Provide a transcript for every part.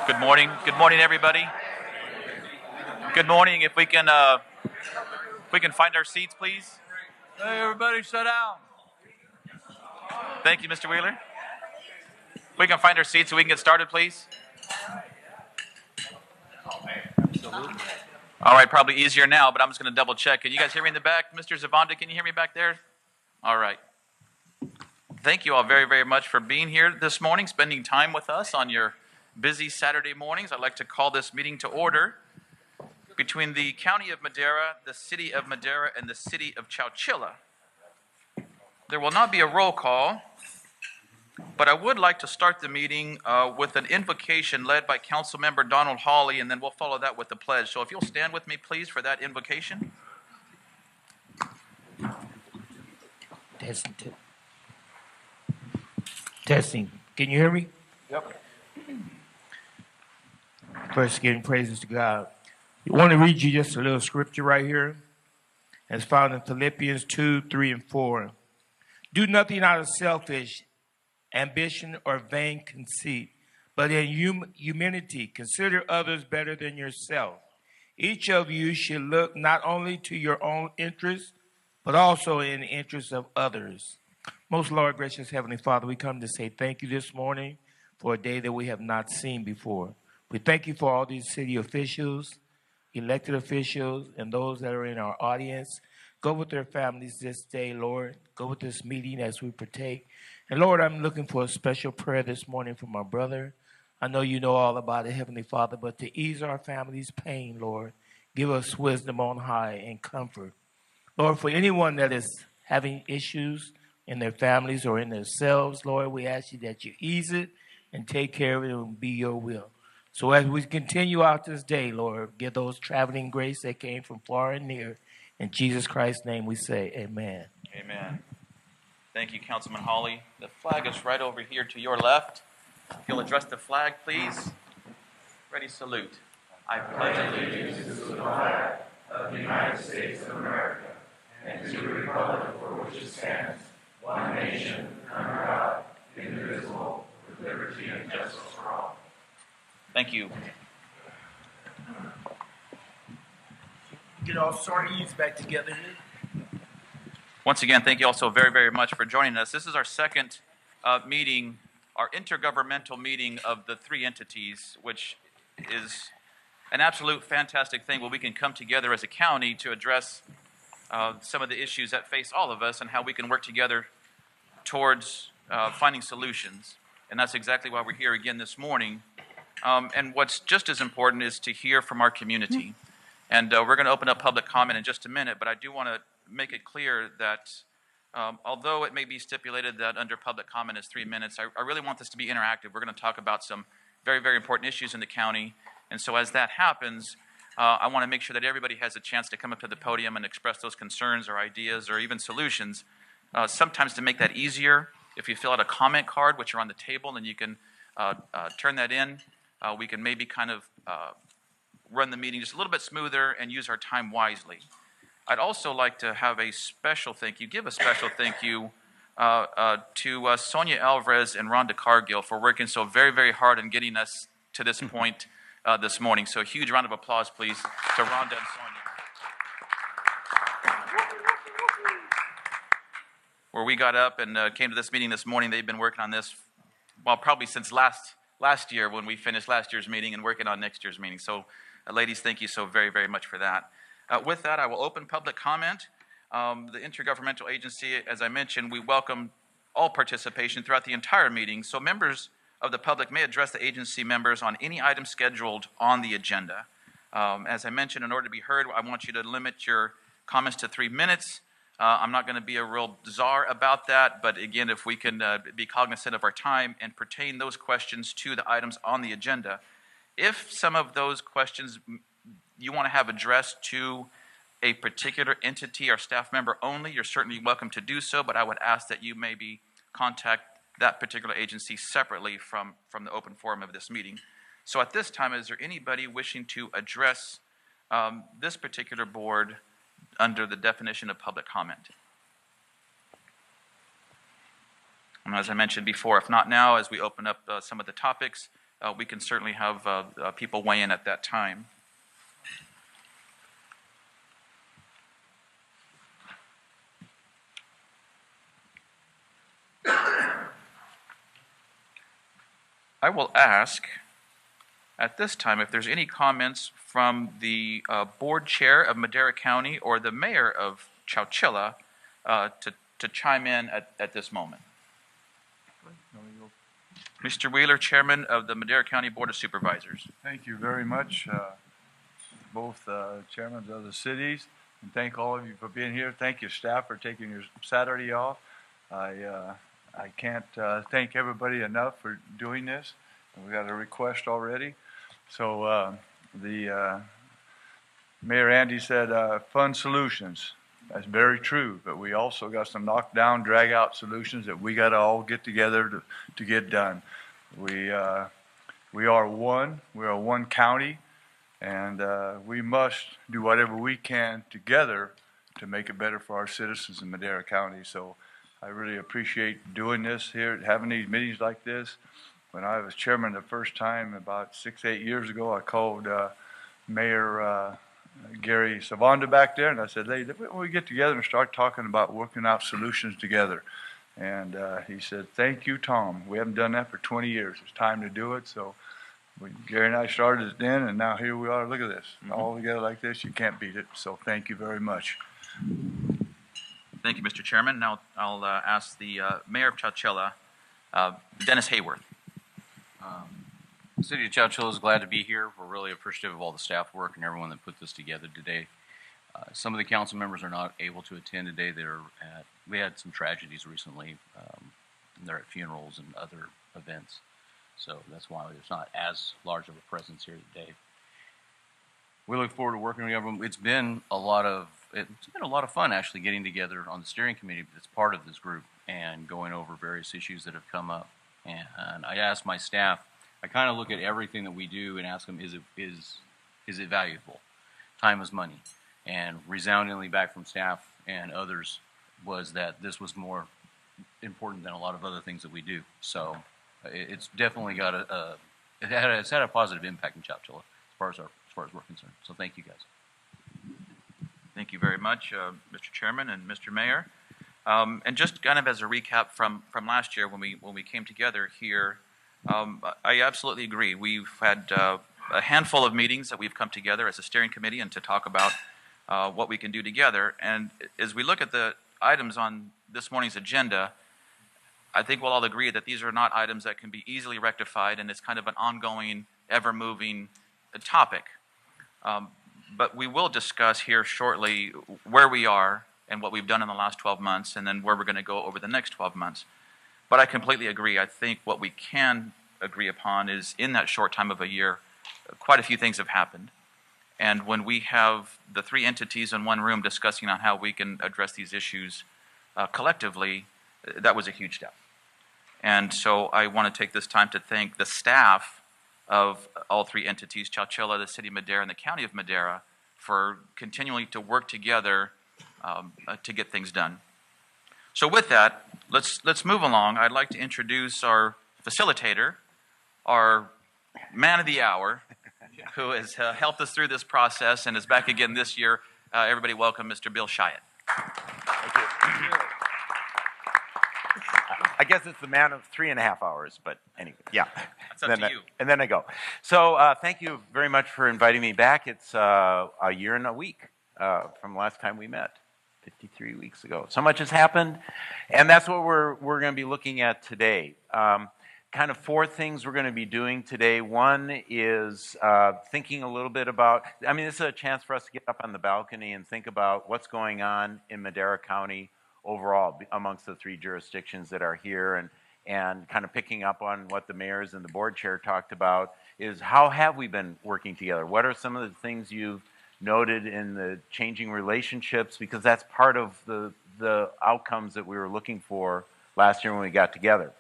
Good morning. Good morning, everybody. Good morning. If we can find our seats, please. Hey, everybody, sit down. Thank you, Mr. Wheeler. We can find our seats so we can get started, please. All right, probably easier now, but I'm just going to double check. Can you guys hear me in the back? Mr. Zavanda, can you hear me back there? All right. Thank you all very, very much for being here this morning, spending time with us on your busy Saturday mornings. I'd like to call this meeting to order between the County of Madera, the City of Madera, and the City of Chowchilla. There will not be a roll call, but I would like to start the meeting with an invocation led by Councilmember Donald Hawley, and then we'll follow that with the pledge. So if you'll stand with me, please, for that invocation. Testing. Can you hear me? Yep. First, giving praises to God. I want to read you just a little scripture right here. It's found in Philippians 2, 3, and 4. Do nothing out of selfish ambition or vain conceit, but in humility consider others better than yourself. Each of you should look not only to your own interests, but also in the interests of others. Most Lord, gracious Heavenly Father, we come to say thank you this morning for a day that we have not seen before. We thank you for all these city officials, elected officials, and those that are in our audience. Go with their families this day, Lord. Go with this meeting as we partake. And Lord, I'm looking for a special prayer this morning for my brother. I know you know all about it, Heavenly Father, but to ease our family's pain, Lord, give us wisdom on high and comfort. Lord, for anyone that is having issues in their families or in themselves, Lord, we ask you that you ease it and take care of it and be your will. So as we continue out this day, Lord, give those traveling grace that came from far and near. In Jesus Christ's name we say amen. Amen. Thank you, Councilman Hawley. The flag is right over here to your left. If you'll address the flag, please. Ready, salute. I pledge allegiance to the flag of the United States of America and to the republic for which it stands, one nation, under God, indivisible, with liberty and justice for all. Thank you. Get all sorties back together here. Once again, thank you all so very, very much for joining us. This is our second meeting, our intergovernmental meeting of the three entities, which is an absolute fantastic thing where we can come together as a county to address some of the issues that face all of us and how we can work together towards finding solutions. And that's exactly why we're here again this morning. And what's just as important is to hear from our community. And we're going to open up public comment in just a minute, but I do want to make it clear that although it may be stipulated that under public comment is 3 minutes, I really want this to be interactive. We're going to talk about some very, very important issues in the county. And so as that happens, I want to make sure that everybody has a chance to come up to the podium and express those concerns or ideas or even solutions. Sometimes to make that easier, if you fill out a comment card, which are on the table, and you can turn that in, we can maybe kind of run the meeting just a little bit smoother and use our time wisely. I'd also like to have a special thank you, give a special thank you to Sonia Alvarez and Rhonda Cargill for working so very, very hard in getting us to this point this morning. So a huge round of applause, please, to Rhonda and Sonia. Where we got up and came to this meeting this morning, they've been working on this, well, probably since last year when we finished last year's meeting and working on next year's meeting. So, ladies, thank you so very, very much for that. With that, I will open public comment. The Intergovernmental Agency, as I mentioned, we welcome all participation throughout the entire meeting. So members of the public may address the agency members on any item scheduled on the agenda. As I mentioned, in order to be heard, I want you to limit your comments to 3 minutes. I'm not going to be a real czar about that, but again, if we can be cognizant of our time and pertain those questions to the items on the agenda. If some of those questions you want to have addressed to a particular entity or staff member only, you're certainly welcome to do so, but I would ask that you maybe contact that particular agency separately from the open forum of this meeting. So at this time, is there anybody wishing to address this particular board under the definition of public comment? And as I mentioned before, if not now, as we open up some of the topics, we can certainly have people weigh in at that time. I will ask at this time if there's any comments from the board chair of Madera County or the mayor of Chowchilla to chime in at this moment. Mr. Wheeler, chairman of the Madera County Board of Supervisors. Thank you very much, both chairmen of the cities, and thank all of you for being here. Thank you, staff, for taking your Saturday off. I can't thank everybody enough for doing this. We got a request already. So the Mayor Andy said fun solutions. That's very true, but we also got some knockdown, drag-out solutions that we got to all get together to get done. We are one. We are one county, and we must do whatever we can together to make it better for our citizens in Madera County. So I really appreciate doing this here, having these meetings like this. When I was chairman the first time about 6-8 years ago, I called Mayor Gary Savanda back there, and I said, "Hey, we get together and start talking about working out solutions together." And he said, "Thank you, Tom. We haven't done that for 20 years. It's time to do it." So Gary and I started it then, and now here we are. Look at this. All together like this, you can't beat it. So thank you very much. Thank you, Mr. Chairman. Now I'll ask the mayor of Chowchilla, Dennis Hayworth. The City of Chowchilla is glad to be here. We're really appreciative of all the staff work and everyone that put this together today. Some of the council members are not able to attend today. We had some tragedies recently. They're at funerals and other events. So that's why there's not as large of a presence here today. We look forward to working with everyone. It's been a lot of fun actually getting together on the steering committee that's part of this group and going over various issues that have come up. And I asked my staff, I kind of look at everything that we do and ask them, is it valuable? Time is money. And resoundingly back from staff and others was that this was more important than a lot of other things that we do. So it's definitely got it's had a positive impact in Chowchilla as far as we're concerned. So thank you guys. Thank you very much, Mr. Chairman and Mr. Mayor. And just kind of as a recap from last year when we came together here, I absolutely agree. We've had a handful of meetings that we've come together as a steering committee and to talk about what we can do together. And as we look at the items on this morning's agenda, I think we'll all agree that these are not items that can be easily rectified, and it's kind of an ongoing, ever-moving topic. But we will discuss here shortly where we are and what we've done in the last 12 months, and then where we're going to go over the next 12 months. But I completely agree. I think what we can agree upon is in that short time of a year, quite a few things have happened. And when we have the three entities in one room discussing on how we can address these issues collectively, that was a huge step. And so I want to take this time to thank the staff of all three entities, Chowchilla, the City of Madera, and the County of Madera, for continuing to work together to get things done. So with that, let's move along. I'd like to introduce our facilitator, our man of the hour, who has helped us through this process and is back again this year. Everybody welcome Mr. Bill Shyatt. Thank you. I guess it's the man of 3.5 hours, but anyway, yeah. That's up to you. And then I go. So thank you very much for inviting me back. It's a year and a week from last time we met, 53 weeks ago. So much has happened, and that's what we're going to be looking at today. Kind of four things we're going to be doing today. One is thinking a little bit about, this is a chance for us to get up on the balcony and think about what's going on in Madera County overall amongst the three jurisdictions that are here, and kind of picking up on what the mayors and the board chair talked about is how have we been working together? What are some of the things you've noted in the changing relationships? Because that's part of the outcomes that we were looking for last year when we got together.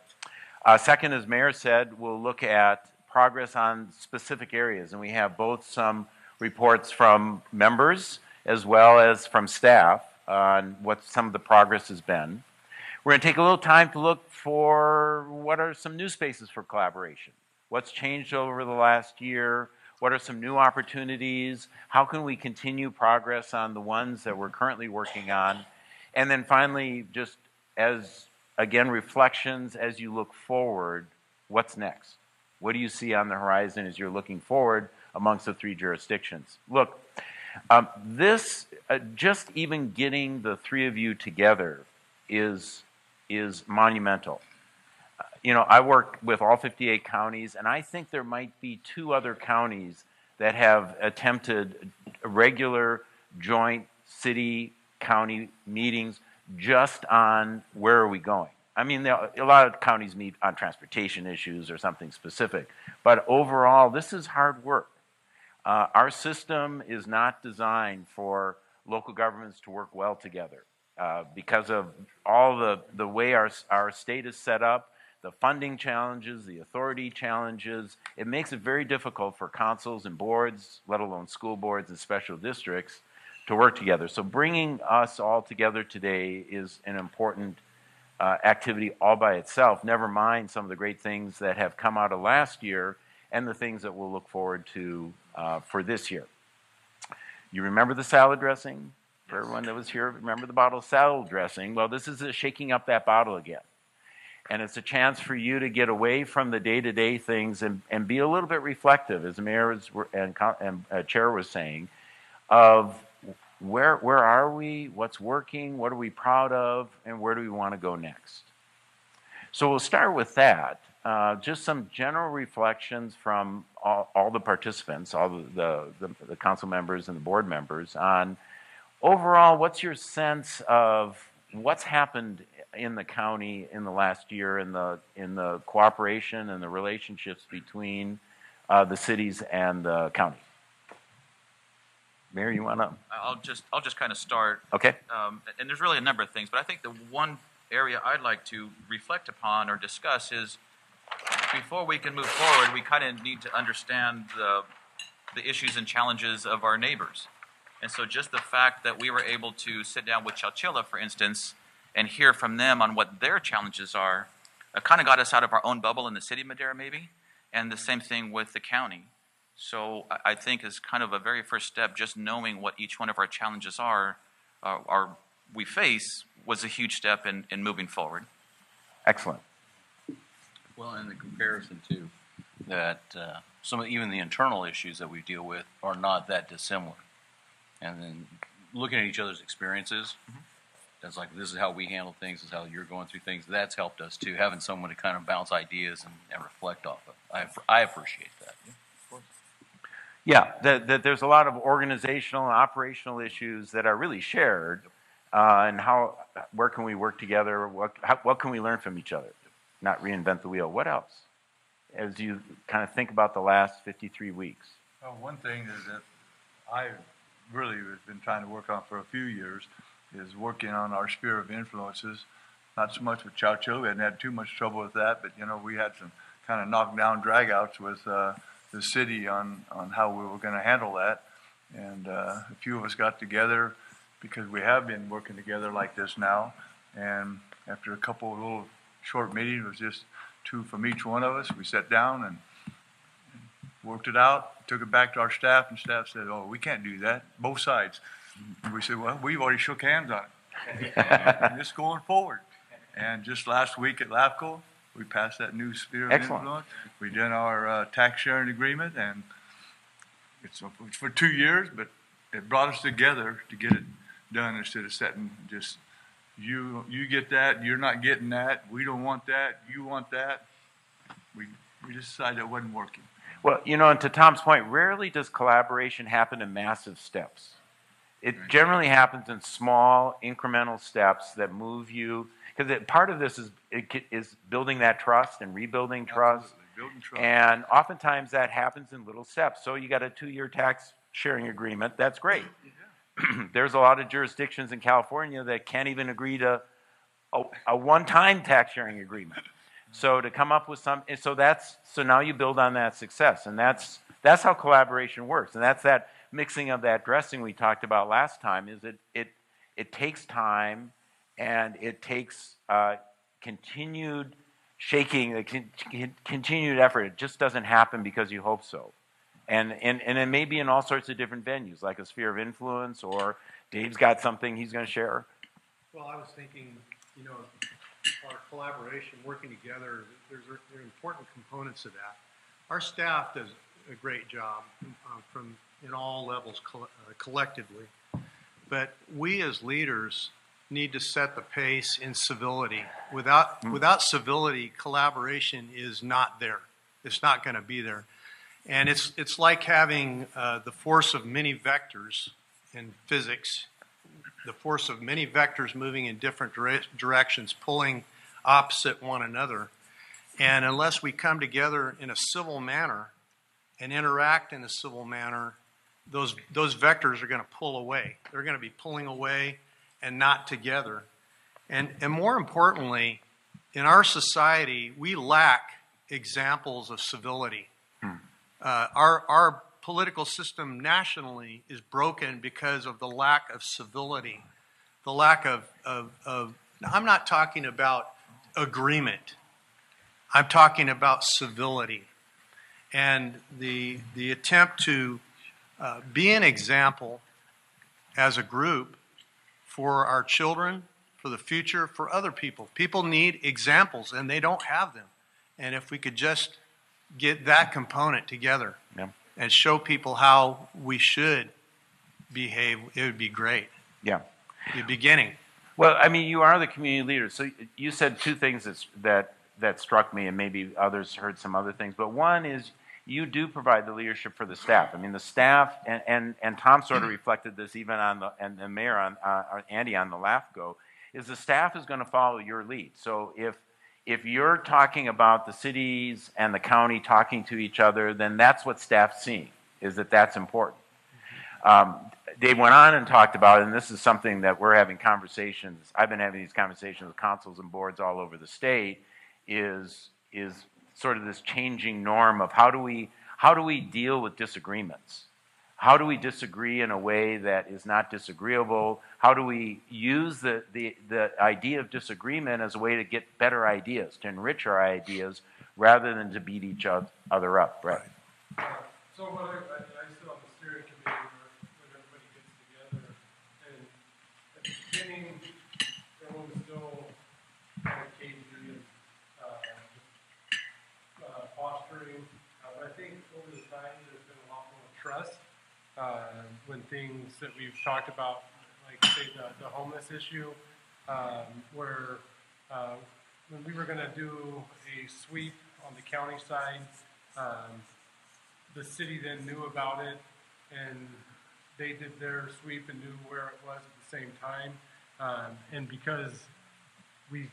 Second, as Mayor said, we'll look at progress on specific areas, and we have both some reports from members as well as from staff on what some of the progress has been. We're going to take a little time to look for what are some new spaces for collaboration. What's changed over the last year? What are some new opportunities? How can we continue progress on the ones that we're currently working on? And then finally, just as, again, reflections as you look forward, what's next? What do you see on the horizon as you're looking forward amongst the 3 jurisdictions? Look, just even getting the 3 of you together is monumental. I work with all 58 counties, and I think there might be 2 other counties that have attempted regular joint city-county meetings just on where are we going. I mean, a lot of counties meet on transportation issues or something specific, but overall, this is hard work. Our system is not designed for local governments to work well together because of all the way our state is set up, the funding challenges, the authority challenges. It makes it very difficult for councils and boards, let alone school boards and special districts, to work together. So bringing us all together today is an important activity all by itself, never mind some of the great things that have come out of last year and the things that we'll look forward to for this year. You remember the salad dressing? For everyone that was here, remember the bottle of salad dressing? Well, this is shaking up that bottle again. And it's a chance for you to get away from the day-to-day things and be a little bit reflective, as the mayor and chair was saying, of where are we, what's working, what are we proud of, and where do we want to go next. So we'll start with that. Just some general reflections from all the participants, all the council members and the board members on overall, what's your sense of what's happened in the county in the last year in the cooperation and the relationships between the cities and the county? Mayor, you want to? I'll just kind of start. Okay. And there's really a number of things, but I think the one area I'd like to reflect upon or discuss is before we can move forward, we kind of need to understand the issues and challenges of our neighbors. And so just the fact that we were able to sit down with Chowchilla, for instance, and hear from them on what their challenges are, kind of got us out of our own bubble in the city of Madera, maybe, and the same thing with the county. So I think is kind of a very first step, just knowing what each one of our challenges we face was a huge step in moving forward. Excellent. Well, in the comparison too, that even the internal issues that we deal with are not that dissimilar. And then looking at each other's experiences, that's like, this is how we handle things, this is how you're going through things. That's helped us too, having someone to kind of bounce ideas and reflect off of. I appreciate that. Yeah, there's a lot of organizational and operational issues that are really shared, and where can we work together? What can we learn from each other? Not reinvent the wheel. What else? As you kind of think about the last 53 weeks. Well, one thing is that I really have been trying to work on for a few years is working on our sphere of influences. Not so much with Chowchilla, we hadn't had too much trouble with that, but we had some kind of knockdown dragouts with the city on how we were going to handle that. And a few of us got together because we have been working together like this now. And after a couple of little short meetings, it was just 2 from each one of us. We sat down and worked it out, took it back to our staff, and staff said, "Oh, we can't do that, both sides." And we said, "Well, we've already shook hands on it. And just going forward." And just last week at LAFCO, we passed that new sphere of influence. We did our tax sharing agreement, and it's for 2 years, but it brought us together to get it done instead of sitting just, you get that, you're not getting that, we don't want that, you want that. We just decided it wasn't working. Well, and to Tom's point, rarely does collaboration happen in massive steps. It generally happens in small, incremental steps that move you. Because part of this is building that trust and rebuilding trust. Building trust. And oftentimes that happens in little steps. So you got a 2-year tax sharing agreement. That's great. There's a lot of jurisdictions in California that can't even agree to a one-time tax sharing agreement. So to come up with so now you build on that success, and that's how collaboration works, and that's that mixing of that dressing we talked about last time. Is it takes time, and it takes continued shaking, the continued effort. It just doesn't happen because you hope so. And it may be in all sorts of different venues, like a sphere of influence, or Dave's got something he's going to share. Well, I was thinking, our collaboration, working together, there are important components of that. Our staff does a great job from in all levels collectively, but we as leaders need to set the pace in civility. Without civility, collaboration is not there. It's not going to be there. And it's like having the force of many vectors in physics, the force of many vectors moving in different directions, pulling opposite one another. And unless we come together in a civil manner and interact in a civil manner, those vectors are going to pull away. They're going to be pulling away and not together. And more importantly, in our society, we lack examples of civility. Our political system nationally is broken because of the lack of civility, the lack of I'm not talking about agreement. I'm talking about civility. And the attempt to be an example as a group for our children, for the future, for other people. People need examples, and they don't have them. And if we could just get that component together and show people how we should behave, it would be great. Yeah. The beginning. Well, I mean, you are the community leader. So you said two things that struck me, and maybe others heard some other things. But one is you do provide the leadership for the staff. I mean, the staff, and Tom sort of reflected this even on the mayor, on Andy on the LAFCO, is the staff is going to follow your lead. So if you're talking about the cities and the county talking to each other, then that's what staff's seeing, is that's important. Dave went on and talked about, and this is something that we're having conversations, I've been having these conversations with councils and boards all over the state, is sort of this changing norm of how do we deal with disagreements? How do we disagree in a way that is not disagreeable? How do we use the idea of disagreement as a way to get better ideas, to enrich our ideas, rather than to beat each other up, Brett? So what I sit on the steering committee when everybody gets together, and at the beginning, everyone was still kind of cagey and fostering, but I think over the time there's been a lot more trust. When things that we've talked about, like say the homeless issue, where when we were going to do a sweep on the county side, the city then knew about it, and they did their sweep and knew where it was at the same time. And because we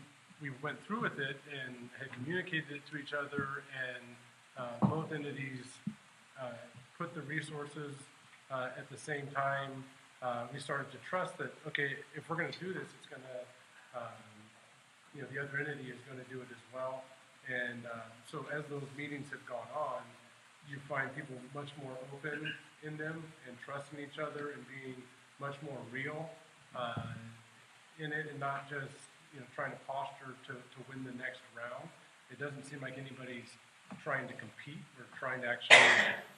went through with it and had communicated it to each other, and both entities put the resources at the same time, we started to trust that, okay, if we're going to do this, it's going to, the other entity is going to do it as well. And so as those meetings have gone on, you find people much more open in them and trusting each other and being much more real in it, and not just trying to posture to win the next round. It doesn't seem like anybody's trying to compete. We're trying to actually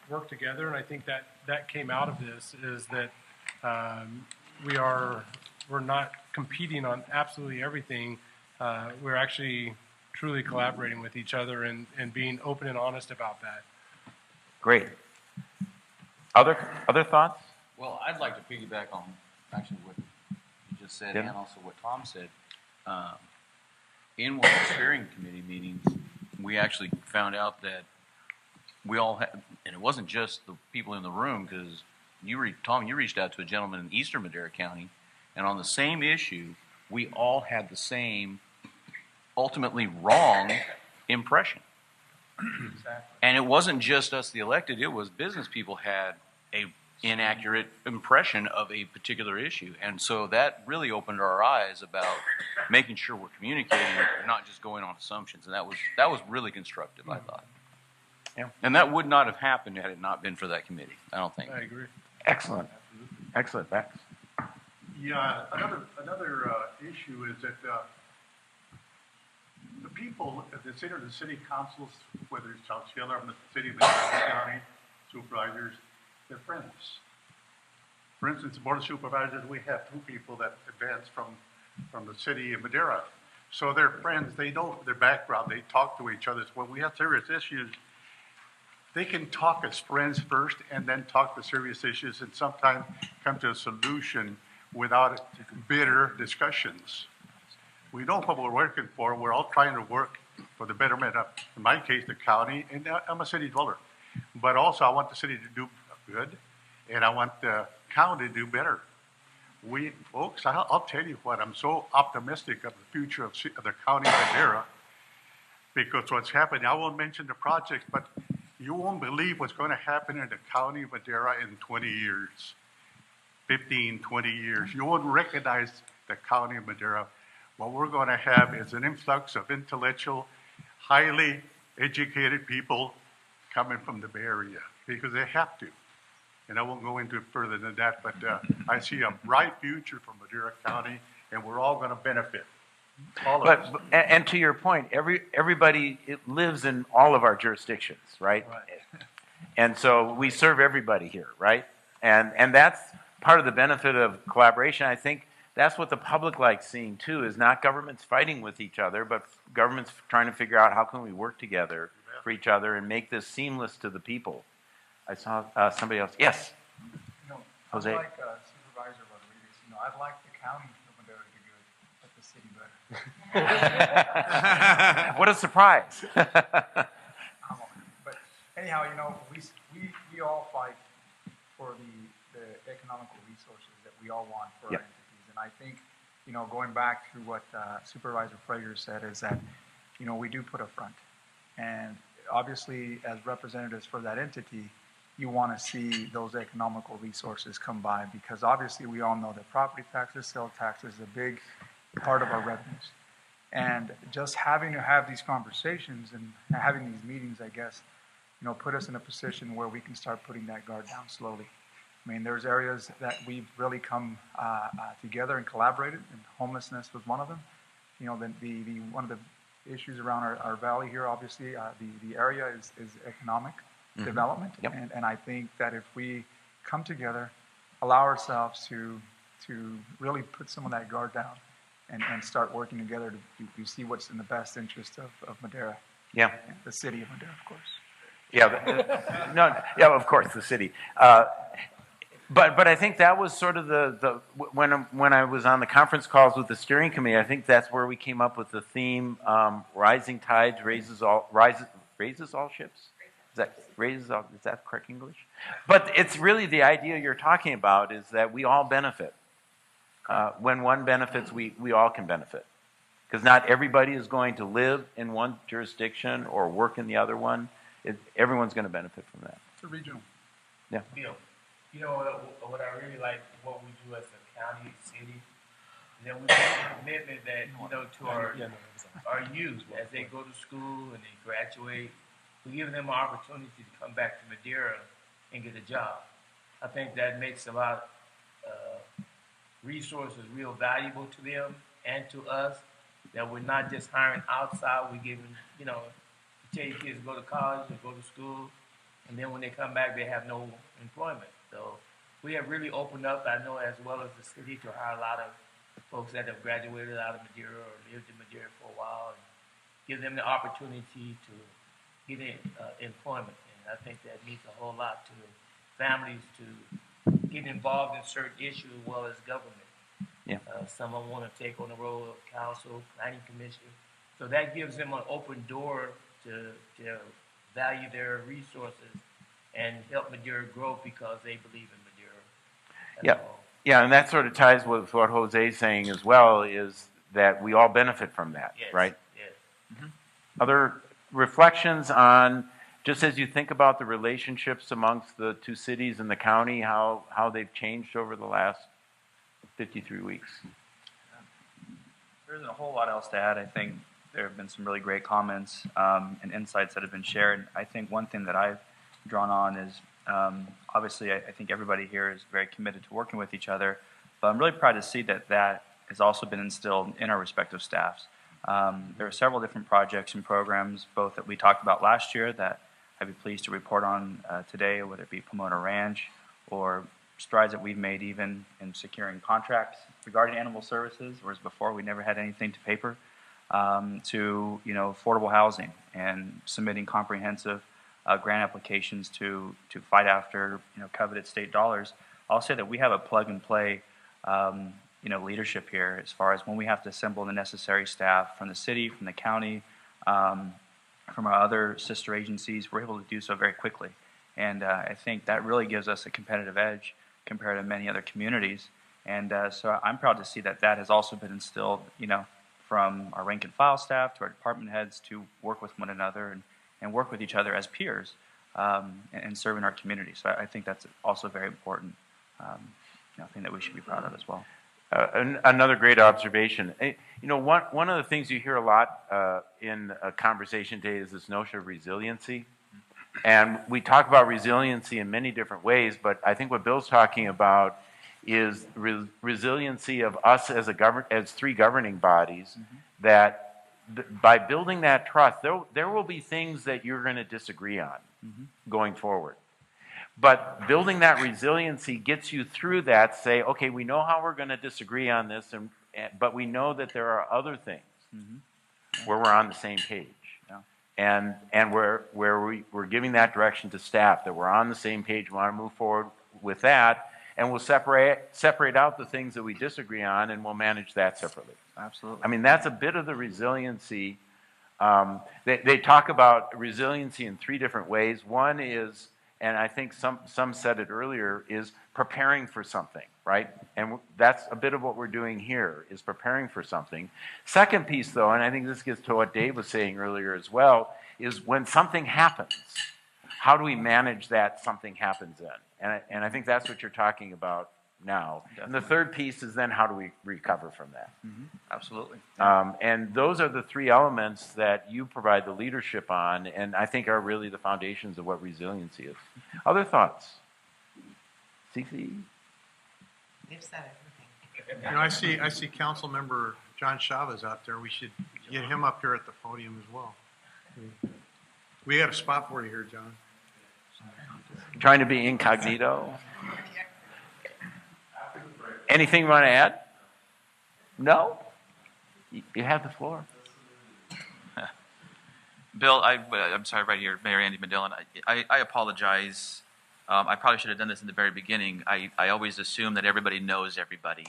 work together, and I think that came out of this is that we're not competing on absolutely everything. We're actually truly collaborating with each other and being open and honest about that. Great. Other thoughts? Well, I'd like to piggyback on actually what you just said and also what Tom said. In one of the steering committee meetings, we actually found out that we all had, and it wasn't just the people in the room, because Tom, you reached out to a gentleman in Eastern Madera County, and on the same issue, we all had the same, ultimately wrong impression. Exactly. And it wasn't just us, the elected, it was business people had a inaccurate impression of a particular issue. And so that really opened our eyes about making sure we're communicating, not just going on assumptions. And that was really constructive, I thought. Yeah. And that would not have happened had it not been for that committee, I don't think. I agree. Excellent. Excellent. Max. Yeah, another issue is that the people at the city councils, whether it's South Taylor or the city of Madera County supervisors, they're friends. For instance, the Board of Supervisors, we have 2 people that advance from the city of Madera. So they're friends, they know their background, they talk to each other. So when we have serious issues, they can talk as friends first and then talk to serious issues and sometimes come to a solution without bitter discussions. We know what we're working for. We're all trying to work for the betterment of, in my case, the county, and I'm a city dweller. But also I want the city to do good, and I want the county to do better. Folks, I'll tell you what, I'm so optimistic of the future of the county of Madera, because what's happening, I won't mention the projects, but you won't believe what's going to happen in the county of Madera in 20 years, 15, 20 years. You won't recognize the county of Madera. What we're going to have is an influx of intellectual, highly educated people coming from the Bay Area, because they have to. And I won't go into it further than that, but I see a bright future for Madera County, and we're all going to benefit. All of us. And to your point, everybody lives in all of our jurisdictions, right? And so we serve everybody here, right? And that's part of the benefit of collaboration. I think that's what the public likes seeing too, is not governments fighting with each other, but governments trying to figure out how can we work together for each other and make this seamless to the people. I saw somebody else. Yes. Jose. I'd like Supervisor Rodriguez. I'd like the county of Madera to do good, but the city better. What a surprise. But anyhow, we all fight for the economical resources that we all want for our entities. And I think, going back to what Supervisor Frazier said, is that, we do put a front. And obviously, as representatives for that entity, you want to see those economical resources come by, because obviously we all know that property taxes, sales taxes is a big part of our revenues. And just having to have these conversations and having these meetings, I guess, put us in a position where we can start putting that guard down slowly. I mean, there's areas that we've really come together and collaborated, and homelessness was one of them. One of the issues around our valley here, obviously, the area is economic development. Yep. And I think that if we come together, allow ourselves to really put some of that guard down and start working together to see what's in the best interest of Madera. Yeah. The city of Madera, of course. Yeah, of course, the city. But I think that was sort of when I was on the conference calls with the steering committee, I think that's where we came up with the theme, rising tides raises all ships? Is that correct English? But it's really the idea you're talking about, is that we all benefit. When one benefits, we all can benefit. Because not everybody is going to live in one jurisdiction or work in the other one. Everyone's going to benefit from that. It's a regional. Yeah. What I really like, what we do as a county, city, is that we make a commitment that, to our youth, as they go to school and they graduate, we give them an opportunity to come back to Madera and get a job. I think that makes a lot of resources real valuable to them and to us, that we're not just hiring outside, we're giving, you tell your kids to go to college or go to school, and then when they come back, they have no employment. So we have really opened up, I know, as well as the city, to hire a lot of folks that have graduated out of Madera or lived in Madera for a while, and give them the opportunity to get employment. And I think that means a whole lot to families to get involved in certain issues as well as government. Yeah. Some of them want to take on the role of council, planning commission. So that gives them an open door to value their resources and help Madera grow, because they believe in Madera. Yeah, and that sort of ties with what Jose's saying as well, is that we all benefit from that, right? Yes. Mm-hmm. Other reflections on, just as you think about the relationships amongst the two cities and the county, how they've changed over the last 53 weeks? There isn't a whole lot else to add. I think there have been some really great comments and insights that have been shared. I think one thing that I've drawn on is, obviously, I think everybody here is very committed to working with each other, but I'm really proud to see that has also been instilled in our respective staffs. There are several different projects and programs, both that we talked about last year that I'd be pleased to report on today, whether it be Pomona Ranch or strides that we've made even in securing contracts regarding animal services, whereas before we never had anything to paper, to affordable housing and submitting comprehensive grant applications to fight after coveted state dollars. I'll say that we have a plug and play leadership here as far as when we have to assemble the necessary staff from the city, from the county, from our other sister agencies. We're able to do so very quickly, and I think that really gives us a competitive edge compared to many other communities. And so I'm proud to see that has also been instilled, from our rank and file staff to our department heads to work with one another and work with each other as peers and serve in our community. So I think that's also very important thing that we should be proud of as well. Another great observation. One of the things you hear a lot in a conversation today is this notion of resiliency. And we talk about resiliency in many different ways, but I think what Bill's talking about is resiliency of us as three governing bodies, that by building that trust, there will be things that you're going to disagree on going forward. But building that resiliency gets you through that, say, okay, we know how we're going to disagree on this, but we know that there are other things where we're on the same page. And we're giving that direction to staff, that we're on the same page, we want to move forward with that, and we'll separate out the things that we disagree on, and we'll manage that separately. Absolutely. I mean, that's a bit of the resiliency. They talk about resiliency in three different ways. One is, and I think some said it earlier, is preparing for something, right? And that's a bit of what we're doing here, is preparing for something. Second piece, though, and I think this gets to what Dave was saying earlier as well, is when something happens, how do we manage that something happens in? And I think that's what you're talking about now. Definitely. And the third piece is then how do we recover from that? Absolutely. And those are the three elements that you provide the leadership on, and I think are really the foundations of what resiliency is. Other thoughts? Cece? They've said everything. I see Council Member John Chavez out there. We should get him up here at the podium as well. We got a spot for you here, John. Trying to be incognito. Anything you want to add? No? You have the floor. Bill, I'm sorry, right here, Mayor Andy Medillin. I apologize. I probably should have done this in the very beginning. I always assume that everybody knows everybody.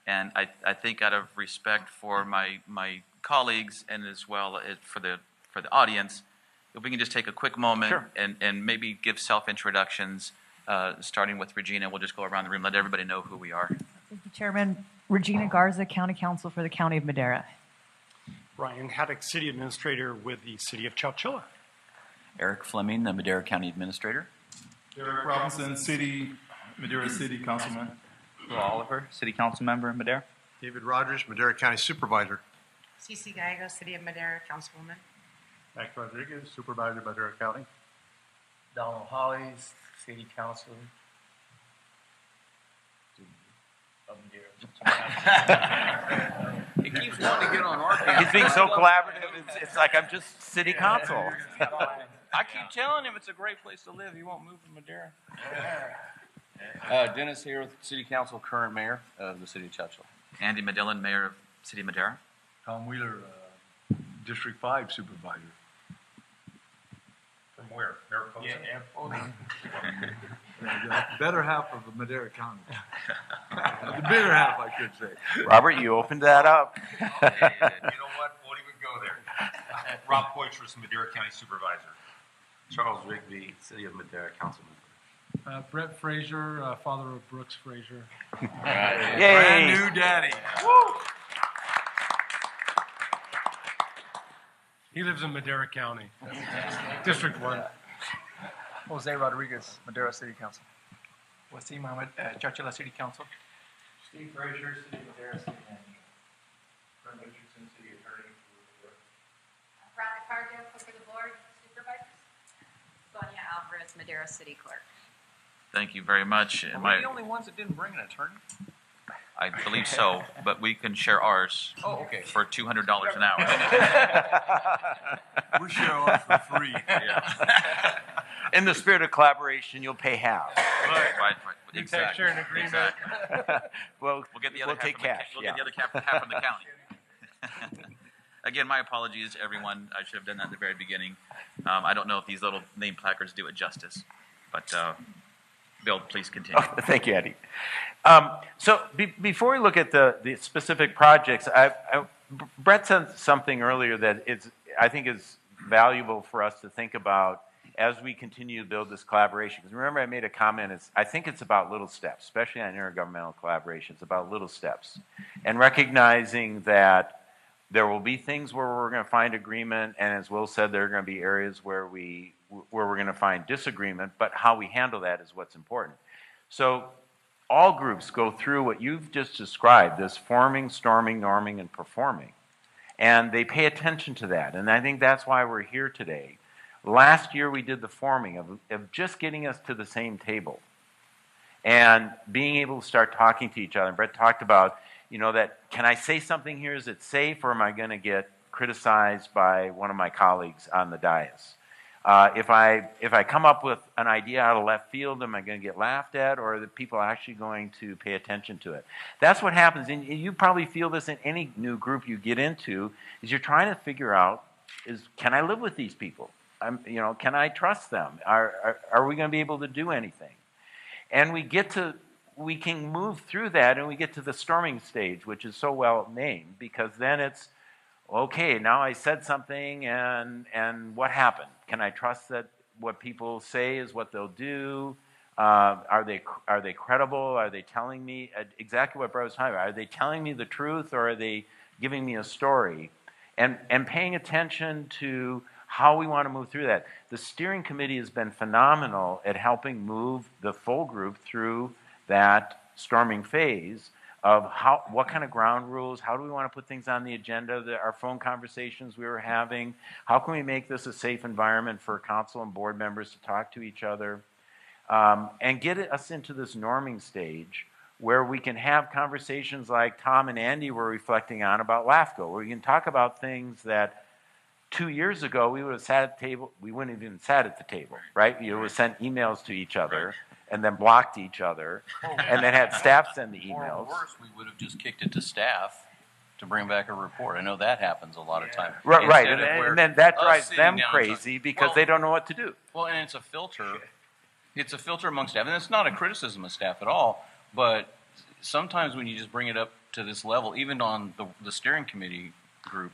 And I think out of respect for my colleagues and as well as for the audience, if we can just take a quick moment Sure. and maybe give self-introductions, starting with Regina. We'll just go around the room, let everybody know who we are. Thank you, Chairman. Regina Garza, County Counsel for the County of Madera. Ryan Haddock, City Administrator with the City of Chowchilla. Eric Fleming, the Madera County Administrator. Derek Robinson, Madera City Councilman. Will Oliver, City Council Member in Madera. David Rogers, Madera County Supervisor. Cece Gallego, City of Madera, Councilwoman. Max Rodriguez, Supervisor, Madera County. Donald Hollies, City Council of Madera. He keeps wanting to get on our page. He's being so collaborative, it's like I'm just city council. I keep telling him it's a great place to live. He won't move from Madera. Dennis here with City Council, current mayor of the City of Chowchilla. Andy Medillin, Mayor of City of Madera. Tom Wheeler, District 5 Supervisor. From where? Mariposa? The better half of the Madera County. The bitter half, I should say. Robert, you opened that up. You know what? Won't even go there. Rob Poitras, Madera County Supervisor. Charles Rigby, City of Madera Councilman. Brett Frazier, father of Brooks Frazier. Yay! Brand new daddy. Woo! He lives in Madera County, District 1. Jose Rodriguez, Madera City Council. Wasim Ahmed, Chowchilla City Council. Steve Frazier, City of Madera City Manager. Brent Richardson, City Attorney. Rhonda Cargill, Clerk of the Board, Supervisors. Sonia Alvarez, Madera City Clerk. Thank you very much. Are we the only ones that didn't bring an attorney? I believe so, but we can share ours. Oh, okay. For $200 an hour. We share ours for free. Yeah. In the spirit of collaboration, you'll pay half. Right. You Exactly. take share an agreement. Exactly. We'll get the other half take from cash. We'll get the other half from the county. Again, my apologies, everyone. I should have done that at the very beginning. I don't know if these little name placards do it justice, but Bill, please continue. Oh, thank you, Eddie. So before we look at the specific projects, Brett said something earlier that I think is valuable for us to think about as we continue to build this collaboration. Because remember, I made a comment, I think it's about little steps, especially on intergovernmental collaboration. It's about little steps. And recognizing that there will be things where we're going to find agreement, and as Will said, there are going to be areas where we're going to find disagreement, but how we handle that is what's important. So all groups go through what you've just described, this forming, storming, norming, and performing. And they pay attention to that. And I think that's why we're here today. Last year we did the forming of just getting us to the same table and being able to start talking to each other. And Brett talked about, that can I say something here? Is it safe, or am I going to get criticized by one of my colleagues on the dais? If I come up with an idea out of left field, am I going to get laughed at, or are the people actually going to pay attention to it? That's what happens, and you probably feel this in any new group you get into, is you're trying to figure out, can I live with these people? Can I trust them? Are we going to be able to do anything? And we can move through that, and we get to the storming stage, which is so well named, because then it's, okay, now I said something, and what happened? Can I trust that what people say is what they'll do? Are they credible? Are they telling me exactly what Brett was talking about? Are they telling me the truth, or are they giving me a story? And paying attention to how we want to move through that. The steering committee has been phenomenal at helping move the full group through that storming phase of what kind of ground rules, how do we want to put things on the agenda, our phone conversations we were having, how can we make this a safe environment for council and board members to talk to each other, and get us into this norming stage where we can have conversations like Tom and Andy were reflecting on about LAFCO, where we can talk about things that 2 years ago we would have sat at the table, we wouldn't have even sat at the table, right? You would have sent emails to each other, and then blocked each other, and then had staff send the emails. Or worse, we would have just kicked it to staff to bring back a report. I know that happens a lot of times. Right, and then that drives them crazy because they don't know what to do. Well, and it's a filter. It's a filter among staff, and it's not a criticism of staff at all, but sometimes when you just bring it up to this level, even on the steering committee group,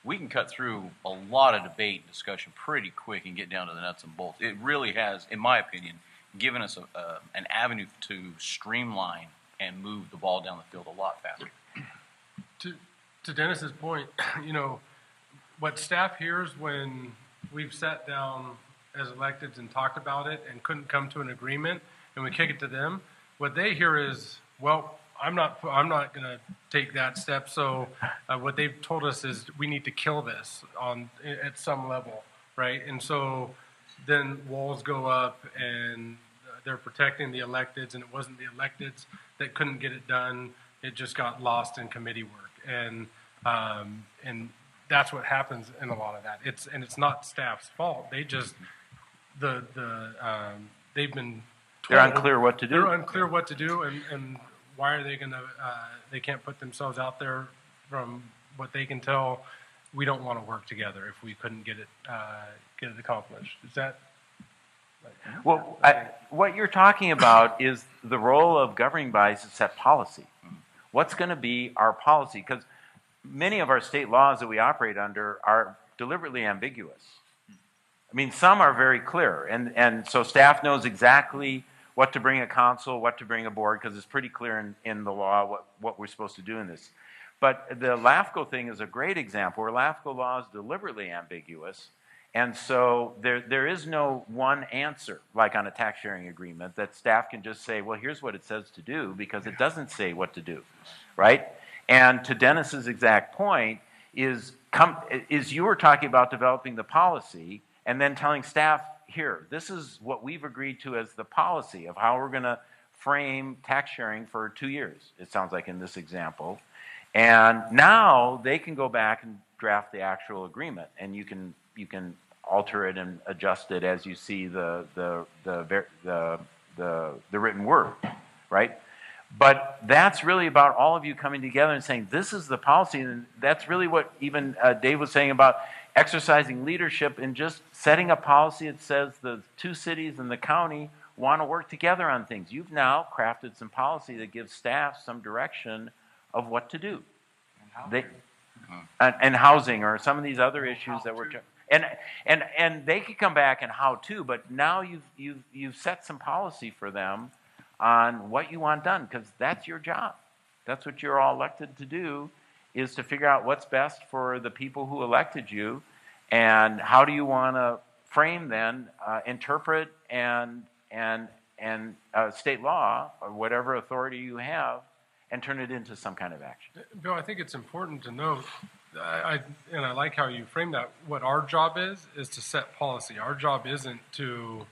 we can cut through a lot of debate and discussion pretty quick and get down to the nuts and bolts. It really has, in my opinion, given us an avenue to streamline and move the ball down the field a lot faster. To Dennis's point, what staff hears when we've sat down as electeds and talked about it and couldn't come to an agreement, and we kick it to them, what they hear is, well, I'm not going to take that step. So what they've told us is we need to kill this at some level, right? And so then walls go up, and they're protecting the electeds, and it wasn't the electeds that couldn't get it done. It just got lost in committee work, and that's what happens in a lot of that. It's not staff's fault. They just they've been told, they're unclear what to do. They're unclear what to do, and why are they going to? They can't put themselves out there. From what they can tell, we don't want to work together if we couldn't get it accomplished. Is that? Well, what you're talking about is the role of governing bodies to set policy. What's going to be our policy? Because many of our state laws that we operate under are deliberately ambiguous. I mean, some are very clear, and so staff knows exactly what to bring a council, what to bring a board, because it's pretty clear in the law what we're supposed to do in this. But the LAFCO thing is a great example where LAFCO law is deliberately ambiguous. And so there is no one answer, like on a tax sharing agreement, that staff can just say, well, here's what it says to do, because it doesn't say what to do, right? And to Dennis's exact point is you were talking about developing the policy and then telling staff, here, this is what we've agreed to as the policy of how we're going to frame tax sharing for 2 years, it sounds like in this example. And now they can go back and draft the actual agreement, and you can alter it and adjust it as you see the written word, right? But that's really about all of you coming together and saying, this is the policy. And that's really what even Dave was saying about exercising leadership and just setting a policy that says the two cities and the county want to work together on things. You've now crafted some policy that gives staff some direction of what to do. And housing or some of these other issues that we're and they could come back and how to, but now you've set some policy for them on what you want done, because that's your job. That's what you're all elected to do, is to figure out what's best for the people who elected you, and how do you want to frame then, interpret and state law or whatever authority you have, and turn it into some kind of action. Bill, I think it's important to note, I like how you frame that. What our job is to set policy. Our job isn't to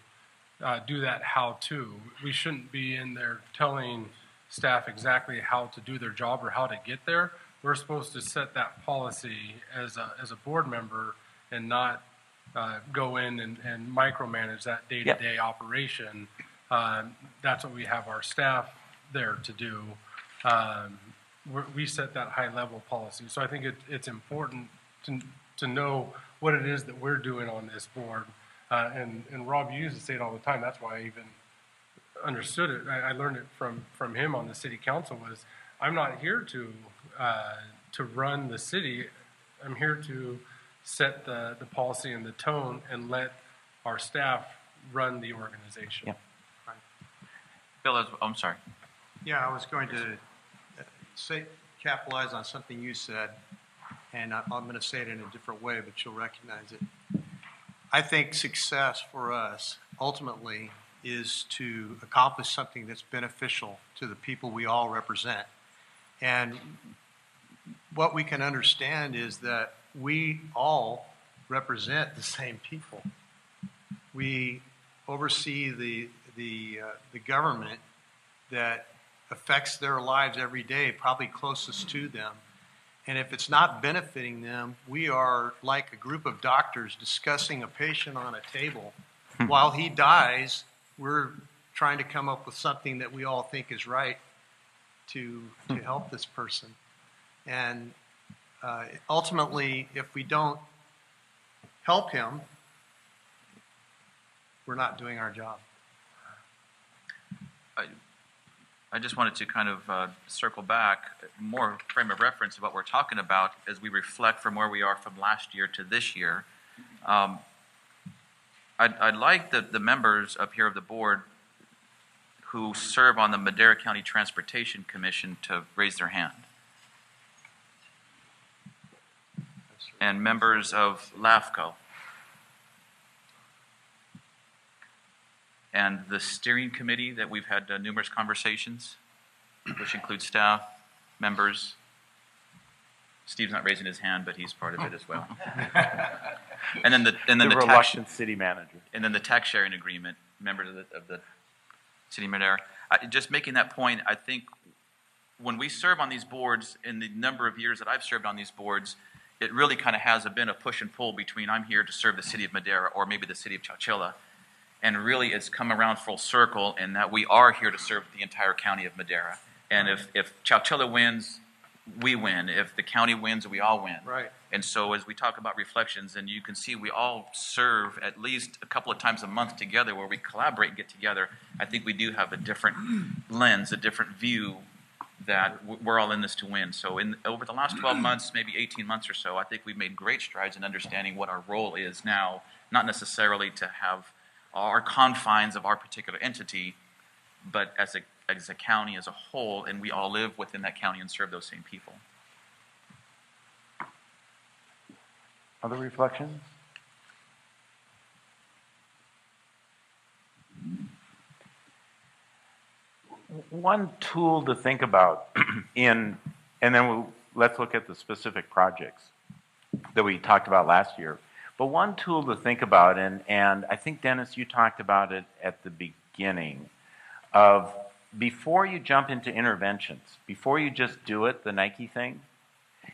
do that how-to. We shouldn't be in there telling staff exactly how to do their job or how to get there. We're supposed to set that policy as a board member and not go in and micromanage that day-to-day operation. That's what we have our staff there to do. We set that high-level policy. So I think it's important to know what it is that we're doing on this board. And Rob, you used to say it all the time. That's why I even understood it. I learned it from him on the city council. Was I'm not here to run the city. I'm here to set the policy and the tone and let our staff run the organization. Yeah. Right. Bill, I'm sorry. Yeah, I was going to capitalize on something you said, and I'm going to say it in a different way, but you'll recognize it. I think success for us ultimately is to accomplish something that's beneficial to the people we all represent. And what we can understand is that we all represent the same people. We oversee the government that affects their lives every day, probably closest to them. And if it's not benefiting them, we are like a group of doctors discussing a patient on a table. While he dies, we're trying to come up with something that we all think is right to help this person. And ultimately, if we don't help him, we're not doing our job. I just wanted to kind of circle back, more frame of reference of what we're talking about as we reflect from where we are from last year to this year. I'd like the members up here of the board who serve on the Madera County Transportation Commission to raise their hand. And members of LAFCO. And the steering committee that we've had numerous conversations, which includes staff, members. Steve's not raising his hand, but he's part of it as well. And then the reluctant city manager. And then the tax sharing agreement, members of the city of Madera. Just making that point, I think when we serve on these boards, in the number of years that I've served on these boards, it really kind of has been a push and pull between I'm here to serve the city of Madera or maybe the city of Chowchilla. And really, it's come around full circle in that we are here to serve the entire county of Madera. And if Chowchilla wins, we win. If the county wins, we all win. Right. And so as we talk about reflections, and you can see we all serve at least a couple of times a month together where we collaborate and get together. I think we do have a different lens, a different view that we're all in this to win. So over the last 12 months, maybe 18 months or so, I think we've made great strides in understanding what our role is now, not necessarily to have our confines of our particular entity, but as a county as a whole, and we all live within that county and serve those same people. Other reflections? One tool to think about and then let's look at the specific projects that we talked about last year. But one tool to think about, and I think, Dennis, you talked about it at the beginning, of before you jump into interventions, before you just do it, the Nike thing,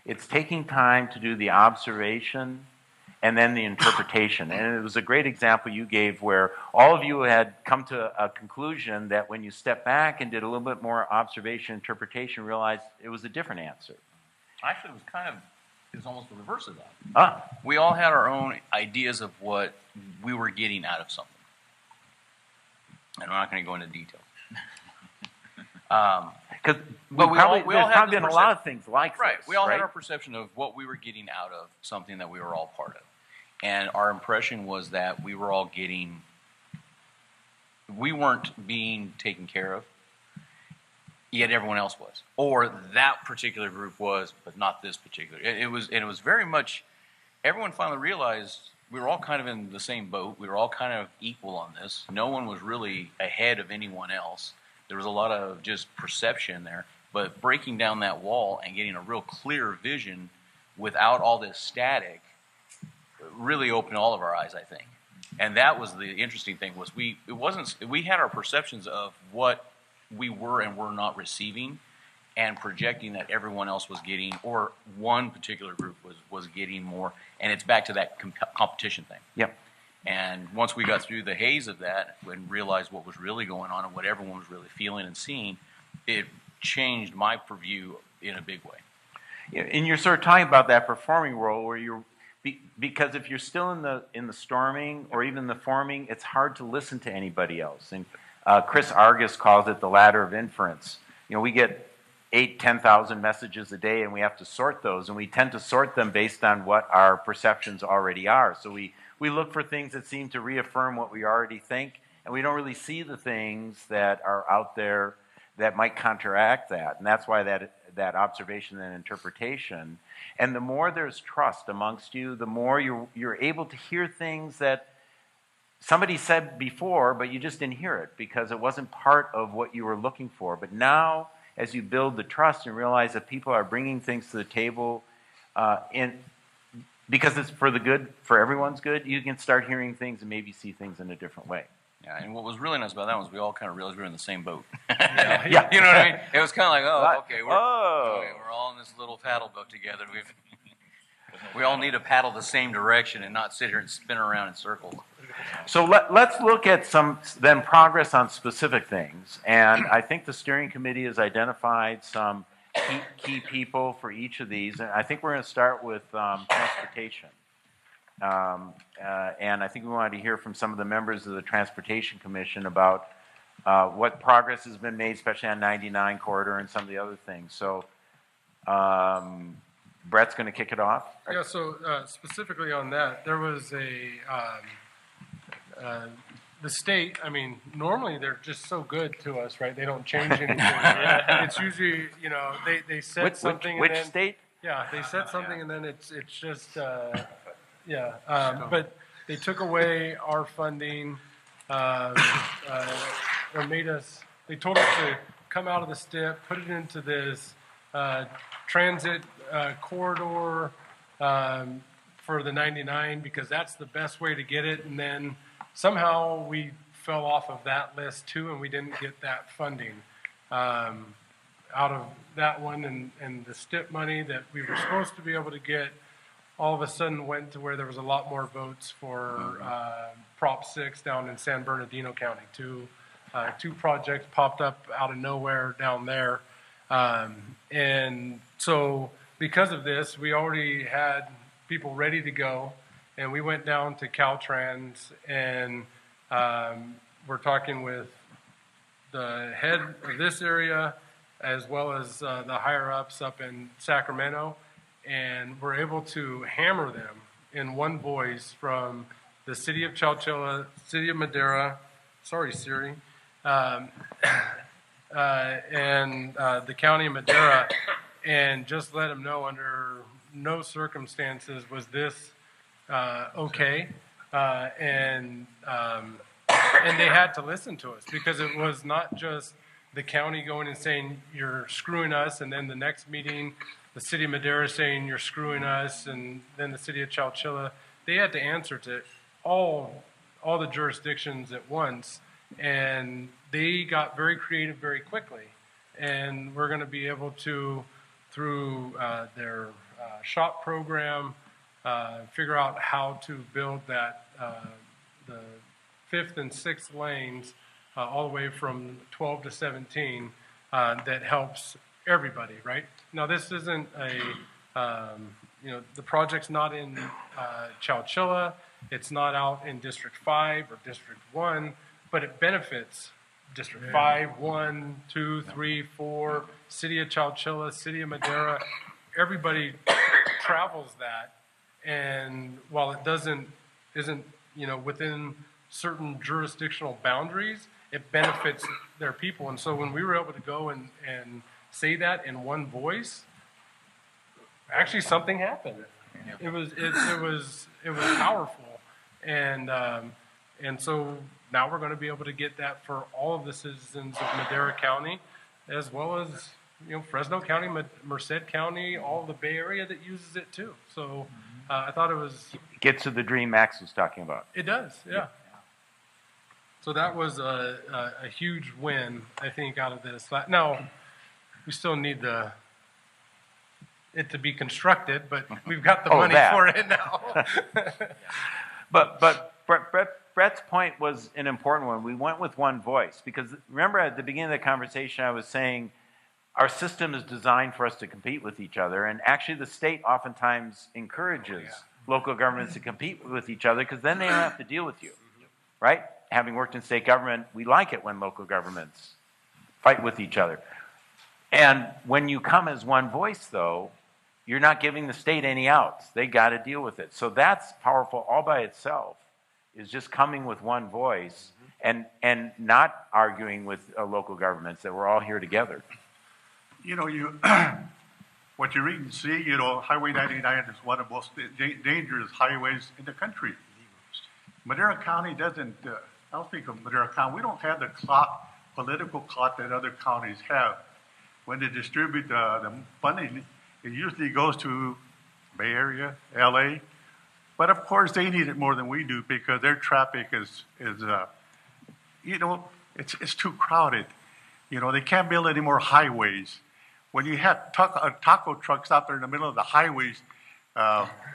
it's taking time to do the observation and then the interpretation. And it was a great example you gave where all of you had come to a conclusion that when you stepped back and did a little bit more observation, interpretation, realized it was a different answer. Actually, it was almost the reverse of that. We all had our own ideas of what we were getting out of something. And I'm not going to go into detail. Because but we all there's had probably this been a lot of things like right. this. We all right? had our perception of what we were getting out of something that we were all part of. And our impression was that we were all we weren't being taken care of, yet everyone else was. Or that particular group was, but not this particular. It was very much, everyone finally realized we were all kind of in the same boat. We were all kind of equal on this. No one was really ahead of anyone else. There was a lot of just perception there. But breaking down that wall and getting a real clear vision without all this static really opened all of our eyes, I think. And that was the interesting thing, was we had our perceptions of what we were and were not receiving, and projecting that everyone else was getting, or one particular group was getting more. And it's back to that competition thing. Yep. And once we got through the haze of that and realized what was really going on and what everyone was really feeling and seeing, it changed my purview in a big way. Yeah, and you're sort of talking about that performing role where you're, because if you're still in the storming or even the forming, it's hard to listen to anybody else. And Chris Argus calls it the ladder of inference. We get 10,000 messages a day, and we have to sort those, and we tend to sort them based on what our perceptions already are. So we look for things that seem to reaffirm what we already think, and we don't really see the things that are out there that might counteract that. And that's why that observation and interpretation. And the more there's trust amongst you, the more you're able to hear things that somebody said before, but you just didn't hear it because it wasn't part of what you were looking for. But now, as you build the trust and realize that people are bringing things to the table, because it's for the good, for everyone's good, you can start hearing things and maybe see things in a different way. Yeah, and what was really nice about that was we all kind of realized we were in the same boat. Yeah. You know what I mean? It was kind of like, okay, we're all in this little paddle boat together. We all need to paddle the same direction and not sit here and spin around in circles. So let's look at some progress on specific things. And I think the steering committee has identified some key people for each of these. And I think we're going to start with transportation. And I think we wanted to hear from some of the members of the Transportation Commission about what progress has been made, especially on 99 corridor and some of the other things. So Brett's going to kick it off. Yeah, so specifically on that, there was the state, normally they're just so good to us, right? They don't change anything. It's usually, they said something. Which state? Yeah, they said something and then it's just, but they took away our funding, or they told us to come out of the STIP, put it into this transit corridor for the 99 because that's the best way to get it. And then somehow we fell off of that list too, and we didn't get that funding out of that one. And the STIP money that we were supposed to be able to get all of a sudden went to where there was a lot more votes for Prop 6 down in San Bernardino County. Two projects popped up out of nowhere down there. And so because of this, we already had people ready to go, and we went down to Caltrans, and we're talking with the head of this area as well as the higher-ups up in Sacramento, and we're able to hammer them in one voice from the city of Chowchilla, city of Madera, sorry Siri, and the county of Madera, and just let them know under no circumstances was this okay, and they had to listen to us because it was not just the county going and saying you're screwing us, and then the next meeting the city of Madera saying you're screwing us, and then the city of Chowchilla. They had to answer to all the jurisdictions at once, And they got very creative very quickly. And we're going to be able to, through their shop program, figure out how to build that, the 5th and 6th lanes all the way from 12 to 17 that helps everybody, right? Now, this isn't the project's not in Chowchilla, it's not out in District 5 or District 1, but it benefits District 5, 1, 2, 3, 4, City of Chowchilla, City of Madera. Everybody travels that, and while it isn't within certain jurisdictional boundaries, it benefits their people. And so when we were able to go and say that in one voice, actually something happened. It was powerful, and so now we're going to be able to get that for all of the citizens of Madera County, as well as Fresno County, Merced County, all of the Bay Area that uses it too. So I thought it was Gets to the dream Max was talking about. It does, yeah. So that was a huge win, I think, out of this. Now we still need it to be constructed, but we've got the money for it now. But Brett's point was an important one. We went with one voice because remember at the beginning of the conversation I was saying our system is designed for us to compete with each other, and actually the state oftentimes encourages local governments to compete with each other because then they don't have to deal with you, right? Having worked in state government, we like it when local governments fight with each other. And when you come as one voice, though, you're not giving the state any outs. They got to deal with it. So that's powerful all by itself, is just coming with one voice and not arguing with local governments, that we're all here together. What you read and see, Highway 99 is one of the most dangerous highways in the country. Madera County doesn't, I'll speak of Madera County, we don't have the political clout that other counties have. When they distribute the funding, it usually goes to Bay Area, LA. But of course, they need it more than we do because their traffic is it's too crowded. They can't build any more highways. When you have taco trucks out there in the middle of the highways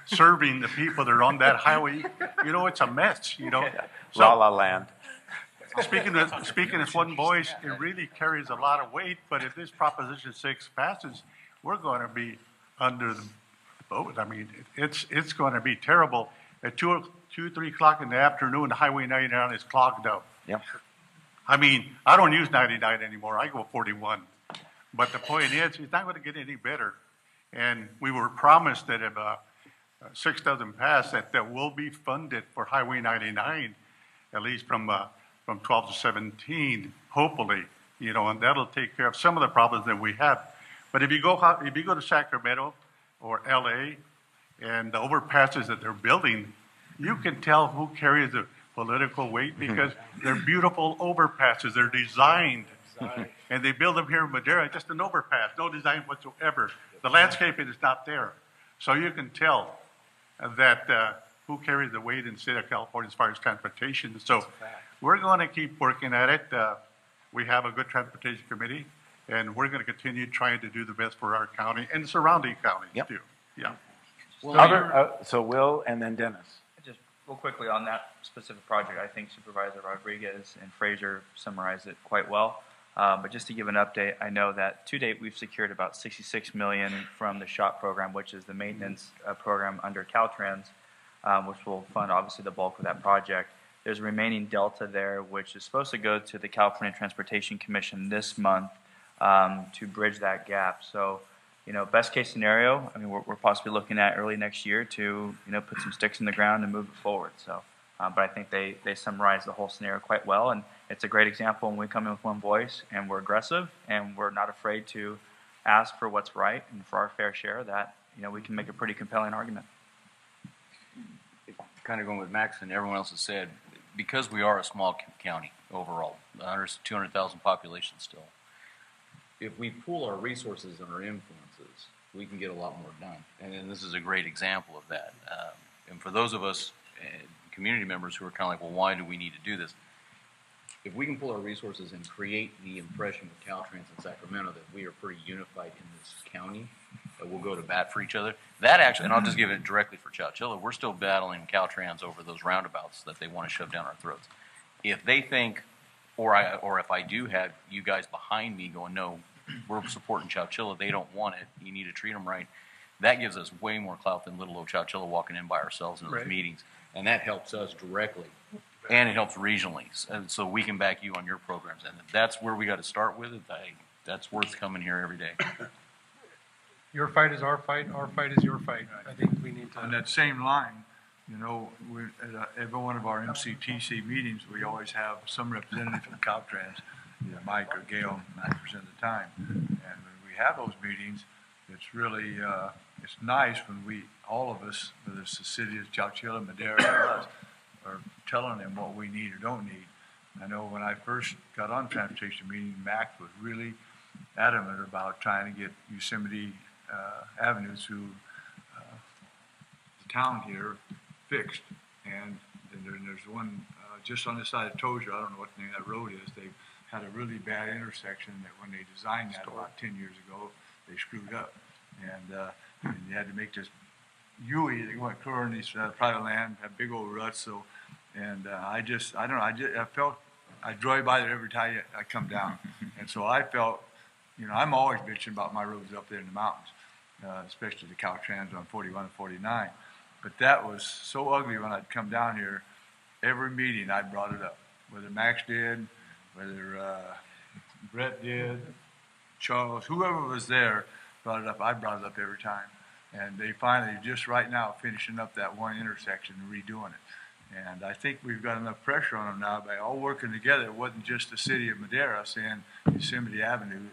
serving the people that are on that highway, it's a mess. So, La La Land. Speaking as one voice, it really carries a lot of weight. But if this Proposition 6 passes, we're going to be under the boat. I mean, it's going to be terrible. At 3 o'clock in the afternoon, the Highway 99 is clogged up. Yep. I mean, I don't use 99 anymore. I go 41. But the point is, it's not going to get any better. And we were promised that if 6 doesn't pass, that will be funded for Highway 99, at least from 12 to 17, hopefully, and that'll take care of some of the problems that we have. But if you go to Sacramento or LA and the overpasses that they're building, you can tell who carries the political weight because they're beautiful overpasses. They're designed. And they build them here in Madera, just an overpass, no design whatsoever. The landscaping is not there. So you can tell that who carries the weight in the state of California as far as transportation. So we're going to keep working at it. We have a good transportation committee, and we're going to continue trying to do the best for our county and surrounding counties too. Yeah. So Will and then Dennis. Just real quickly on that specific project, I think Supervisor Rodriguez and Frazier summarized it quite well. But just to give an update, I know that to date we've secured about $66 million from the SHOP program, which is the maintenance program under Caltrans, which will fund obviously the bulk of that project. There's a remaining delta there, which is supposed to go to the California Transportation Commission this month to bridge that gap. So, best case scenario, I mean, we're possibly looking at early next year to, put some sticks in the ground and move it forward. So, but I think they summarize the whole scenario quite well, and it's a great example when we come in with one voice and we're aggressive and we're not afraid to ask for what's right and for our fair share, that we can make a pretty compelling argument. Kind of going with Max and everyone else has said, because we are a small county overall, 200,000 population still, if we pool our resources and our influences, we can get a lot more done. And this is a great example of that. And for those of us, community members who are kind of like, well, why do we need to do this? if we can pull our resources and create the impression with Caltrans in Sacramento that we are pretty unified in this county, that we'll go to bat for each other. That actually, and I'll just give it directly for Chowchilla, we're still battling Caltrans over those roundabouts that they want to shove down our throats. If they think, or if I do have you guys behind me going, no, we're supporting Chowchilla, they don't want it, you need to treat them right, that gives us way more clout than little old Chowchilla walking in by ourselves in those meetings. And that helps us directly. And it helps regionally, and so we can back you on your programs. And that's where we got to start with it. That's worth coming here every day. Your fight is our fight is your fight. I think we need to. On that same line, you know, at every one of our MCTC meetings, we always have some representative from Caltrans, either Mike or Gail, 90% of the time. And when we have those meetings, it's really, it's nice when all of us, whether it's the city of Chowchilla, Madera, or us, are telling them what we need or don't need. I know when I first got on transportation meeting, Mac was really adamant about trying to get Yosemite Avenue through the town here fixed. And then there's one just on this side of Tozier, I don't know what the name of that road is, they had a really bad intersection that when they designed that about 10 years ago, they screwed up. And you had to make this U-ey that went clear in these private land, had big old ruts. So, and I don't know, I felt, I drive by there every time I come down. And so I felt, you know, I'm always bitching about my roads up there in the mountains, especially the Caltrans on 41 and 49. But that was so ugly when I'd come down here. Every meeting I brought it up, whether Max did, whether Brett did, Charles, whoever was there brought it up. I brought it up every time. And they finally, just right now, finishing up that one intersection and redoing it. And I think we've got enough pressure on them now by all working together. It wasn't just the city of Madera saying Yosemite Avenue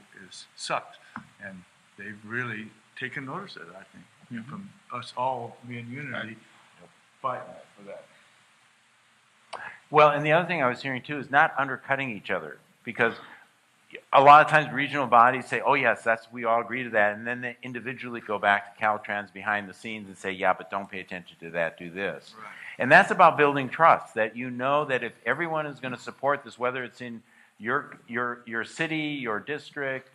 sucks. And they've really taken notice of it, I think, from us all being unity, fighting for that. Well, and the other thing I was hearing too is not undercutting each other, because a lot of times regional bodies say, oh yes, we all agree to that, and then they individually go back to Caltrans behind the scenes and say, yeah, but don't pay attention to that, do this. Right. And that's about building trust, that you know that if everyone is going to support this, whether it's in your city, your district,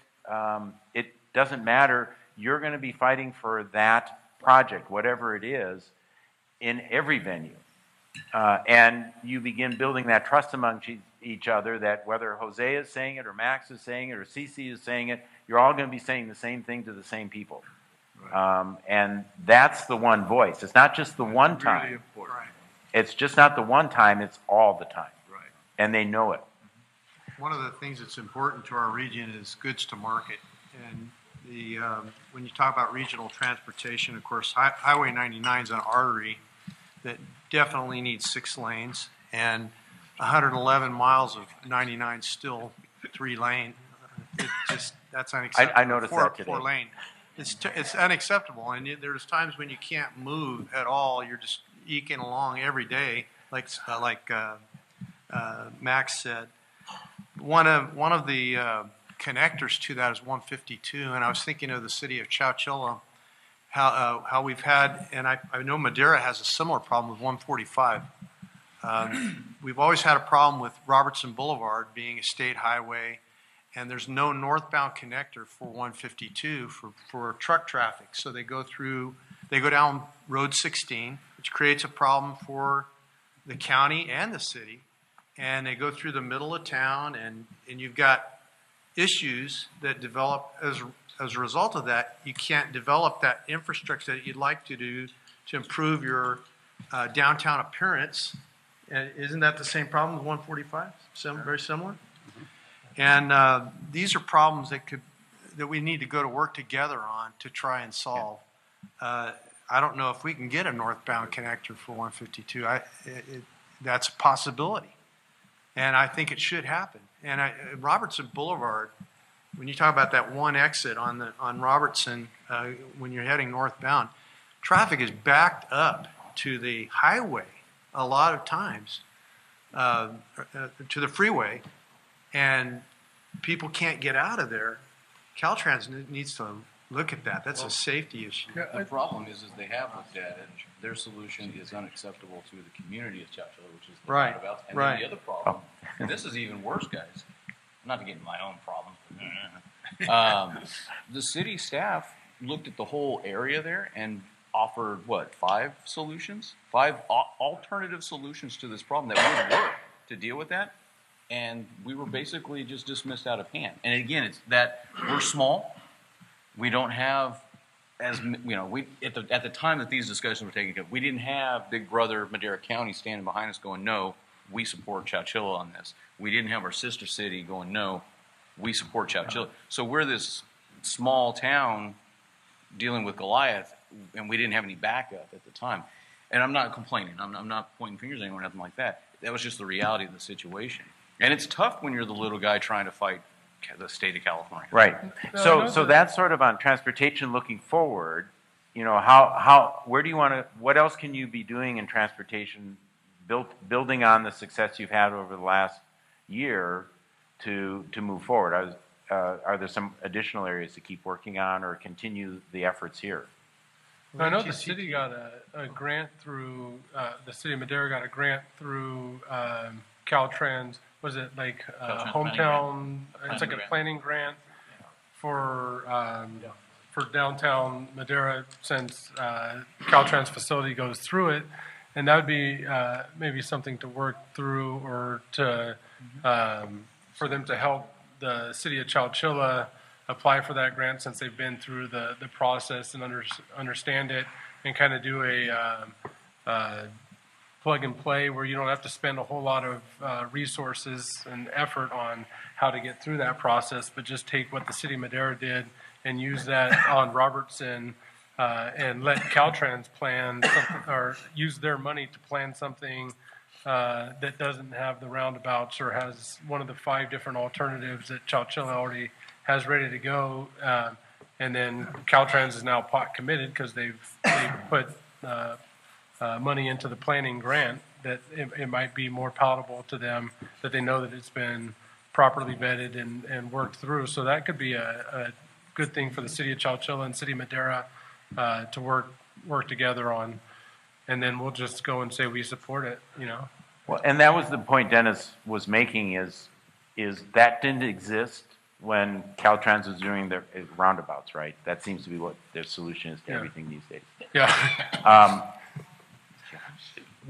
it doesn't matter, you're going to be fighting for that project, whatever it is, in every venue. And you begin building that trust among each other, that whether Jose is saying it or Max is saying it or Cece is saying it, you're all going to be saying the same thing to the same people. Right. And that's the one voice. It's not just the one time. Really important. Right. It's just not the one time, it's all the time. Right. And they know it. One of the things that's important to our region is goods to market. And when you talk about regional transportation, of course, Highway 99 is an artery that definitely needs 6 lanes, and 111 miles of 99 still 3 lane. That's unacceptable. I noticed that today. 4 lane. It's unacceptable, and there's times when you can't move at all. You're just eking along every day, like Max said. One of the connectors to that is 152, and I was thinking of the city of Chowchilla. How we've had, and I know Madera has a similar problem with 145. We've always had a problem with Robertson Boulevard being a state highway, and there's no northbound connector for 152 for truck traffic. So they go down Road 16, which creates a problem for the county and the city, and they go through the middle of town, and you've got issues that develop as a result of that. You can't develop that infrastructure that you'd like to do to improve your downtown appearance. And isn't that the same problem with 145? Very similar? Mm-hmm. And these are problems that we need to go to work together on to try and solve. I don't know if we can get a northbound connector for 152. That's a possibility. And I think it should happen. And Robertson Boulevard, when you talk about that one exit on Robertson, when you're heading northbound, traffic is backed up to the highway a lot of times, to the freeway, and people can't get out of there. Caltrans needs to look at that. That's a safety issue. The problem is they have looked at it. Their solution is unacceptable to the community of Chowchilla, which is the Right, roundabouts. And right. then the other problem, and this is even worse, guys. Not to get into my own problems, but the city staff looked at the whole area there and offered, 5 solutions? 5 alternative solutions to this problem that would work to deal with that. And we were basically just dismissed out of hand. And again, it's that we're small. We don't have we at the time that these discussions were taking place, we didn't have Big Brother Madera County standing behind us going, no, we support Chowchilla on this. We didn't have our sister city going, no, we support Chowchilla. So we're this small town dealing with Goliath, and we didn't have any backup at the time. And I'm not complaining. I'm not pointing fingers at anyone or nothing like that. That was just the reality of the situation. And it's tough when you're the little guy trying to fight the state of California. Right. So that's sort of on transportation looking forward. You know, where do you want to, what else can you be doing in transportation, building on the success you've had over the last year to move forward? Are there some additional areas to keep working on or continue the efforts here? I know the city got a grant through, the city of Madera got a grant through Caltrans. Was it like hometown? It's like a planning grant for downtown Madera, since Caltrans facility goes through it, and that would be maybe something to work through, or to for them to help the city of Chowchilla apply for that grant, since they've been through the process and understand it, and kind of do a plug and play where you don't have to spend a whole lot of resources and effort on how to get through that process, but just take what the city of Madera did and use that on Robertson, and let Caltrans plan something, or use their money to plan something that doesn't have the roundabouts, or has one of the 5 different alternatives that Chowchilla already has ready to go. And then Caltrans is now pot committed because they've put money into the planning grant, that it might be more palatable to them, that they know that it's been properly vetted and worked through. So that could be a good thing for the city of Chowchilla and city of Madera to work together on. And then we'll just go and say we support it, you know. Well, and that was the point Dennis was making, is that didn't exist when Caltrans was doing their roundabouts, right? That seems to be what their solution is to everything these days. Yeah.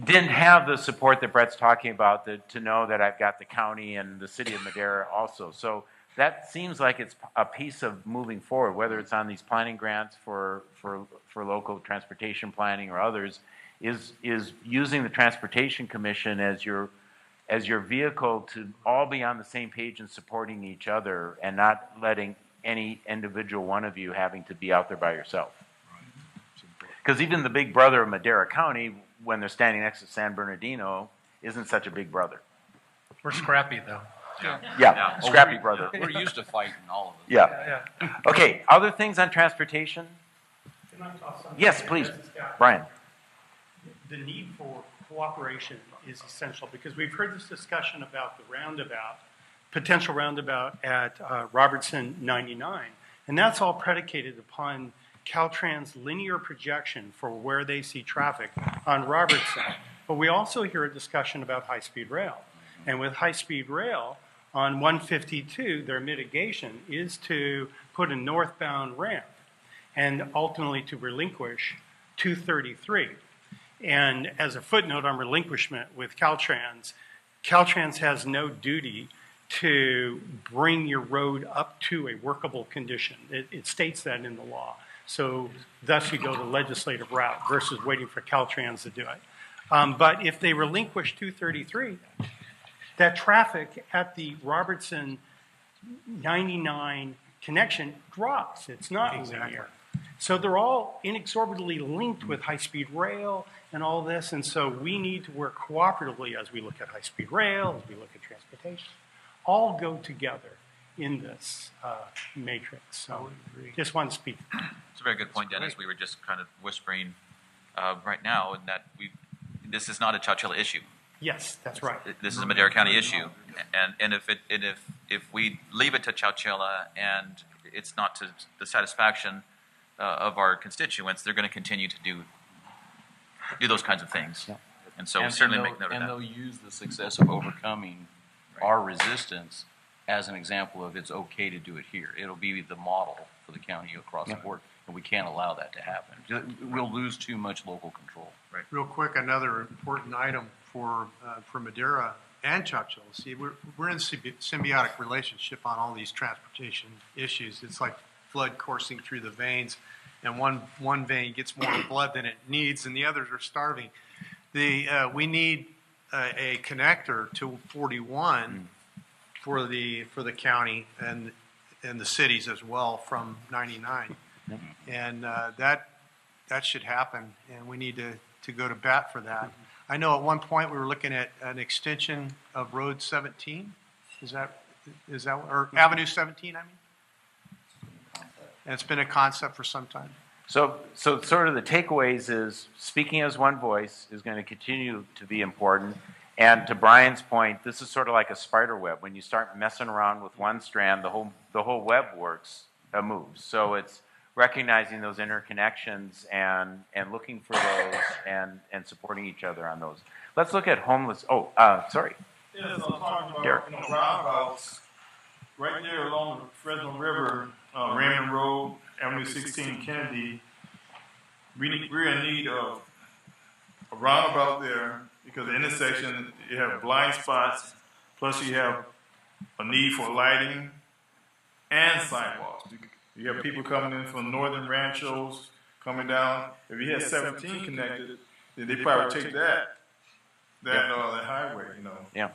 Didn't have the support that Brett's talking about, to know that I've got the county and the city of Madera also. So that seems like it's a piece of moving forward, whether it's on these planning grants for local transportation planning or others, is using the Transportation Commission as your vehicle to all be on the same page and supporting each other, and not letting any individual one of you having to be out there by yourself. Because even the Big Brother of Madera County, when they're standing next to San Bernardino, isn't such a big brother. We're scrappy, though. Yeah, scrappy brother. We're used to fighting all of them. Yeah. Okay, other things on transportation? Can I toss something? Yes, please. Brian. The need for cooperation is essential, because we've heard this discussion about the roundabout, potential roundabout at Robertson 99, and that's all predicated upon Caltrans' linear projection for where they see traffic on Robertson. But we also hear a discussion about high-speed rail. And with high-speed rail on 152, their mitigation is to put a northbound ramp and ultimately to relinquish 233. And as a footnote on relinquishment with Caltrans, Caltrans has no duty to bring your road up to a workable condition. It states that in the law. So thus you go the legislative route versus waiting for Caltrans to do it. But if they relinquish 233, that traffic at the Robertson 99 connection drops. It's not linear. So they're all inexorably linked with high-speed rail and all this. And so we need to work cooperatively as we look at high-speed rail, as we look at transportation. All go together in this matrix. So just want to speak. It's a very good point, Dennis. We were just kind of whispering right now, in that this is not a Chowchilla issue. Yes, that's right. This is a Madera County issue, and if we leave it to Chowchilla and it's not to the satisfaction of our constituents, they're going to continue to do those kinds of things. And so certainly make note of that. And they'll use the success of overcoming our resistance as an example of it's okay to do it here. It'll be the model for the county across the board, and we can't allow that to happen. We'll lose too much local control. Right. Real quick, another important item for Madera and Churchill. See, we're in symbiotic relationship on all these transportation issues. It's like blood coursing through the veins, and one vein gets more blood than it needs, and the others are starving. We need a connector to 41 for the county and the cities as well from 99, and that should happen, and we need to go to bat for that. I know at one point we were looking at an extension of Road 17. Is that or Avenue 17? I mean, and it's been a concept for some time. So sort of the takeaways is speaking as one voice is going to continue to be important. And to Brian's point, this is sort of like a spider web. When you start messing around with one strand, the whole web moves. So it's recognizing those interconnections and looking for those and supporting each other on those. Let's look at homeless. Oh, sorry. Yes, I'm talking about Derek. roundabouts right there along the Fresno River, Raymond Road, Avenue 16, Kennedy. We're in need of a roundabout there because the intersection, you have blind spots, plus you have a need for lighting and sidewalks. You have people coming in from northern ranchos coming down. If you had 17 connected, then they probably take that highway, you know. Yeah.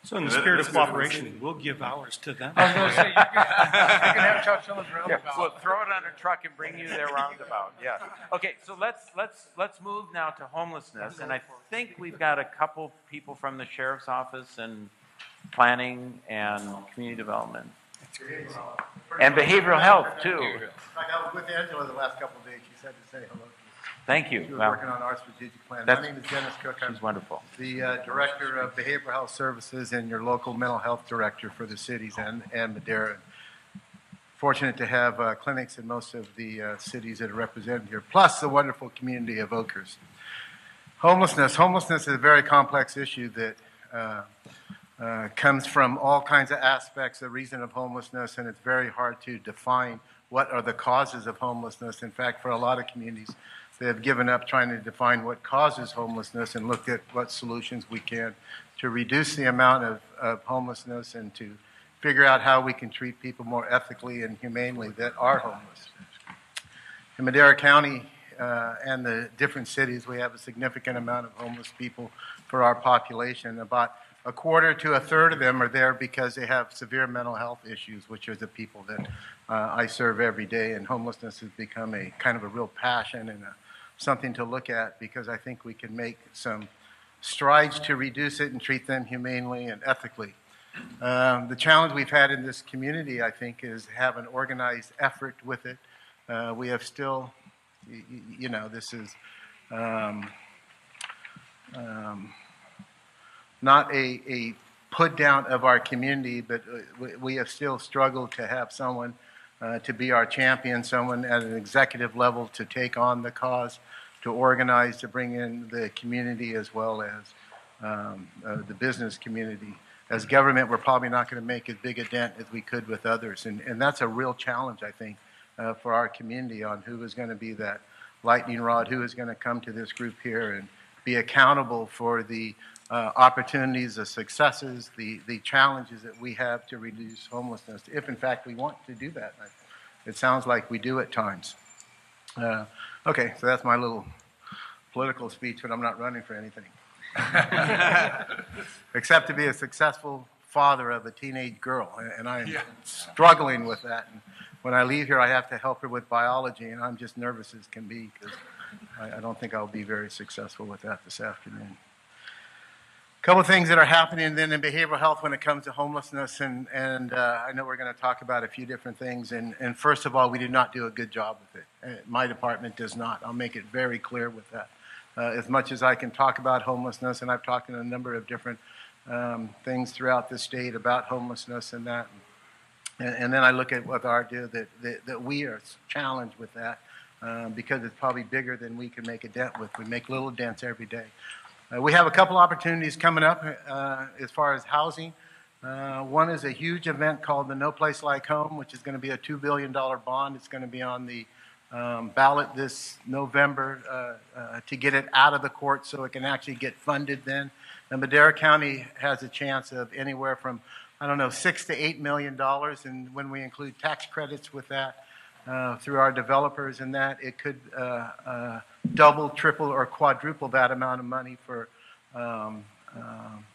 So in the spirit of cooperation, we'll give ours to them. I was going to say, you can have Churchill's roundabout. We'll throw it on a truck and bring you their roundabout. Yeah. Okay, so let's move now to homelessness, and I think we've got a couple people from the sheriff's office and planning and community development. And behavioral health, too. I was with Angela the last couple of days. She said to say hello to you. Thank you. She was Well, working on our strategic plan. that's- My name is Dennis Cook. I'm She's wonderful. the Director of Behavioral Health Services and your local mental health director for the cities and Madera. Fortunate to have clinics in most of the cities that are represented here, plus the wonderful community of Oakers. Homelessness. Homelessness is a very complex issue that comes from all kinds of aspects, the reason of homelessness, and it's very hard to define what are the causes of homelessness. In fact, for a lot of communities, they have given up trying to define what causes homelessness and looked at what solutions we can to reduce the amount of homelessness and to figure out how we can treat people more ethically and humanely that are homeless. In Madera County and the different cities, we have a significant amount of homeless people for our population. About a quarter to a third of them are there because they have severe mental health issues, which are the people that I serve every day. And homelessness has become a kind of a real passion and something to look at because I think we can make some strides to reduce it and treat them humanely and ethically. The challenge we've had in this community, I think, is have an organized effort with it. We have still, you know, this is not a put down of our community, but we have still struggled to have someone to be our champion, someone at an executive level to take on the cause, to organize, to bring in the community as well as the business community. As government, we're probably not going to make as big a dent as we could with others, and that's a real challenge, I think, for our community on who is going to be that lightning rod, who is going to come to this group here and be accountable for the opportunities, the successes, the challenges that we have to reduce homelessness, if in fact we want to do that. It sounds like we do at times. Okay, so that's my little political speech, but I'm not running for anything. Except to be a successful father of a teenage girl, and I'm struggling with that. And when I leave here, I have to help her with biology, and I'm just nervous as can be because I don't think I'll be very successful with that this afternoon. A couple of things that are happening then in behavioral health when it comes to homelessness, and I know we're going to talk about a few different things. And first of all, we do not do a good job with it. My department does not. I'll make it very clear with that. As much as I can talk about homelessness, and I've talked in a number of different things throughout the state about homelessness and that. And then I look at what our do that we are challenged with that because it's probably bigger than we can make a dent with. We make little dents every day. We have a couple opportunities coming up as far as housing. One is a huge event called the No Place Like Home, which is going to be a $2 billion bond. It's going to be on the ballot this November to get it out of the court so it can actually get funded then. And Madera County has a chance of anywhere from, I don't know, $6 to $8 million. And when we include tax credits with that through our developers and that, it could double, triple, or quadruple that amount of money for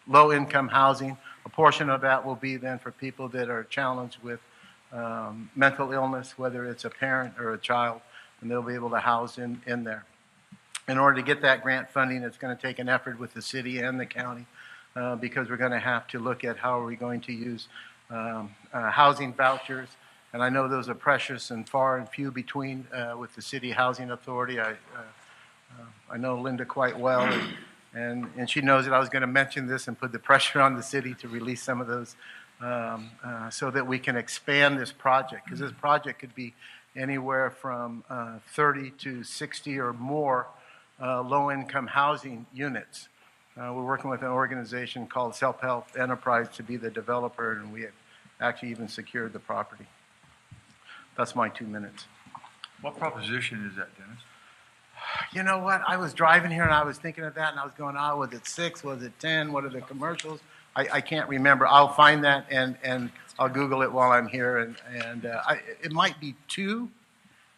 low-income housing. A portion of that will be then for people that are challenged with mental illness, whether it's a parent or a child, and they'll be able to house in there. In order to get that grant funding, it's going to take an effort with the city and the county because we're going to have to look at how are we going to use housing vouchers. And I know those are precious and far and few between with the City Housing Authority. I know Linda quite well, and she knows that I was going to mention this and put the pressure on the city to release some of those so that we can expand this project, because this project could be anywhere from 30 to 60 or more low-income housing units. We're working with an organization called Self-Help Enterprise to be the developer, and we have actually even secured the property. That's my 2 minutes. What proposition is that, Dennis? You know what? I was driving here and I was thinking of that, and I was going, oh, was it 6? Was it 10? What are the commercials? I can't remember. I'll find that and I'll Google it while I'm here. And it might be 2.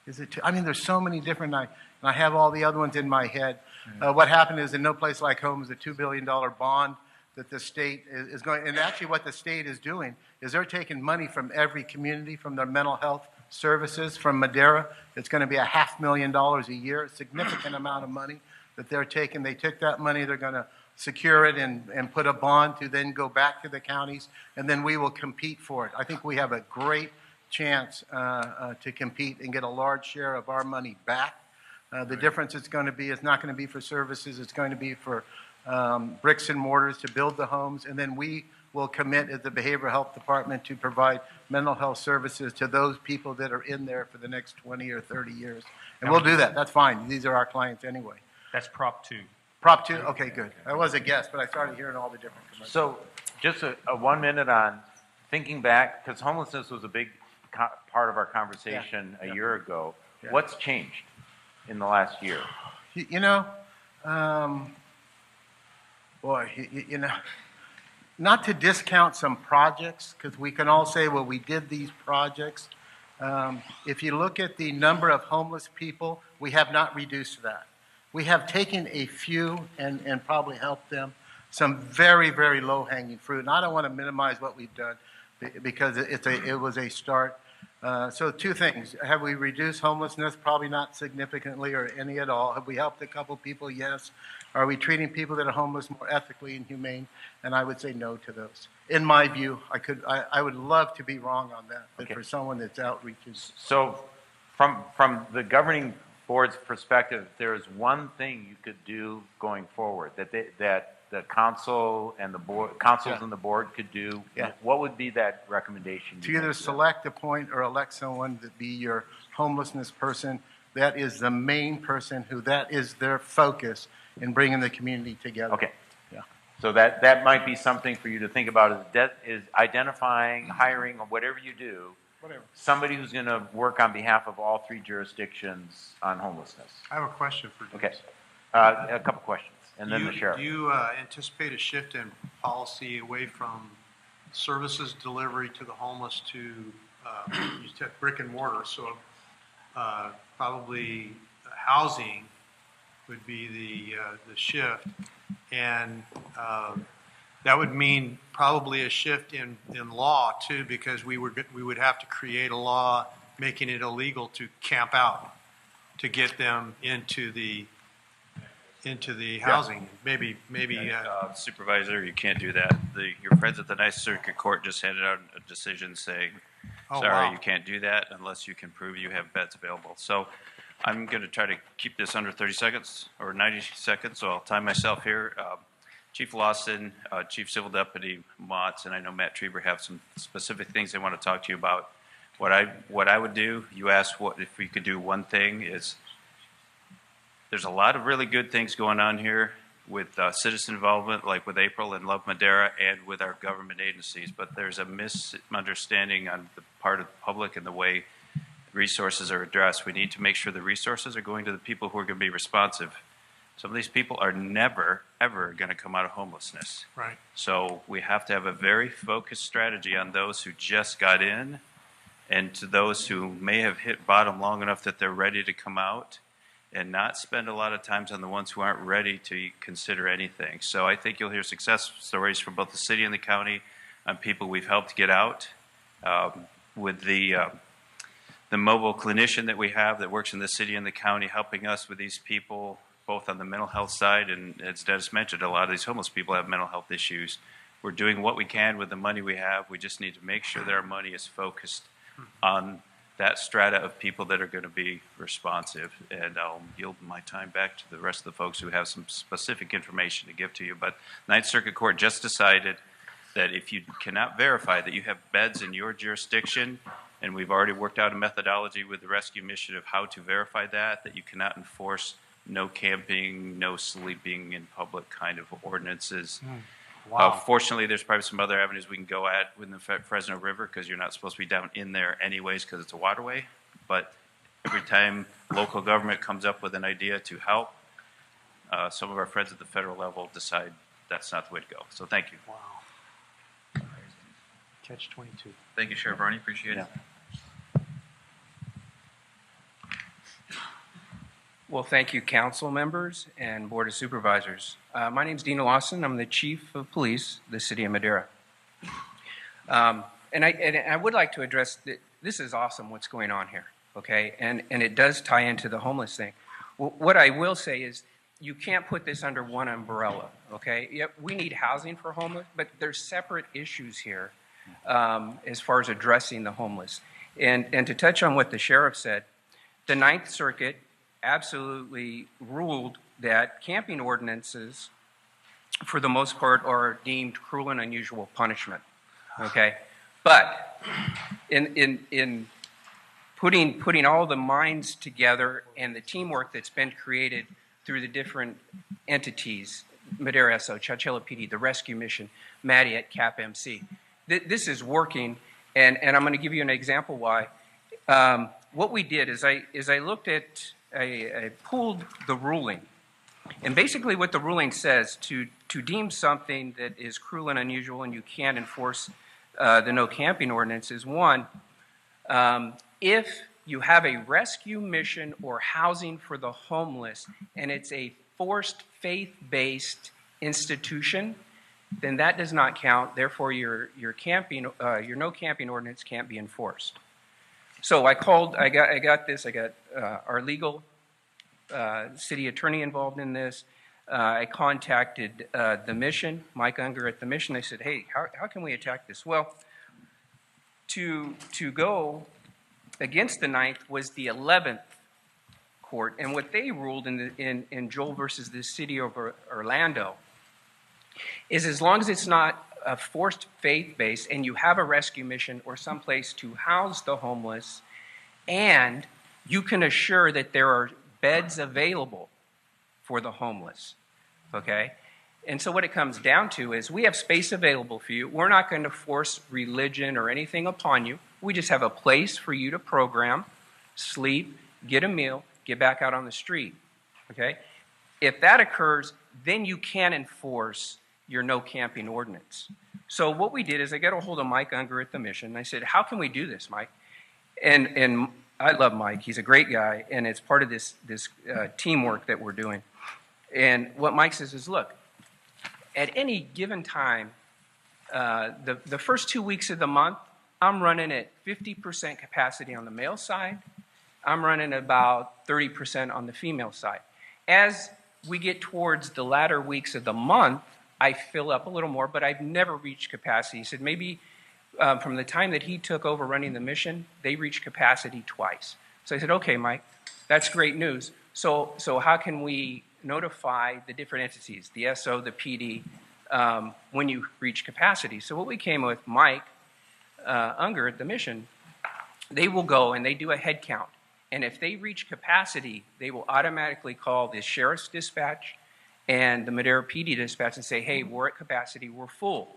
Is it 2? I mean, there's so many different, and I have all the other ones in my head. What happened is in No Place Like Home is a $2 billion bond that the state is going, and actually what the state is doing is they're taking money from every community, from their mental health services, from Madera. It's going to be $500,000 a year, a significant amount of money that they're taking. They took that money, they're going to secure it and put a bond to then go back to the counties, and then we will compete for it. I think we have a great chance to compete and get a large share of our money back. The difference it's going to be is not going to be for services, it's going to be for bricks and mortars to build the homes, and then we will commit as the Behavioral Health Department to provide mental health services to those people that are in there for the next 20 or 30 years. And we'll do that. That's fine. These are our clients anyway. That's Prop 2. Prop 2? Okay, good. I was a guess, but I started hearing all the different commercials. So just a 1 minute on thinking back, because homelessness was a big part of our conversation a year ago. Yeah. What's changed in the last year? You know, you know, not to discount some projects, because we can all say, well, we did these projects. If you look at the number of homeless people, we have not reduced that. We have taken a few and probably helped them, some very, very low-hanging fruit. And I don't want to minimize what we've done because it was a start. So 2 things. Have we reduced homelessness? Probably not significantly or any at all. Have we helped a couple people? Yes. Are we treating people that are homeless more ethically and humane? And I would say no to those. In my view, I would love to be wrong on that, but for someone that's outreaching. So from the governing board's perspective, there is one thing you could do going forward that the council and the board, councils and the board could do. Yeah. What would be that recommendation? To either select, appoint, or elect someone to be your homelessness person. That is the main person who that is their focus in bringing the community together. Okay. Yeah. So that might be something for you to think about is identifying, hiring, or whatever you do, somebody who's going to work on behalf of all 3 jurisdictions on homelessness. I have a question for you. Okay. A couple questions, and then the sheriff. Do you anticipate a shift in policy away from services delivery to the homeless to you said brick and mortar? So probably housing would be the shift, and that would mean probably a shift in law too, because we would have to create a law making it illegal to camp out to get them into the housing. Maybe supervisor, you can't do that. Your friends at the Ninth Circuit Court just handed out a decision saying, sorry, you can't do that unless you can prove you have beds available. So I'm going to try to keep this under 30 seconds or 90 seconds, so I'll time myself here. Chief Lawson, Chief Civil Deputy Motts, and I know Matt Trieber have some specific things they want to talk to you about. What I would do, you asked what if we could do one thing, is there's a lot of really good things going on here with citizen involvement, like with April and Love Madera, and with our government agencies, but there's a misunderstanding on the part of the public and the way resources are addressed. We need to make sure the resources are going to the people who are going to be responsive. Some of these people are never, ever going to come out of homelessness. Right. So we have to have a very focused strategy on those who just got in and to those who may have hit bottom long enough that they're ready to come out, and not spend a lot of times on the ones who aren't ready to consider anything. So I think you'll hear success stories from both the city and the county on people we've helped get out. With the mobile clinician that we have that works in the city and the county helping us with these people, both on the mental health side, and as Dennis mentioned, a lot of these homeless people have mental health issues. We're doing what we can with the money we have. We just need to make sure that our money is focused on that strata of people that are going to be responsive. And I'll yield my time back to the rest of the folks who have some specific information to give to you. But Ninth Circuit Court just decided that if you cannot verify that you have beds in your jurisdiction, and we've already worked out a methodology with the rescue mission of how to verify that you cannot enforce no camping, no sleeping in public kind of ordinances. Wow. Fortunately, there's probably some other avenues we can go at within the Fresno River, because you're not supposed to be down in there anyways because it's a waterway. But every time local government comes up with an idea to help, some of our friends at the federal level decide that's not the way to go. So thank you. Wow. Catch 22. Thank you, Sheriff Barney. Appreciate it. Well, thank you, council members and Board of Supervisors. My name is Dean Lawson. I'm the Chief of Police, of the City of Madera. And I would like to address that this is awesome what's going on here, okay? And it does tie into the homeless thing. What I will say is you can't put this under one umbrella, okay? Yep, we need housing for homeless, but there's separate issues here as far as addressing the homeless. And to touch on what the sheriff said, the Ninth Circuit absolutely ruled that camping ordinances, for the most part, are deemed cruel and unusual punishment. Okay, but in putting all the minds together and the teamwork that's been created through the different entities, Madera SO, Chowchilla PD, the Rescue Mission, Maddie at CAP MC, this is working, and I'm going to give you an example why. What we did is I looked at. I pulled the ruling, and basically what the ruling says, to deem something that is cruel and unusual and you can't enforce the no camping ordinance is one, if you have a rescue mission or housing for the homeless and it's a forced faith-based institution, then that does not count. Therefore, your no camping ordinance can't be enforced. So I got our legal city attorney involved in this. I contacted the mission, Mike Unger at the mission. I said, hey, how can we attack this? Well, to go against the Ninth was the 11th court, and what they ruled in Joel versus the city of Orlando is as long as it's not a forced faith-based and you have a rescue mission or someplace to house the homeless, and you can assure that there are beds available for the homeless, okay? And so what it comes down to is we have space available for you. We're not going to force religion or anything upon you. We just have a place for you to program, sleep, get a meal, get back out on the street, okay? If that occurs, then you can enforce your no camping ordinance. So what we did is I got a hold of Mike Unger at the mission. And I said, how can we do this, Mike? And I love Mike. He's a great guy, and it's part of this teamwork that we're doing. And what Mike says is, look, at any given time, the first 2 weeks of the month, I'm running at 50% capacity on the male side. I'm running about 30% on the female side. As we get towards the latter weeks of the month, I fill up a little more, but I've never reached capacity. He said maybe from the time that he took over running the mission, they reached capacity twice. So I said, okay, Mike, that's great news. So how can we notify the different entities, the SO, the PD, when you reach capacity. So what we came with, Mike Unger at the mission, they will go and they do a head count. And if they reach capacity, they will automatically call the sheriff's dispatch and the Madera PD dispatch and say, hey, we're at capacity, we're full.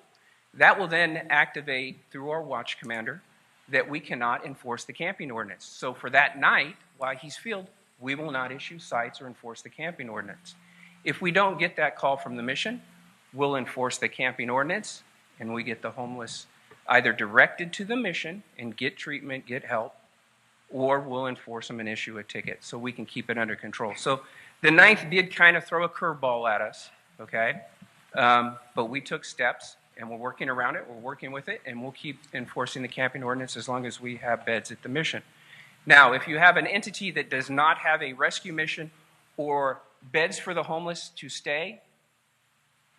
That will then activate through our watch commander that we cannot enforce the camping ordinance. So for that night, while he's filled, we will not issue cites or enforce the camping ordinance. If we don't get that call from the mission, we'll enforce the camping ordinance, and we get the homeless either directed to the mission and get treatment, get help, or we'll enforce them and issue a ticket so we can keep it under control. So the 9th did kind of throw a curveball at us, okay? But we took steps, and we're working around it, we're working with it, and we'll keep enforcing the camping ordinance as long as we have beds at the mission. Now, if you have an entity that does not have a rescue mission or beds for the homeless to stay,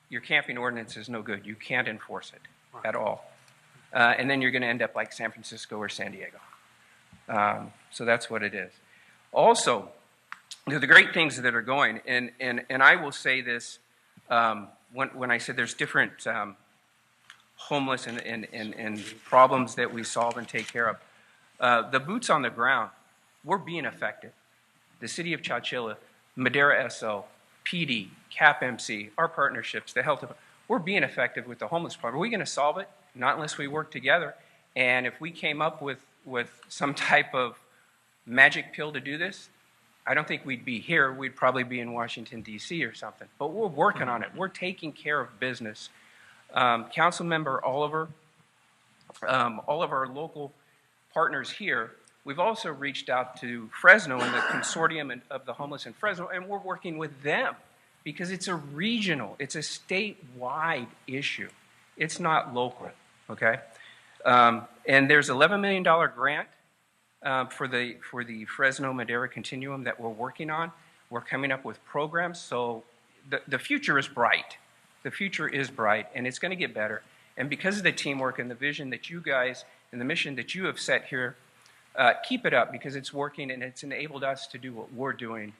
your camping ordinance is no good. You can't enforce it at all. And then you're going to end up like San Francisco or San Diego. So that's what it is. Also, the great things that are going, and I will say this, when I said there's different homeless and problems that we solve and take care of, the boots on the ground, we're being effective. The City of Chowchilla, Madera SO, PD, CAPMC, our partnerships, the health department, we're being effective with the homeless problem. Are we going to solve it? Not unless we work together. And if we came up with some type of magic pill to do this, I don't think we'd be here. We'd probably be in Washington, D.C. or something. But we're working on it. We're taking care of business. Councilmember Oliver, all of our local partners here, we've also reached out to Fresno and the consortium of the homeless in Fresno, and we're working with them because it's a regional, it's a statewide issue. It's not local, okay? And there's $11 million grant for the Fresno Madera Continuum that we're working on. We're coming up with programs, so the future is bright. The future is bright, and it's going to get better. And because of the teamwork and the vision that you guys and the mission that you have set here, keep it up because it's working and it's enabled us to do what we're doing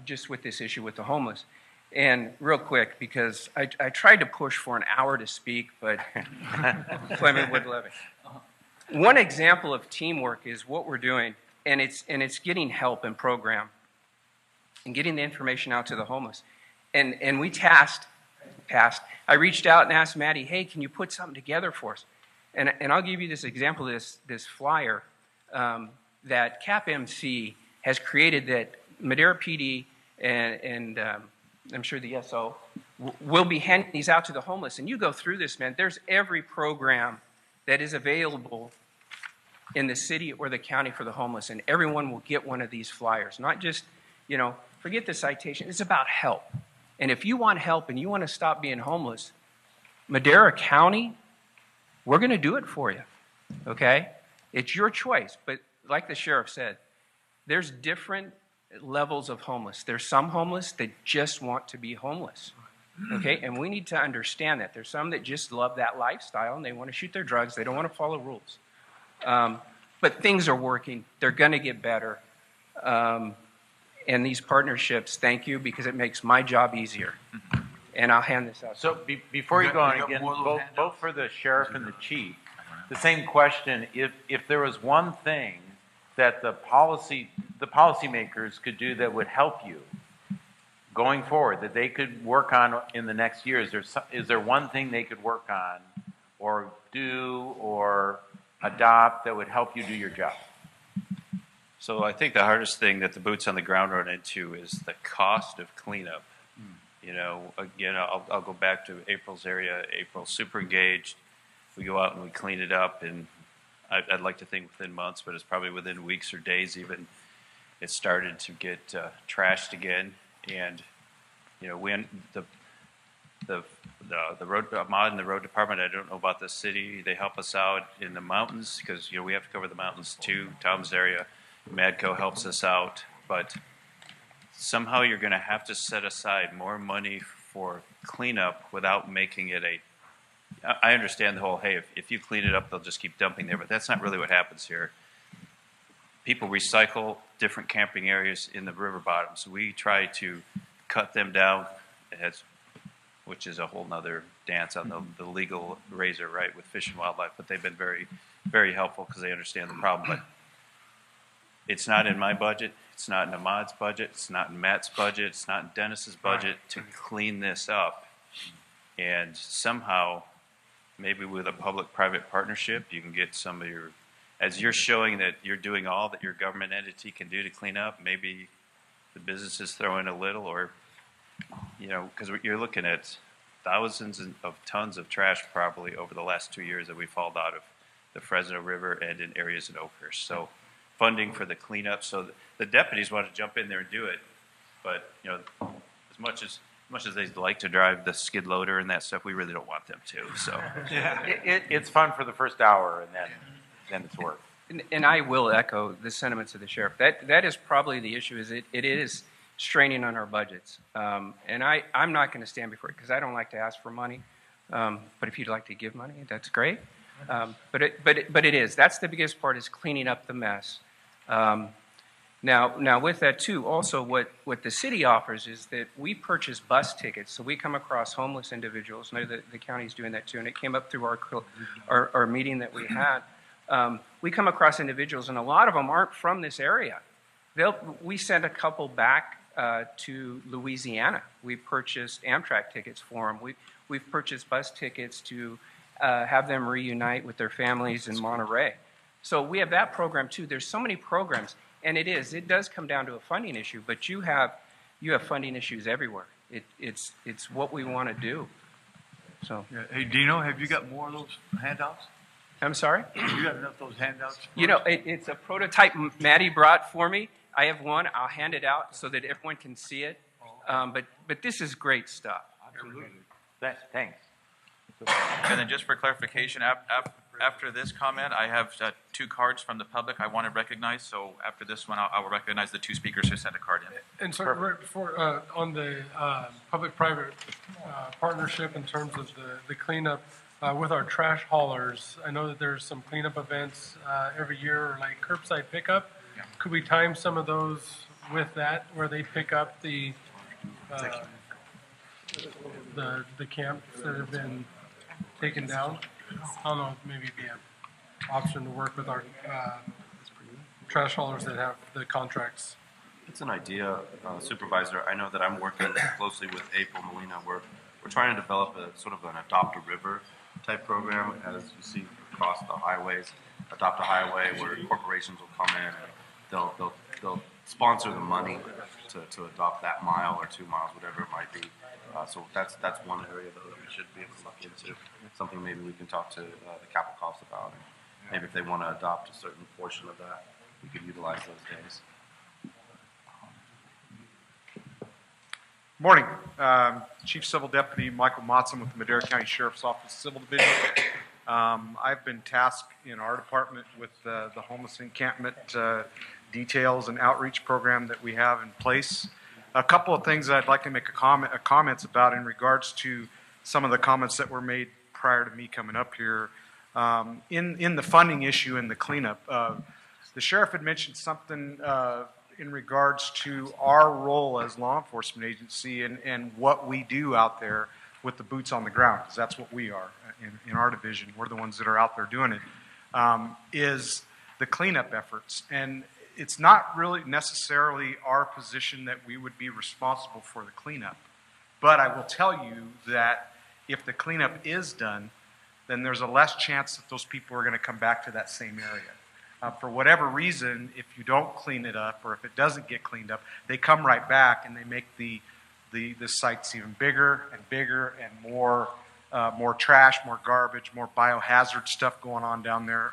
just with this issue with the homeless. And real quick, because I tried to push for an hour to speak, but Clement wouldn't let me. One example of teamwork is what we're doing, and it's getting help and program and getting the information out to the homeless. And we passed. I reached out and asked Maddie, hey, can you put something together for us? And I'll give you this example, this flyer that CAPMC has created that Madera PD and I'm sure the SO will be handing these out to the homeless. And you go through this, man, there's every program that is available in the city or the county for the homeless, and everyone will get one of these flyers. Not just, forget the citation. It's about help. And if you want help and you want to stop being homeless, Madera County, we're going to do it for you, okay? It's your choice. But like the sheriff said, there's different levels of homeless. There's some homeless that just want to be homeless, okay? And we need to understand that. There's some that just love that lifestyle and they want to shoot their drugs. They don't want to follow rules. But things are working. They're going to get better. And these partnerships, thank you, because it makes my job easier. And I'll hand this out. So before you go on again, both for the sheriff and the chief, the same question, if there was one thing that the policymakers could do that would help you going forward, that they could work on in the next year, is there one thing they could work on or do or adopt that would help you do your job? So I think the hardest thing that the boots on the ground run into is the cost of cleanup. Again, I'll go back to April's area. April's super engaged. We go out and we clean it up, and I'd like to think within months, but it's probably within weeks or days even, it started to get trashed again. And when the road, Ahmad and the road department, I don't know about the city, they help us out in the mountains because we have to cover the mountains too. Tom's area, Madco helps us out, but somehow you're going to have to set aside more money for cleanup without making it I understand the whole, hey, if you clean it up, they'll just keep dumping there, but that's not really what happens here. People recycle different camping areas in the river bottoms. We try to cut them down. It has which is a whole nother dance on the legal razor, right, with Fish and Wildlife. But they've been very, very helpful because they understand the problem. But it's not in my budget. It's not in Ahmad's budget. It's not in Matt's budget. It's not in Dennis's budget to clean this up. And somehow, maybe with a public-private partnership, you can get some of your, as you're showing that you're doing all that your government entity can do to clean up, maybe the businesses throw in a little, or, you know, because you're looking at thousands of tons of trash probably over the last 2 years that we've hauled out of the Fresno River and in areas in Oakhurst. So funding for the cleanup, so the deputies want to jump in there and do it, but, you know, as much as they like to drive the skid loader and that stuff, we really don't want them to. So It's fun for the first hour, and then it's work. And I will echo the sentiments of the sheriff. That is probably the issue. Is it is straining on our budgets, and I'm not going to stand before it because I don't like to ask for money. But if you'd like to give money, that's great. But it is. That's the biggest part, is cleaning up the mess. Now with that too, also what the city offers is that we purchase bus tickets. So we come across homeless individuals. I know the county's doing that too, and it came up through our meeting that we had. We come across individuals, and a lot of them aren't from this area. We sent a couple back to Louisiana. We purchased Amtrak tickets for them. We've purchased bus tickets to have them reunite with their families in Monterey. So we have that program too. There's so many programs, and it does come down to a funding issue. But you have funding issues everywhere. It's what we want to do. So Hey, Dino, have you got more of those handouts? I'm sorry? You got enough of those handouts? You know, it's a prototype Maddie brought for me. I have one. I'll hand it out so that everyone can see it. But this is great stuff. Absolutely. Thanks. And then just for clarification, after this comment, I have 2 cards from the public I want to recognize. So after this one, I will recognize the 2 speakers who sent a card in. And so right before, on the public-private partnership in terms of the cleanup with our trash haulers, I know that there's some cleanup events every year, like curbside pickup. Yeah. Could we time some of those with that, where they pick up the camps that have been taken down? I don't know, maybe be an option to work with our trash haulers that have the contracts. It's an idea, Supervisor. I know that I'm working closely with April Molina. We're trying to develop a sort of an adopt a river type program, as you see across the highways. Adopt a highway where corporations will come in and they'll sponsor the money to adopt that mile or 2 miles, whatever it might be. So that's one area though that we should be able to look into. Something maybe we can talk to the capital costs about. And maybe if they want to adopt a certain portion of that, we could utilize those days. Morning. Chief Civil Deputy Michael Motson with the Madera County Sheriff's Office Civil Division. I've been tasked in our department with the homeless encampment details and outreach program that we have in place. A couple of things that I'd like to make comments about in regards to some of the comments that were made prior to me coming up here. In the funding issue and the cleanup, the sheriff had mentioned something in regards to our role as law enforcement agency and what we do out there with the boots on the ground, because that's what we are in our division. We're the ones that are out there doing it, is the cleanup efforts. And it's not really necessarily our position that we would be responsible for the cleanup. But I will tell you that if the cleanup is done, then there's a less chance that those people are going to come back to that same area. For whatever reason, if you don't clean it up or if it doesn't get cleaned up, they come right back and they make the sites even bigger and more trash, more garbage, more biohazard stuff going on down there.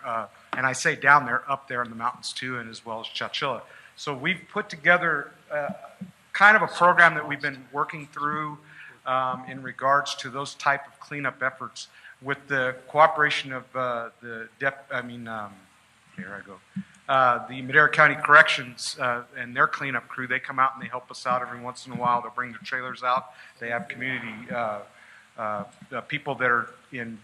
And I say down there, up there in the mountains too, and as well as Chowchilla. So we've put together kind of a program that we've been working through in regards to those type of cleanup efforts with the cooperation of the Madera County Corrections and their cleanup crew. They come out and they help us out every once in a while. They'll bring their trailers out. They have community people that are in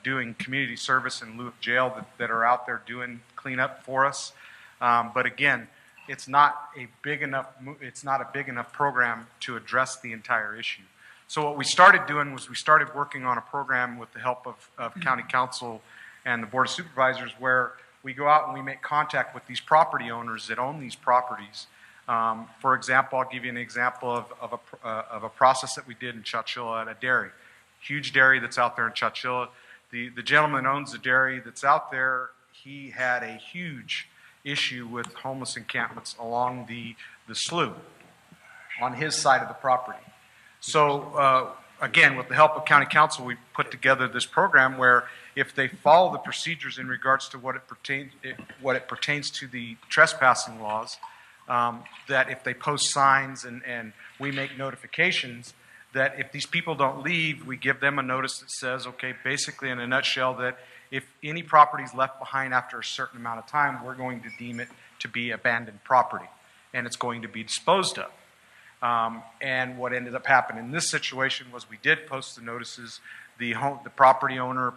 doing community service in lieu of jail that are out there doing cleanup for us. But again, it's not a big enough program to address the entire issue. So what we started doing was we started working on a program with the help of County Council and the Board of Supervisors where we go out and we make contact with these property owners that own these properties. For example, I'll give you an example of a process that we did in Chowchilla at a dairy. Huge dairy that's out there in Chowchilla. The gentleman owns the dairy that's out there. He had a huge issue with homeless encampments along the slough on his side of the property. So again, with the help of County Council, we put together this program where if they follow the procedures in regards to what it pertains to the trespassing laws, that if they post signs and we make notifications, that if these people don't leave, we give them a notice that says, okay, basically in a nutshell, that if any property is left behind after a certain amount of time, we're going to deem it to be abandoned property, and it's going to be disposed of. And what ended up happening in this situation was we did post the notices. The property owner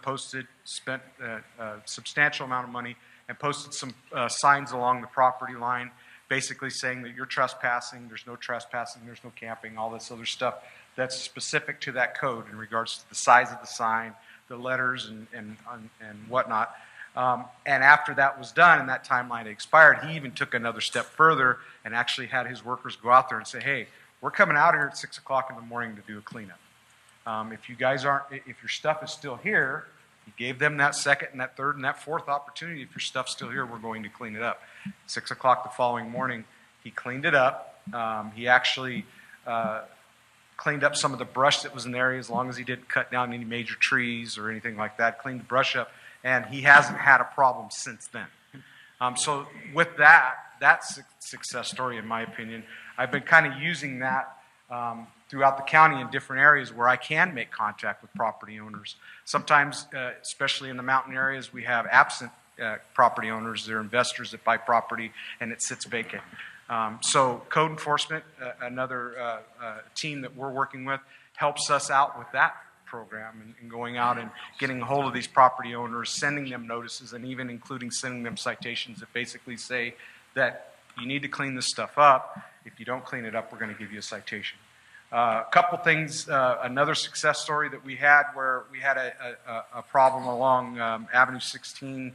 spent a substantial amount of money and posted some signs along the property line, basically saying that you're trespassing, there's no trespassing, there's no camping, all this other stuff that's specific to that code in regards to the size of the sign, the letters, and whatnot. And after that was done and that timeline expired, he even took another step further and actually had his workers go out there and say, hey, we're coming out here at 6 o'clock in the morning to do a cleanup. If you guys if your stuff is still here, he gave them that second and that third and that fourth opportunity. If your stuff's still here, we're going to clean it up. 6 o'clock the following morning, he cleaned it up. He actually cleaned up some of the brush that was in the area, as long as he didn't cut down any major trees or anything like that, cleaned the brush up, and he hasn't had a problem since then. So with that's a success story in my opinion. I've been kind of using that throughout the county in different areas where I can make contact with property owners. Sometimes, especially in the mountain areas, we have absent property owners. They're investors that buy property and it sits vacant. So code enforcement, another team that we're working with, helps us out with that program and going out and getting a hold of these property owners, sending them notices, and even including sending them citations that basically say that you need to clean this stuff up. If you don't clean it up, we're going to give you a citation. A couple things, another success story that we had where we had a problem along Avenue 16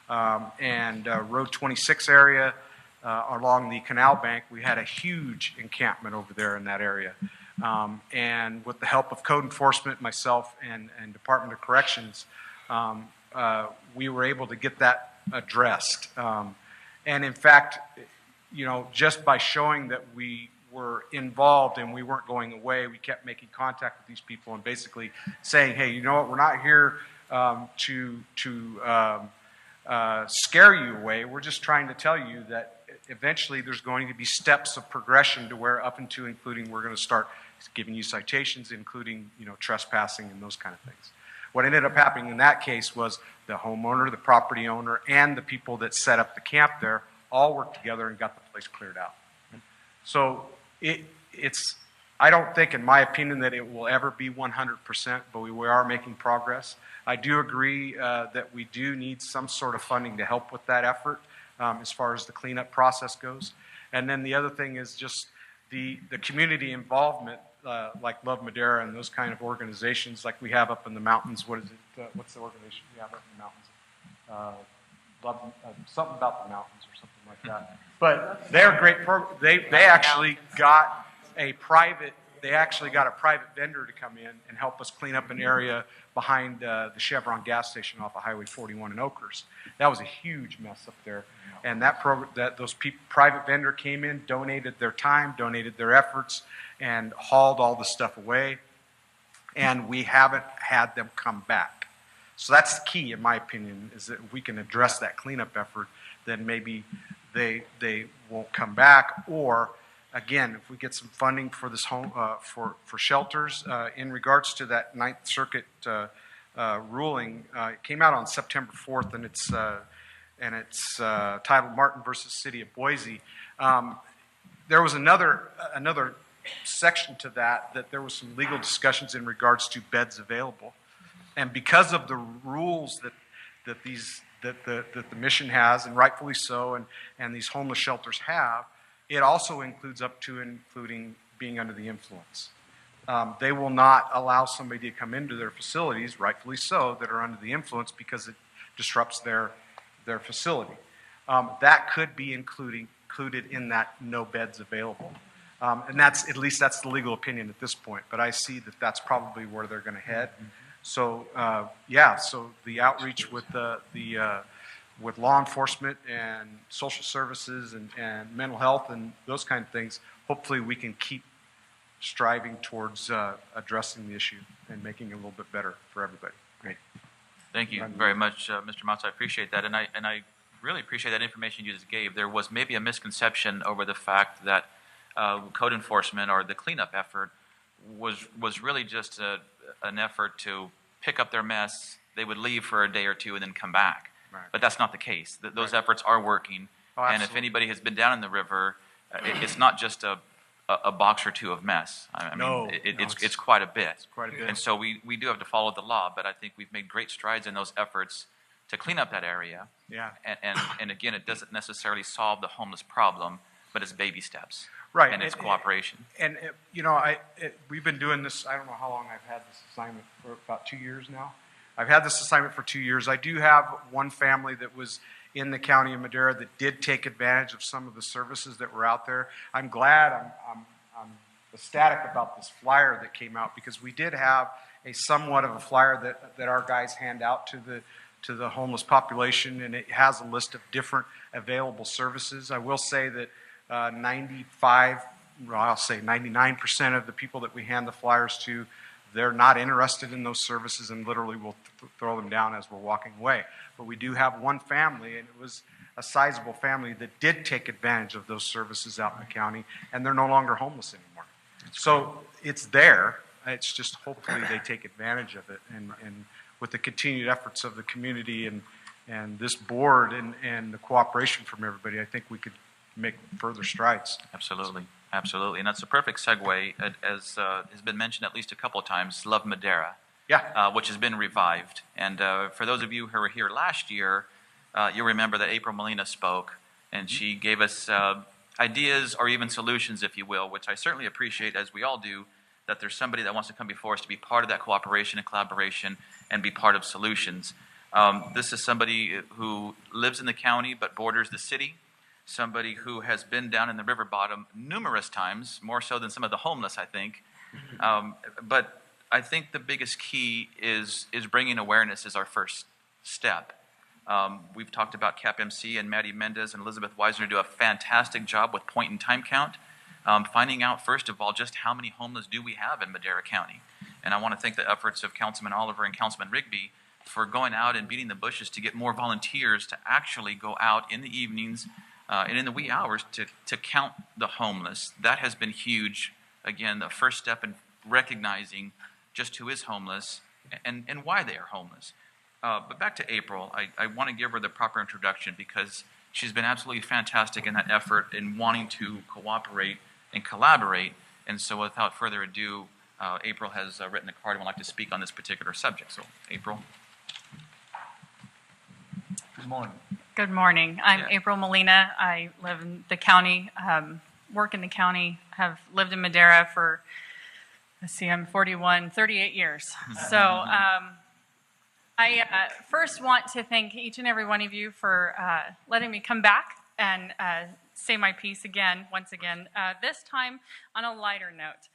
and Road 26 area along the canal bank. We had a huge encampment over there in that area. And with the help of code enforcement, myself, and Department of Corrections, we were able to get that addressed. And in fact, you know, just by showing that we were involved and we weren't going away, we kept making contact with these people and basically saying, hey, you know what, we're not here to scare you away. We're just trying to tell you that eventually there's going to be steps of progression to where up into including we're going to start giving you citations, including, you know, trespassing and those kind of things. What ended up happening in that case was the homeowner, the property owner, and the people that set up the camp there all worked together and got the place cleared out. So it's, I don't think, in my opinion, that it will ever be 100%, but we are making progress. I do agree that we do need some sort of funding to help with that effort as far as the cleanup process goes. And then the other thing is just the community involvement, like Love Madera and those kind of organizations like we have up in the mountains. What is it? What's the organization we have up in the mountains? Something about the mountains or something like that. But they're a great program. They actually got a private vendor to come in and help us clean up an area behind the Chevron gas station off of Highway 41 in Oakhurst. That was a huge mess up there. And those private vendor came in, donated their time, donated their efforts, and hauled all the stuff away. And we haven't had them come back. So that's the key, in my opinion, is that if we can address that cleanup effort, then maybe they won't come back. Or, again, if we get some funding for this home for shelters, in regards to that Ninth Circuit ruling, it came out on September 4th, and it's titled Martin versus City of Boise. There was another section to that there was some legal discussions in regards to beds available. And because of the rules that the mission has, and rightfully so, and these homeless shelters have, it also includes up to including being under the influence. They will not allow somebody to come into their facilities, rightfully so, that are under the influence because it disrupts their facility. That could be included in that no beds available. And that's, at least that's the legal opinion at this point, but I see that that's probably where they're going to head. So, so the outreach with with law enforcement and social services and mental health and those kind of things, hopefully we can keep striving towards addressing the issue and making it a little bit better for everybody. Great. Thank you very much, Mr. Matzo. I appreciate that, and I really appreciate that information you just gave. There was maybe a misconception over the fact that code enforcement or the cleanup effort was really just an effort to pick up their mess. They would leave for a day or two and then come back. Right. But that's not the case. Those efforts are working. Oh, and if anybody has been down in the river, it's not just a box or two of mess. I mean, it's quite a bit. It's quite a bit. And so we do have to follow the law, but I think we've made great strides in those efforts to clean up that area. Yeah. And again, it doesn't necessarily solve the homeless problem, but it's baby steps. Right. And it's cooperation. And we've been doing this, I don't know how long I've had this assignment, for about 2 years now. I've had this assignment for 2 years. I do have one family that was in the county of Madera that did take advantage of some of the services that were out there. I'm glad, I'm ecstatic about this flyer that came out, because we did have a somewhat of a flyer that our guys hand out to the homeless population, and it has a list of different available services. I will say that 99% of the people that we hand the flyers to, they're not interested in those services and literally will throw them down as we're walking away. But we do have one family, and it was a sizable family that did take advantage of those services out in the county, and they're no longer homeless anymore. So it's there. It's just hopefully they take advantage of it. And with the continued efforts of the community and this board and the cooperation from everybody, I think we could make further strides. Absolutely. Absolutely. And that's a perfect segue, as has been mentioned at least a couple of times, Love Madera. Yeah. Which has been revived. And for those of you who were here last year, you'll remember that April Molina spoke, and she gave us ideas or even solutions, if you will, which I certainly appreciate, as we all do, that there's somebody that wants to come before us to be part of that cooperation and collaboration and be part of solutions. This is somebody who lives in the county but borders the city, somebody who has been down in the river bottom numerous times, more so than some of the homeless, I think. But I think the biggest key is bringing awareness is our first step. We've talked about CAPMC and Maddie Mendez and Elizabeth Weisner do a fantastic job with point and time count, finding out, first of all, just how many homeless do we have in Madera County. And I want to thank the efforts of Councilman Oliver and Councilman Rigby for going out and beating the bushes to get more volunteers to actually go out in the evenings and in the wee hours to count the homeless. That has been huge. Again, the first step in recognizing just who is homeless and why they are homeless. But back to April, I want to give her the proper introduction because she's been absolutely fantastic in that effort in wanting to cooperate and collaborate. And so without further ado, April has written a card and would like to speak on this particular subject. So, April. Good morning. Good morning. I'm April Molina. I live in the county, work in the county, have lived in Madera for, I'm 38 years. So I first want to thank each and every one of you for letting me come back and say my piece once again, this time on a lighter note.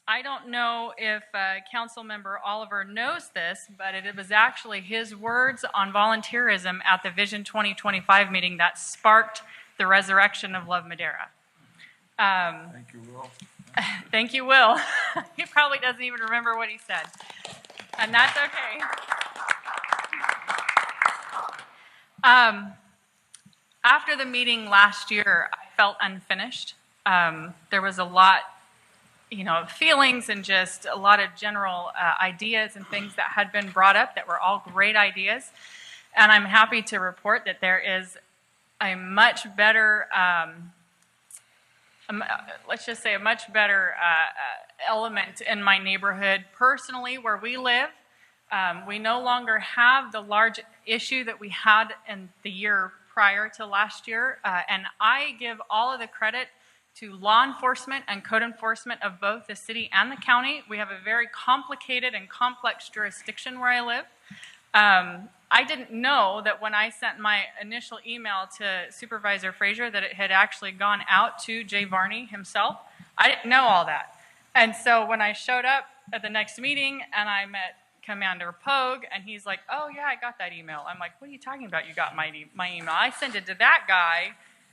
I don't know if Council Member Oliver knows this, but it was actually his words on volunteerism at the Vision 2025 meeting that sparked the resurrection of Love Madera. Thank you, Will. Thank you, Will. He probably doesn't even remember what he said, and that's okay. After the meeting last year, I felt unfinished. There was a lot feelings and just a lot of general ideas and things that had been brought up that were all great ideas. And I'm happy to report that there is a much better, let's just say a much better element in my neighborhood personally where we live. We no longer have the large issue that we had in the year prior to last year. And I give all of the credit to law enforcement and code enforcement of both the city and the county. We have a very complicated and complex jurisdiction where I live. I didn't know that when I sent my initial email to Supervisor Frazier that it had actually gone out to Jay Varney himself. I didn't know all that. And so when I showed up at the next meeting and I met Commander Pogue, and he's like, oh yeah, I got that email. I'm like, what are you talking about? You got my email. I sent it to that guy.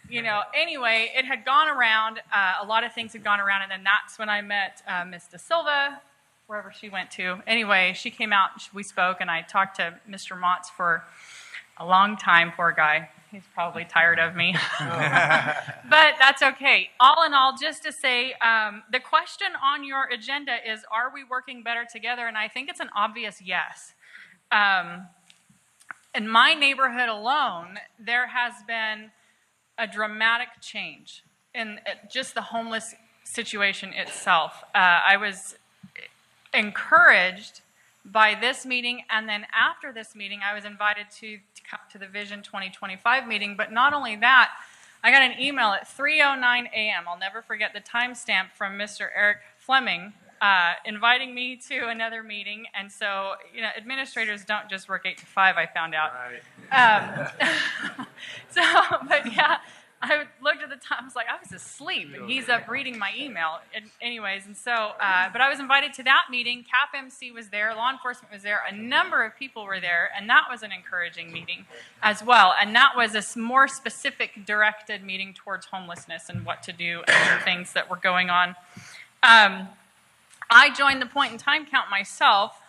You know, anyway, it had gone around. A lot of things had gone around, and then that's when I met Ms. Da Silva, wherever she went to. Anyway, she came out, we spoke, and I talked to Mr. Motz for a long time. Poor guy. He's probably tired of me. But that's okay. All in all, just to say, the question on your agenda is, are we working better together? And I think it's an obvious yes. In my neighborhood alone, there has been a dramatic change in just the homeless situation itself. I was encouraged by this meeting, and then after this meeting, I was invited to come to the Vision 2025 meeting. But not only that, I got an email at 3:09 a.m. I'll never forget the timestamp from Mr. Eric Fleming inviting me to another meeting. And so, you know, administrators don't just work 8 to 5, I found out. Right. But yeah, I looked at the time, I was like, I was asleep, and he's up reading my email. But I was invited to that meeting. CAPMC was there, law enforcement was there, a number of people were there, and that was an encouraging meeting as well. And that was a more specific, directed meeting towards homelessness and what to do and the things that were going on. I joined the point in time count myself.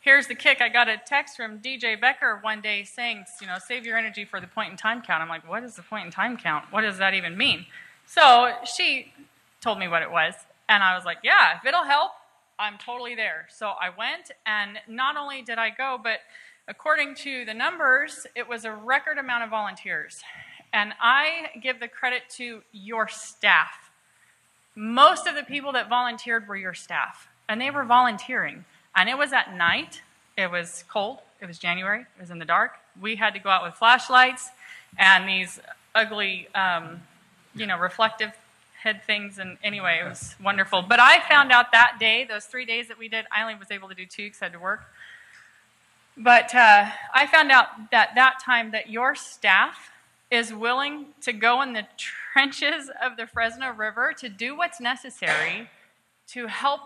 Here's the kick. I got a text from DJ Becker one day saying, you know, save your energy for the point in time count. I'm like, what is the point in time count? What does that even mean? So she told me what it was. And I was like, yeah, if it'll help, I'm totally there. So I went, and not only did I go, but according to the numbers, it was a record amount of volunteers. And I give the credit to your staff. Most of the people that volunteered were your staff, and they were volunteering. And it was at night. It was cold. It was January. It was in the dark. We had to go out with flashlights and these ugly, reflective head things. And anyway, it was wonderful. But I found out that day, those 3 days that we did, I only was able to do 2 because I had to work. But I found out that time that your staff is willing to go in the trenches of the Fresno River to do what's necessary to help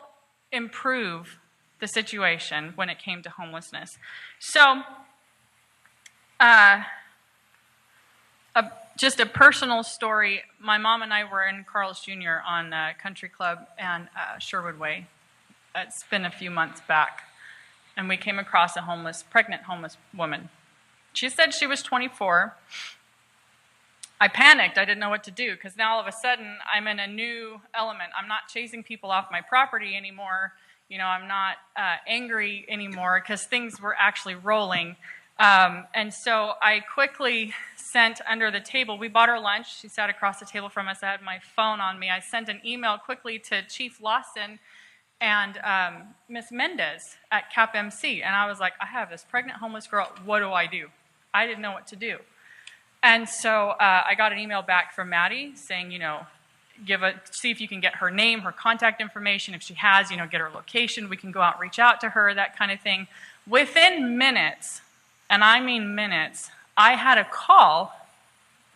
improve the situation when it came to homelessness. So, just a personal story. My mom and I were in Carl's Jr. on Country Club and Sherwood Way. It's been a few months back. And we came across a pregnant homeless woman. She said she was 24. I panicked. I didn't know what to do, because now all of a sudden I'm in a new element. I'm not chasing people off my property anymore. You know, I'm not angry anymore, because things were actually rolling. And so I quickly sent under the table. We bought her lunch. She sat across the table from us. I had my phone on me. I sent an email quickly to Chief Lawson and Miss Mendez at CAPMC. And I was like, I have this pregnant homeless girl. What do I do? I didn't know what to do. And so I got an email back from Maddie saying, you know, see if you can get her name, her contact information. If she has, you know, get her location. We can go out and reach out to her, that kind of thing. Within minutes, and I mean minutes, I had a call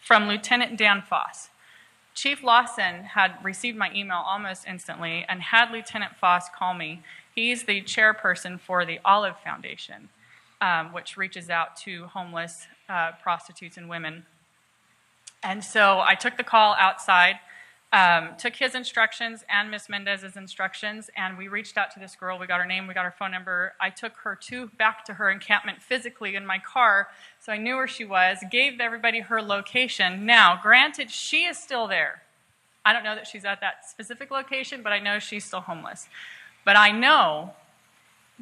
from Lieutenant Dan Foss. Chief Lawson had received my email almost instantly and had Lieutenant Foss call me. He's the chairperson for the Olive Foundation, which reaches out to homeless prostitutes and women. And so I took the call outside, took his instructions and Miss Mendez's instructions, and we reached out to this girl. We got her name, we got her phone number. I took her back to her encampment physically in my car, so I knew where she was, gave everybody her location. Now, granted, she is still there. I don't know that she's at that specific location, but I know she's still homeless. But I know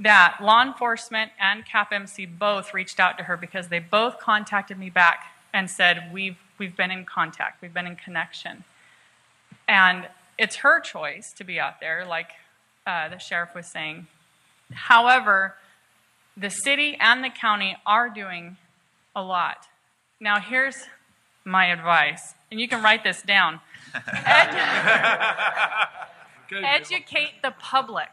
that law enforcement and CAPMC both reached out to her, because they both contacted me back and said, we've been in contact, we've been in connection. And it's her choice to be out there, like the sheriff was saying. However, the city and the county are doing a lot. Now, here's my advice, and you can write this down. Educate the public.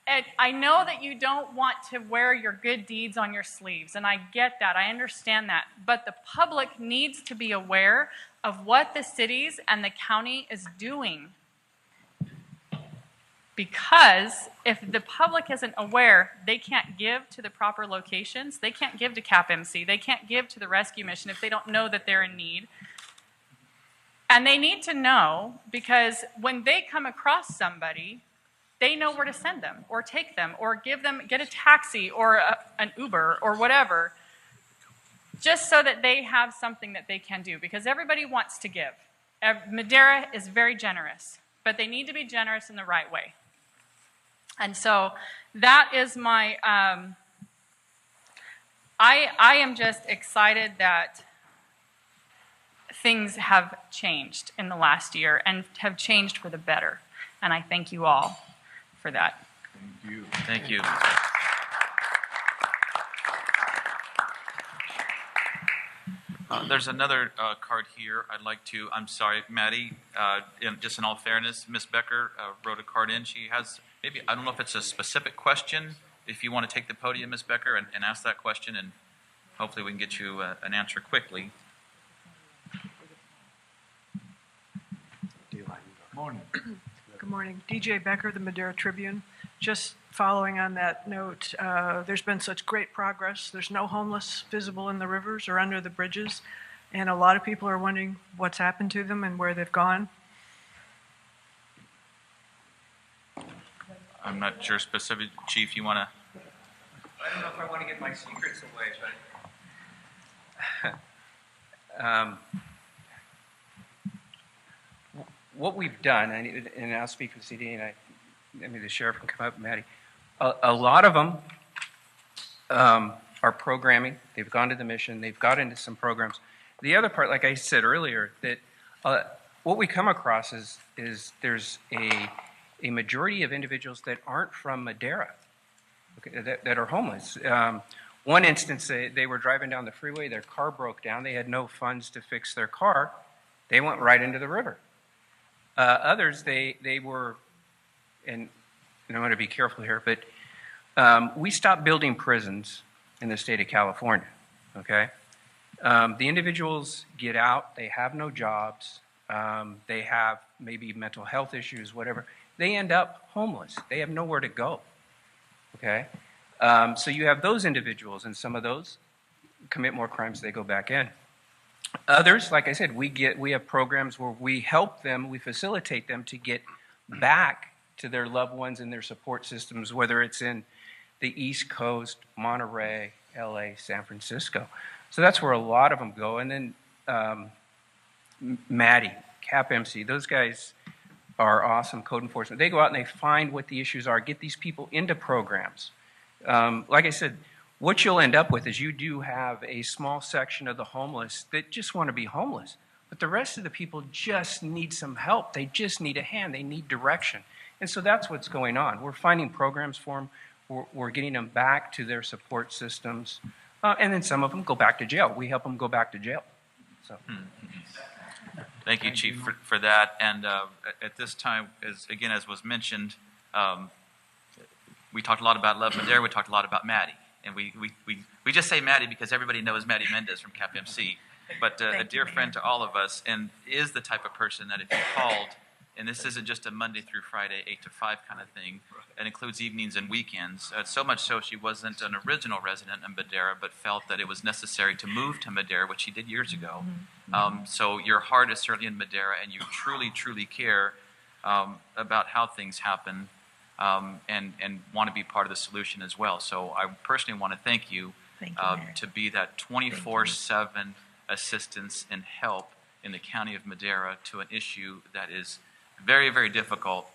And I know that you don't want to wear your good deeds on your sleeves, and I get that. I understand that. But the public needs to be aware of what the cities and the county is doing. Because if the public isn't aware, they can't give to the proper locations. They can't give to CAPMC. They can't give to the rescue mission if they don't know that they're in need. And they need to know, because when they come across somebody, they know where to send them or take them or get a taxi or an Uber or whatever, just so that they have something that they can do, because everybody wants to give. Madera is very generous, but they need to be generous in the right way. And so that is my, I am just excited that things have changed in the last year and have changed for the better. And I thank you all for that. Thank you. Thank you. There's another card here. I'd like to, I'm sorry, Maddie, just in all fairness, Ms. Becker wrote a card in. She has, maybe, I don't know if it's a specific question. If you want to take the podium, Ms. Becker, and ask that question, and hopefully we can get you an answer quickly. Morning. Good morning. DJ Becker, the Madera Tribune. Just following on that note, there's been such great progress. There's no homeless visible in the rivers or under the bridges, and a lot of people are wondering what's happened to them and where they've gone. I'm not sure specific. Chief, you want to? I don't know if I want to give my secrets away, but what we've done, and I'll speak for the CD, and maybe the sheriff can come up, Maddie. A lot of them are programming. They've gone to the mission. They've got into some programs. The other part, like I said earlier, that what we come across is there's a majority of individuals that aren't from Madera, okay, that are homeless. One instance, they were driving down the freeway. Their car broke down. They had no funds to fix their car. They went right into the river. Others, they were, and I want to be careful here, but we stopped building prisons in the state of California, okay? The individuals get out, they have no jobs, they have maybe mental health issues, whatever. They end up homeless. They have nowhere to go, okay? So you have those individuals, and some of those commit more crimes, they go back in. Others, like I said, we have programs where we help them, we facilitate them to get back to their loved ones and their support systems, whether it's in the East Coast, Monterey, LA, San Francisco. So that's where a lot of them go. And then Maddie, CAPMC, those guys are awesome, code enforcement. They go out and they find what the issues are, get these people into programs. Like I said, what you'll end up with is you do have a small section of the homeless that just want to be homeless. But the rest of the people just need some help. They just need a hand. They need direction. And so that's what's going on. We're finding programs for them. We're getting them back to their support systems. And then some of them go back to jail. We help them go back to jail. So. Thank you, Chief, for that. And at this time, as was mentioned, we talked a lot about Love Madera. We talked a lot about Maddie. And we just say Maddie because everybody knows Maddie Mendez from CAPMC. But a dear friend to all of us, and is the type of person that if you called, and this isn't just a Monday through Friday, 8 to 5 kind of thing, it includes evenings and weekends. So much so she wasn't an original resident in Madera, but felt that it was necessary to move to Madera, which she did years ago. So your heart is certainly in Madera, and you truly, truly care about how things happen. And want to be part of the solution as well. So I personally want to thank you, to be that 24/7 assistance and help in the county of Madera to an issue that is very, very difficult,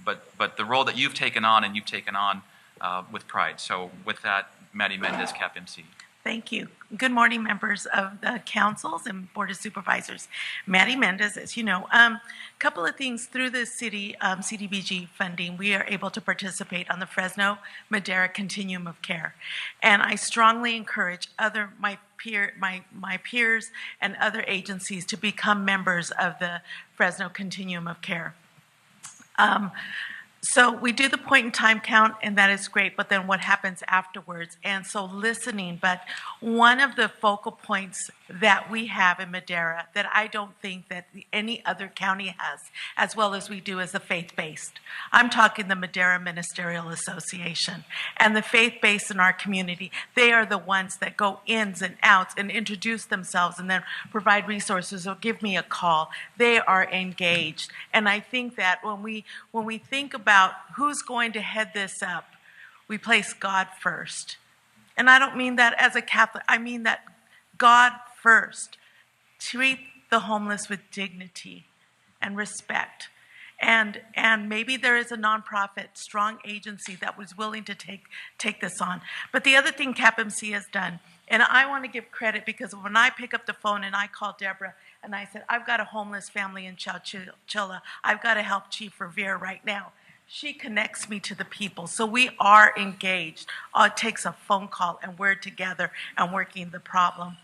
but the role that you've taken on, and you've taken on with pride. So with that, Maddie Mendez, CAPMC. Thank you. Good morning, members of the councils and Board of Supervisors. Maddie Mendez, as you know. Couple of things through the city CDBG funding, we are able to participate on the Fresno Madera Continuum of Care. And I strongly encourage my peers and other agencies to become members of the Fresno Continuum of Care. So we do the point in time count, and that is great, but then what happens afterwards? And so listening, but one of the focal points that we have in Madera that I don't think that any other county has, as well as we do, is the faith-based. I'm talking the Madera Ministerial Association. And the faith-based in our community, they are the ones that go ins and outs and introduce themselves and then provide resources or give me a call. They are engaged. And I think that when we think about who's going to head this up, we place God first. And I don't mean that as a Catholic. I mean that God first. Treat the homeless with dignity and respect. And maybe there is a nonprofit, strong agency that was willing to take this on. But the other thing CAPMC has done, and I want to give credit because when I pick up the phone and I call Deborah and I said, I've got a homeless family in Chowchilla. I've got to help Chief Revere right now. She connects me to the people. So we are engaged. It takes a phone call and we're together and working the problem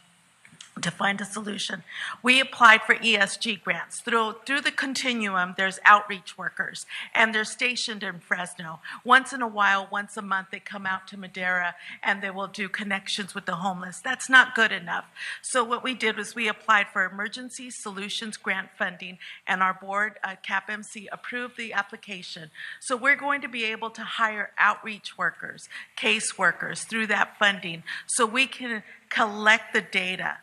to find a solution. We applied for ESG grants. Through the continuum, there's outreach workers, and they're stationed in Fresno. Once in a while, once a month, they come out to Madera, and they will do connections with the homeless. That's not good enough. So what we did was we applied for emergency solutions grant funding, and our board, CAPMC, approved the application. So we're going to be able to hire outreach workers, case workers through that funding, so we can collect the data,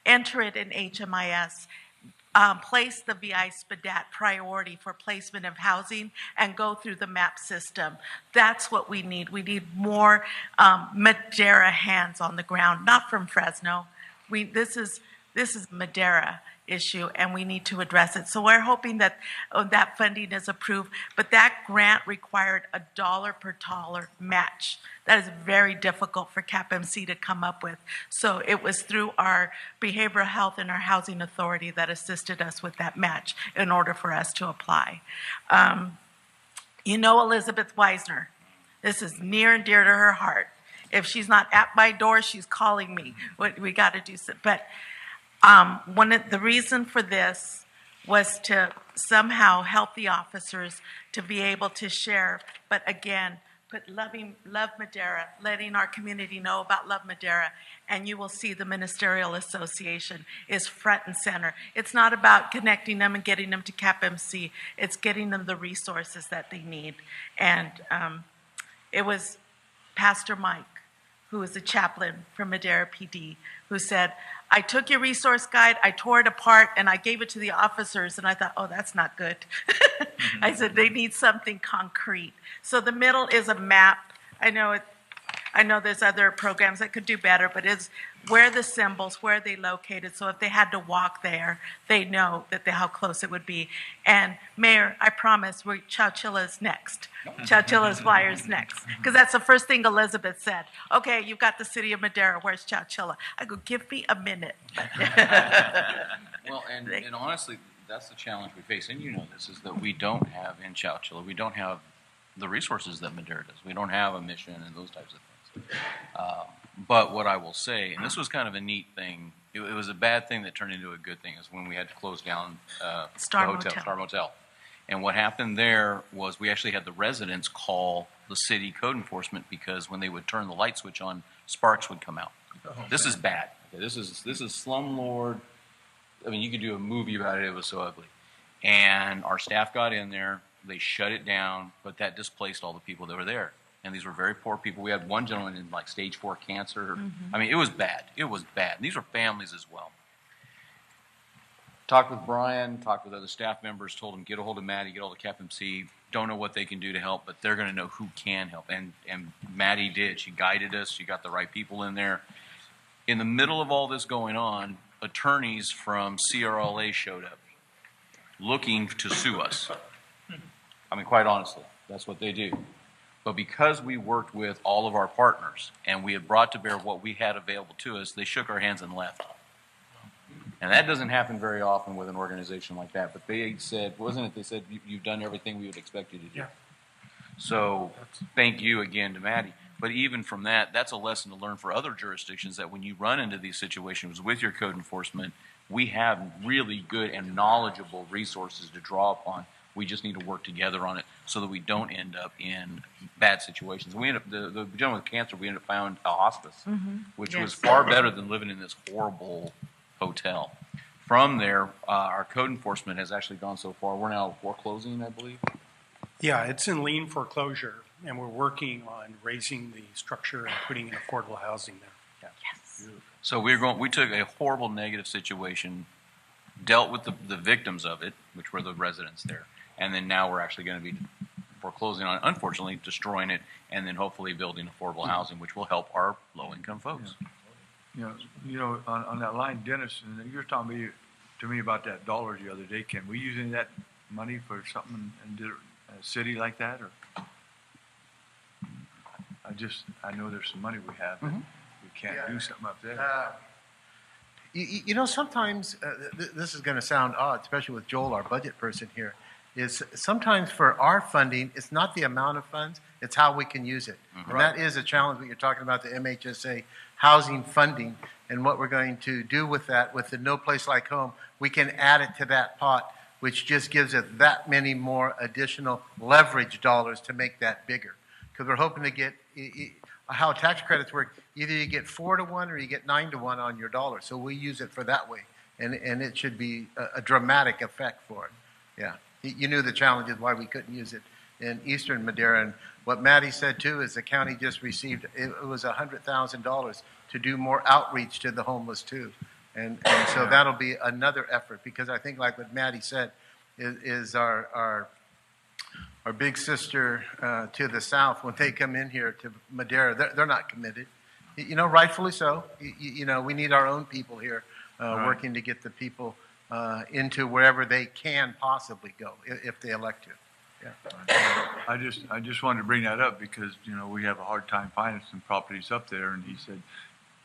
enter it in HMIS, place the VI SPDAT priority for placement of housing, and go through the MAP system. That's what we need. We need more Madera hands on the ground, not from Fresno. This is Madera issue, and we need to address it. So we're hoping that that funding is approved, but that grant required a dollar per dollar match. That is very difficult for CAPMC to come up with. So it was through our behavioral health and our housing authority that assisted us with that match in order for us to apply. You know Elizabeth Weisner. This is near and dear to her heart. If she's not at my door, she's calling me. We got to do something. But the reason for this was to somehow help the officers to be able to share, but again, put Love Madera, letting our community know about Love Madera, and you will see the Ministerial Association is front and center. It's not about connecting them and getting them to CAPMC, it's getting them the resources that they need. And it was Pastor Mike, who is a chaplain from Madera PD, who said, I took your resource guide, I tore it apart, and I gave it to the officers, and I thought, oh, that's not good. I said, they need something concrete. So the middle is a map. I know there's other programs that could do better, but it's where the symbols, where are they located, so if they had to walk there, they know how close it would be. And Mayor, I promise, Chowchilla's next. Chowchilla's flyer's next. Because that's the first thing Elizabeth said. Okay, you've got the city of Madera, where's Chowchilla? I go, give me a minute. Well, and honestly, that's the challenge we face, and you know this, is that we don't have in Chowchilla, we don't have the resources that Madera does. We don't have a mission and those types of things. But what I will say, and this was kind of a neat thing, it was a bad thing that turned into a good thing, is when we had to close down Star Motel. And what happened there was we actually had the residents call the city code enforcement, because when they would turn the light switch on, sparks would come out. This is bad. Okay, this is slumlord. I mean, you could do a movie about it. It was so ugly. And our staff got in there. They shut it down, but that displaced all the people that were there. And these were very poor people. We had one gentleman in like stage 4 cancer. Mm-hmm. I mean, it was bad. It was bad. And these were families as well. Talked with Brian, talked with other staff members, told them, get a hold of Maddie, get a hold of CAPMC. Don't know what they can do to help, but they're going to know who can help. And Maddie did. She guided us. She got the right people in there. In the middle of all this going on, attorneys from CRLA showed up looking to sue us. I mean, quite honestly, that's what they do. But because we worked with all of our partners and we had brought to bear what we had available to us, they shook our hands and left. And that doesn't happen very often with an organization like that. But they said, wasn't it? They said, you've done everything we would expect you to do. Yeah. So thank you again to Maddie. But even from that, that's a lesson to learn for other jurisdictions, that when you run into these situations with your code enforcement, we have really good and knowledgeable resources to draw upon. We just need to work together on it so that we don't end up in bad situations. We end up, the gentleman with cancer, we ended up found a hospice, which was far better than living in this horrible hotel. From there, our code enforcement has actually gone so far. We're now foreclosing, I believe. Yeah, it's in lien foreclosure, and we're working on raising the structure and putting in affordable housing there. Yes. So we took a horrible negative situation, dealt with the victims of it, which were the residents there, and then now we're actually going to be foreclosing on it, unfortunately, destroying it, and then hopefully building affordable housing, which will help our low-income folks. You know, on that line, Dennis, and you were talking to me about that dollars the other day. Can we use any of that money for something in a city like that? Or I know there's some money we have, but we can't do something up there. You know, sometimes, this is going to sound odd, especially with Joel, our budget person here, is sometimes for our funding, it's not the amount of funds, it's how we can use it. And that is a challenge when you're talking about the MHSA housing funding and what we're going to do with that. With the No Place Like Home, we can add it to that pot, which just gives it that many more additional leverage dollars to make that bigger. Because we're hoping to get, how tax credits work, either you get 4 to 1 or you get 9 to 1 on your dollar. So we use it for that way. And it should be a dramatic effect for it. Yeah. You knew the challenges why we couldn't use it in Eastern Madera. And what Maddie said too is the county just received, it was $100,000 to do more outreach to the homeless too. And so that'll be another effort, because I think like what Maddie said is our big sister to the south, when they come in here to Madera, they're not committed. You know, rightfully so. You know, we need our own people here working to get the people into wherever they can possibly go if they elect to. Yeah. I just wanted to bring that up because, you know, we have a hard time finding some properties up there. And he said,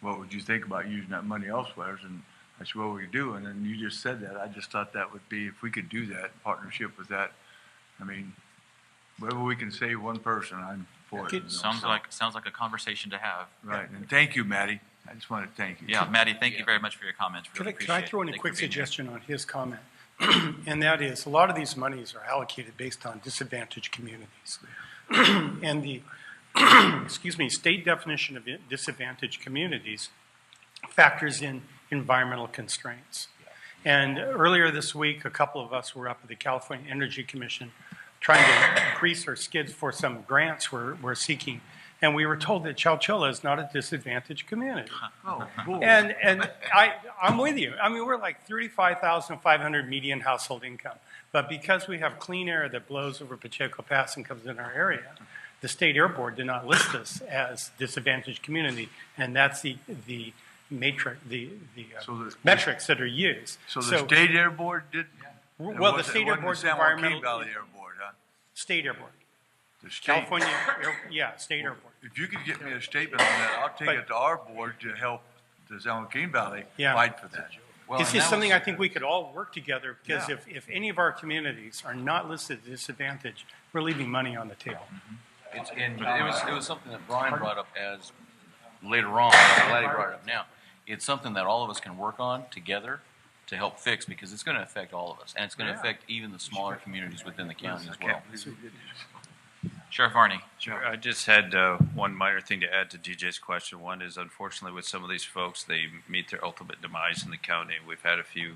what would you think about using that money elsewhere? And I said, well, we could do. And then you just said that. I just thought that would be, if we could do that in partnership with that. I mean, whatever we can save one person, I'm for it. Sounds like a conversation to have. Right. And thank you, Maddie. I just wanted to thank you. Yeah, Maddie, thank you very much for your comments. Really Could I throw in a quick suggestion on his comment? And that is, a lot of these monies are allocated based on disadvantaged communities. And the state definition of disadvantaged communities factors in environmental constraints. And earlier this week, a couple of us were up at the California Energy Commission trying to grease our skids for some grants we're seeking. And we were told that Chowchilla is not a disadvantaged community. Oh, cool. And I'm with you. I mean, we're like 35,500 median household income. But because we have clean air that blows over Pacheco Pass and comes in our area, the state air board did not list us as disadvantaged community. And that's the matrix, metrics that are used. So the state air board did? Well, the state air board's environmental. Valley Air Board, huh? State air board. The state. California, state air board. If you could get me a statement on that, I'll take it to our board to help the San Joaquin Valley fight for that. Well, this is something I think we could all work together, because if any of our communities are not listed as disadvantaged, we're leaving money on the table. It was something that Brian brought up as later on. I'm glad he brought it up now. It's something that all of us can work on together to help fix, because it's going to affect all of us, and it's going to affect even the smaller communities within the county as well. Sheriff Varney. Sure. I just had one minor thing to add to DJ's question. One is, unfortunately, with some of these folks, they meet their ultimate demise in the county. We've had a few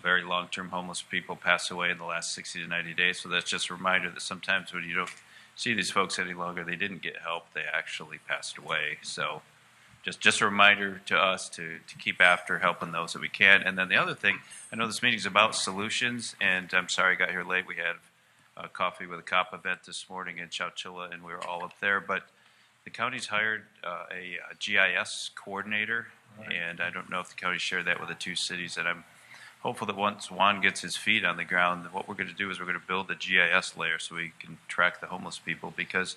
very long-term homeless people pass away in the last 60 to 90 days. So that's just a reminder that sometimes when you don't see these folks any longer, they didn't get help. They actually passed away. So just a reminder to us to keep after helping those that we can. And then the other thing, I know this meeting's about solutions, and I'm sorry I got here late. We had a coffee with a cop event this morning in Chowchilla, and we were all up there. But the county's hired a GIS coordinator, and I don't know if the county shared that with the two cities, and I'm hopeful that once Juan gets his feet on the ground, that what we're going to do is we're going to build a GIS layer so we can track the homeless people, because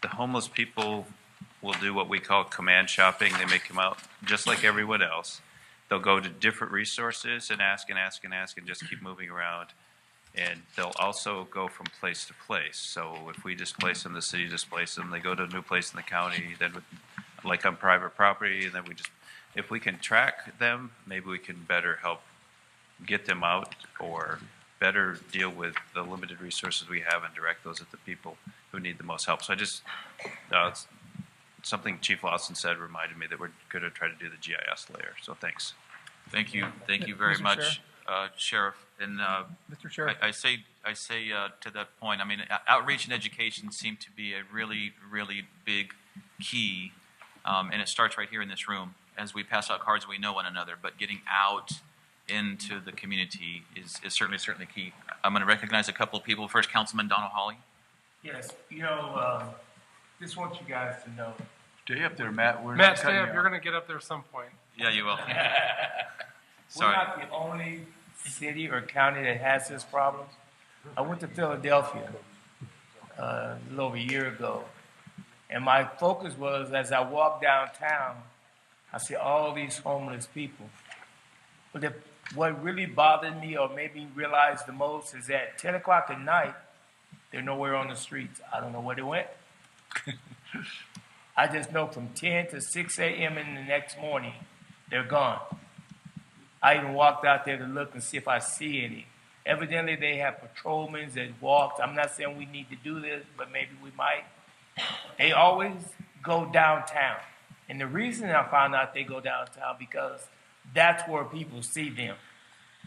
the homeless people will do what we call command shopping. They may come out just like everyone else. They'll go to different resources and ask and ask and ask and just keep moving around. And they'll also go from place to place. So if we displace them, the city displaces them, they go to a new place in the county, then like on private property, and then if we can track them, maybe we can better help get them out or better deal with the limited resources we have and direct those at the people who need the most help. So I just, something Chief Lawson said reminded me that we're going to try to do the GIS layer. So thanks. Thank you very Mr. much, Sheriff. And Mr. Sheriff. I say to that point, I mean, outreach and education seem to be a really, really big key, and it starts right here in this room. As we pass out cards, we know one another, but getting out into the community is certainly key. I'm going to recognize a couple of people. First, Councilman Donald Hawley. Yes, just want you guys to know. Stay up there, Matt. Matt, stay up. You're going to get up there at some point. Yeah, you will. We're not the only city or county that has this problem. I went to Philadelphia a little over a year ago, and my focus was, as I walked downtown, I see all these homeless people. But what really bothered me or made me realize the most is that 10 o'clock at night, they're nowhere on the streets. I don't know where they went. I just know from 10 to 6 a.m. in the next morning, they're gone. I even walked out there to look and see if I see any. Evidently, they have patrolmen that walk. I'm not saying we need to do this, but maybe we might. They always go downtown. And the reason I found out they go downtown, because that's where people see them.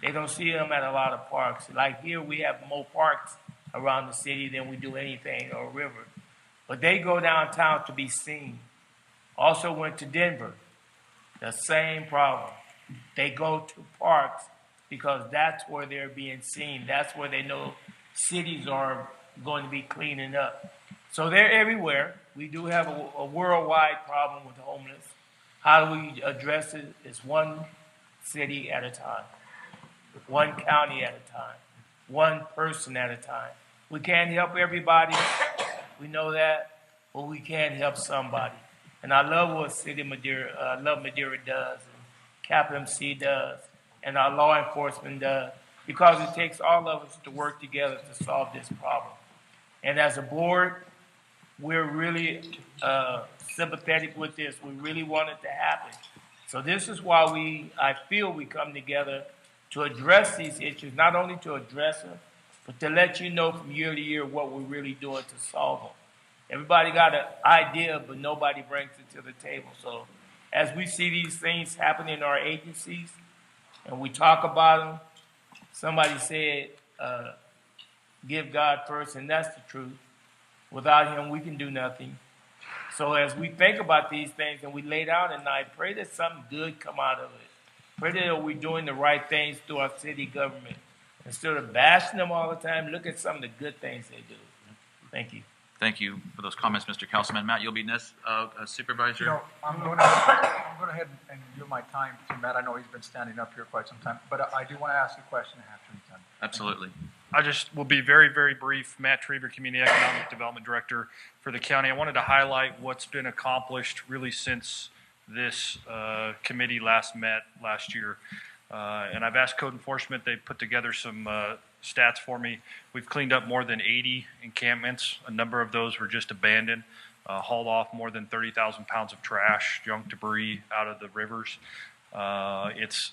They don't see them at a lot of parks. Like here, we have more parks around the city than we do anything or a river. But they go downtown to be seen. Also went to Denver. The same problem. They go to parks because that's where they're being seen. That's where they know cities are going to be cleaning up. So they're everywhere. We do have a worldwide problem with the homeless. How do we address it? It's one city at a time, one county at a time, one person at a time. We can't help everybody. We know that, but we can help somebody. And I love what City of Madeira, Madeira does, and CAPMC does, and our law enforcement does, because it takes all of us to work together to solve this problem. And as a board, we're really sympathetic with this. We really want it to happen. So this is why I feel we come together to address these issues, not only to address them, but to let you know from year to year what we're really doing to solve them. Everybody got an idea, but nobody brings it to the table. So as we see these things happen in our agencies, and we talk about them, somebody said, give God first, and that's the truth. Without him, we can do nothing. So as we think about these things and we lay down at night, pray that something good come out of it. Pray that we're doing the right things through our city government. Instead of bashing them all the time, look at some of the good things they do. Thank you. Thank you for those comments, Mr. Councilman. Matt, you'll be next, Supervisor. I'm going ahead and yield my time to Matt. I know he's been standing up here quite some time, but I do want to ask a question after he's done. Absolutely. I just will be very, very brief. Matt Trieber, Community Economic Development Director for the county. I wanted to highlight what's been accomplished really since this committee last met last year. And I've asked code enforcement, they put together some stats for me. We've cleaned up more than 80 encampments. A number of those were just abandoned, hauled off more than 30,000 pounds of trash, junk debris out of the rivers. It's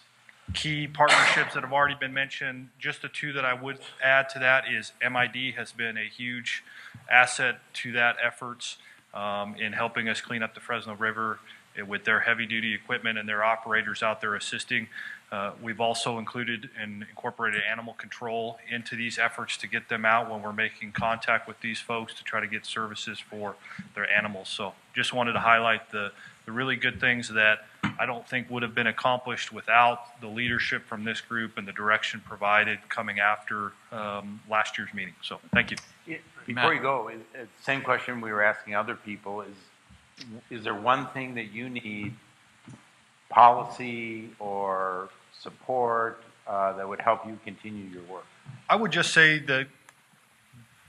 key partnerships that have already been mentioned. Just the two that I would add to that is MID has been a huge asset to that efforts in helping us clean up the Fresno River with their heavy-duty equipment and their operators out there assisting. We've also included and incorporated animal control into these efforts to get them out when we're making contact with these folks to try to get services for their animals. So just wanted to highlight the really good things that I don't think would have been accomplished without the leadership from this group and the direction provided coming after last year's meeting. So thank you. Before you go, same question we were asking other people is there one thing that you need, policy or support that would help you continue your work? I would just say the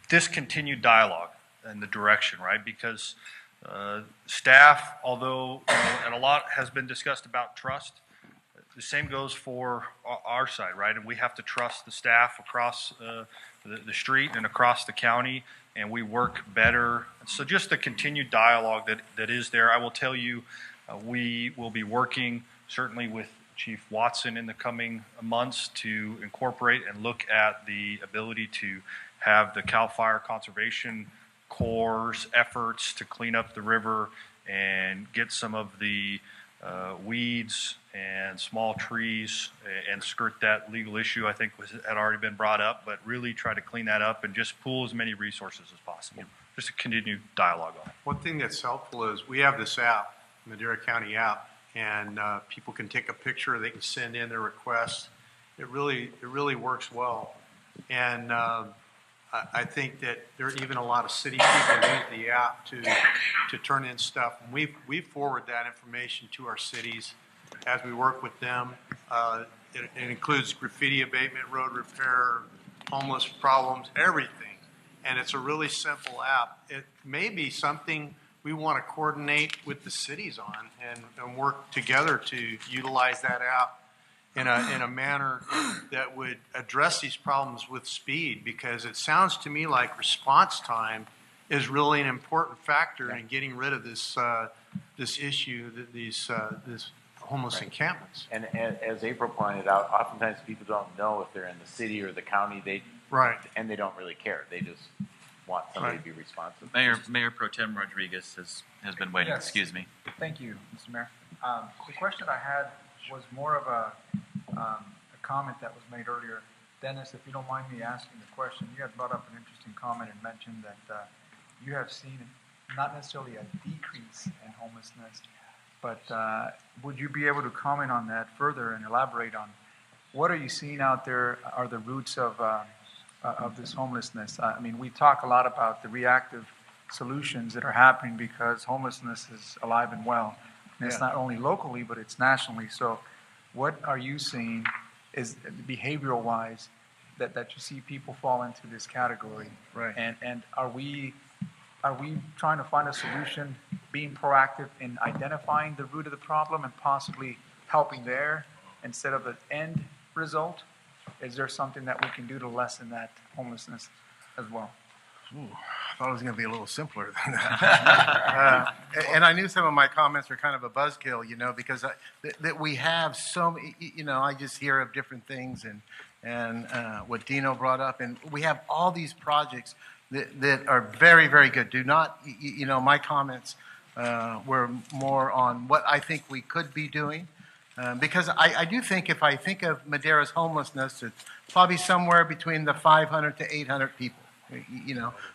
discontinued dialogue and the direction, right? Because staff, although, and a lot has been discussed about trust, the same goes for our side, right? And we have to trust the staff across the street and across the county, and we work better. So just the continued dialogue that is there. I will tell you, we will be working certainly with Chief Watson in the coming months to incorporate and look at the ability to have the CAL FIRE Conservation Corps' efforts to clean up the river and get some of the weeds and small trees and skirt that legal issue I think had already been brought up, but really try to clean that up and just pool as many resources as possible. Just a continued dialogue on it. One thing that's helpful is we have this app, Madera County app, and people can take a picture, they can send in their requests. It really works well. And I think that there are even a lot of city people use the app to turn in stuff. And we forward that information to our cities as we work with them. It includes graffiti abatement, road repair, homeless problems, everything. And it's a really simple app. It may be something we want to coordinate with the cities on and work together to utilize that app in a manner that would address these problems with speed, because it sounds to me like response time is really an important factor in getting rid of this issue, this homeless encampments. And as April pointed out, oftentimes people don't know if they're in the city or the county. And they don't really care. They just want somebody to be responsive. Mayor Pro Tem Rodriguez has been waiting. Yes. Excuse me. Thank you, Mr. Mayor. The question I had was more of a comment that was made earlier. Dennis, if you don't mind me asking the question, you had brought up an interesting comment and mentioned that you have seen not necessarily a decrease in homelessness, but would you be able to comment on that further and elaborate on what are you seeing out there are the roots of this homelessness? I mean, we talk a lot about the reactive solutions that are happening because homelessness is alive and well. And it's not only locally, but it's nationally. So what are you seeing is behavioral-wise that you see people fall into this category? Right. And are we trying to find a solution, being proactive in identifying the root of the problem and possibly helping there instead of the end result? Is there something that we can do to lessen that homelessness as well? Ooh, I thought it was going to be a little simpler than that. And I knew some of my comments were kind of a buzzkill, because that we have so many, I just hear of different things and what Dino brought up. And we have all these projects that are very, very good. Do not, my comments were more on what I think we could be doing. Because I do think if I think of Madera's homelessness, it's probably somewhere between the 500 to 800 people.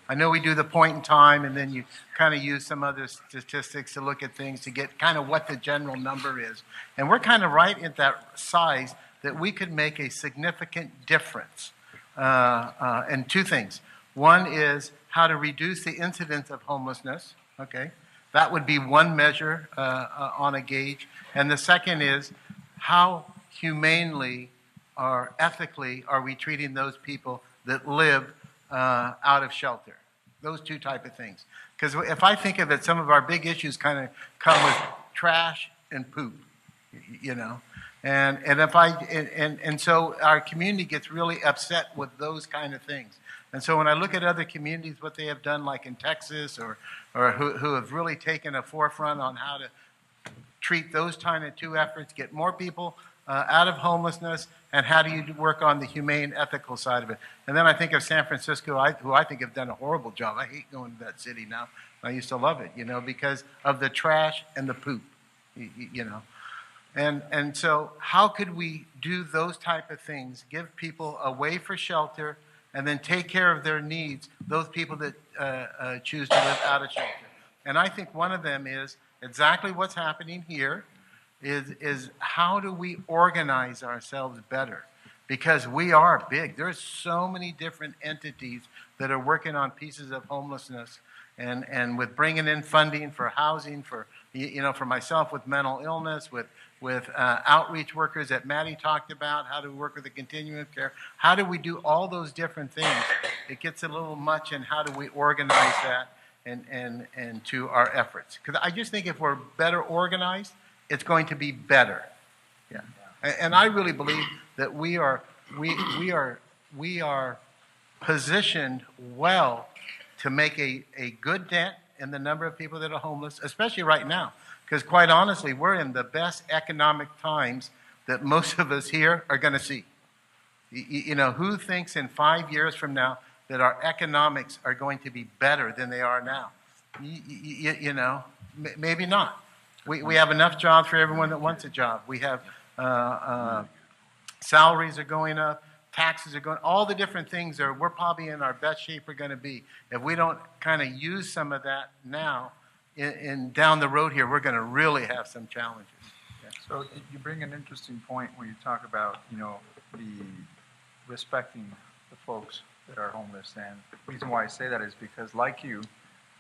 I know we do the point in time, and then you kind of use some other statistics to look at things to get kind of what the general number is. And we're kind of right at that size that we could make a significant difference. And two things. One is how to reduce the incidence of homelessness. Okay. That would be one measure on a gauge. And the second is how humanely or ethically are we treating those people that live out of shelter? Those two type of things. Because if I think of it, some of our big issues kind of come with trash and poop, And so our community gets really upset with those kind of things. And so when I look at other communities, what they have done, like in Texas, or who have really taken a forefront on how to treat those kind of two efforts, get more people out of homelessness, and how do you work on the humane, ethical side of it. And then I think of San Francisco, who I think have done a horrible job. I hate going to that city now. I used to love it, because of the trash and the poop, And so how could we do those type of things, give people a way for shelter, and then take care of their needs, those people that choose to live out of shelter. And I think one of them is exactly what's happening here, is how do we organize ourselves better? Because we are big. There's so many different entities that are working on pieces of homelessness, and with bringing in funding for housing, for myself with mental illness, with with outreach workers that Maddie talked about? How do we work with the continuum of care? How do we do all those different things? It gets a little much, and how do we organize that and to our efforts? Because I just think if we're better organized, it's going to be better. Yeah. And I really believe that we are positioned well to make a good dent in the number of people that are homeless, especially right now. Because quite honestly, we're in the best economic times that most of us here are going to see. You know, who thinks in 5 years from now that our economics are going to be better than they are now? You know, maybe not. We have enough jobs for everyone that wants a job. We have salaries are going up, taxes are going, all the different things are, we're probably in our best shape we're going to be. If we don't kind of use some of that now, in down the road here, we're going to really have some challenges. Yeah. So you bring an interesting point when you talk about, you know, the respecting the folks that are homeless. And the reason why I say that is because, like you,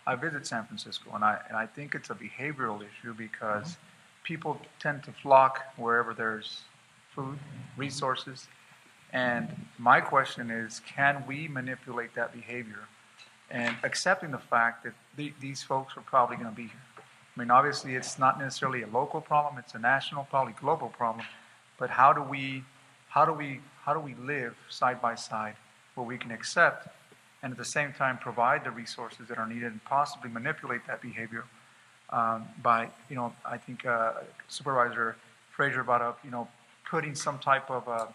I visit San Francisco, and I think it's a behavioral issue because people tend to flock wherever there's food, resources. And my question is, can we manipulate that behavior? And accepting the fact that these folks are probably going to be here. I mean, obviously, it's not necessarily a local problem; it's a national, probably global problem. But how do we live side by side where we can accept and at the same time provide the resources that are needed and possibly manipulate that behavior by, you know, I think Supervisor Frazier brought up, you know, putting some type of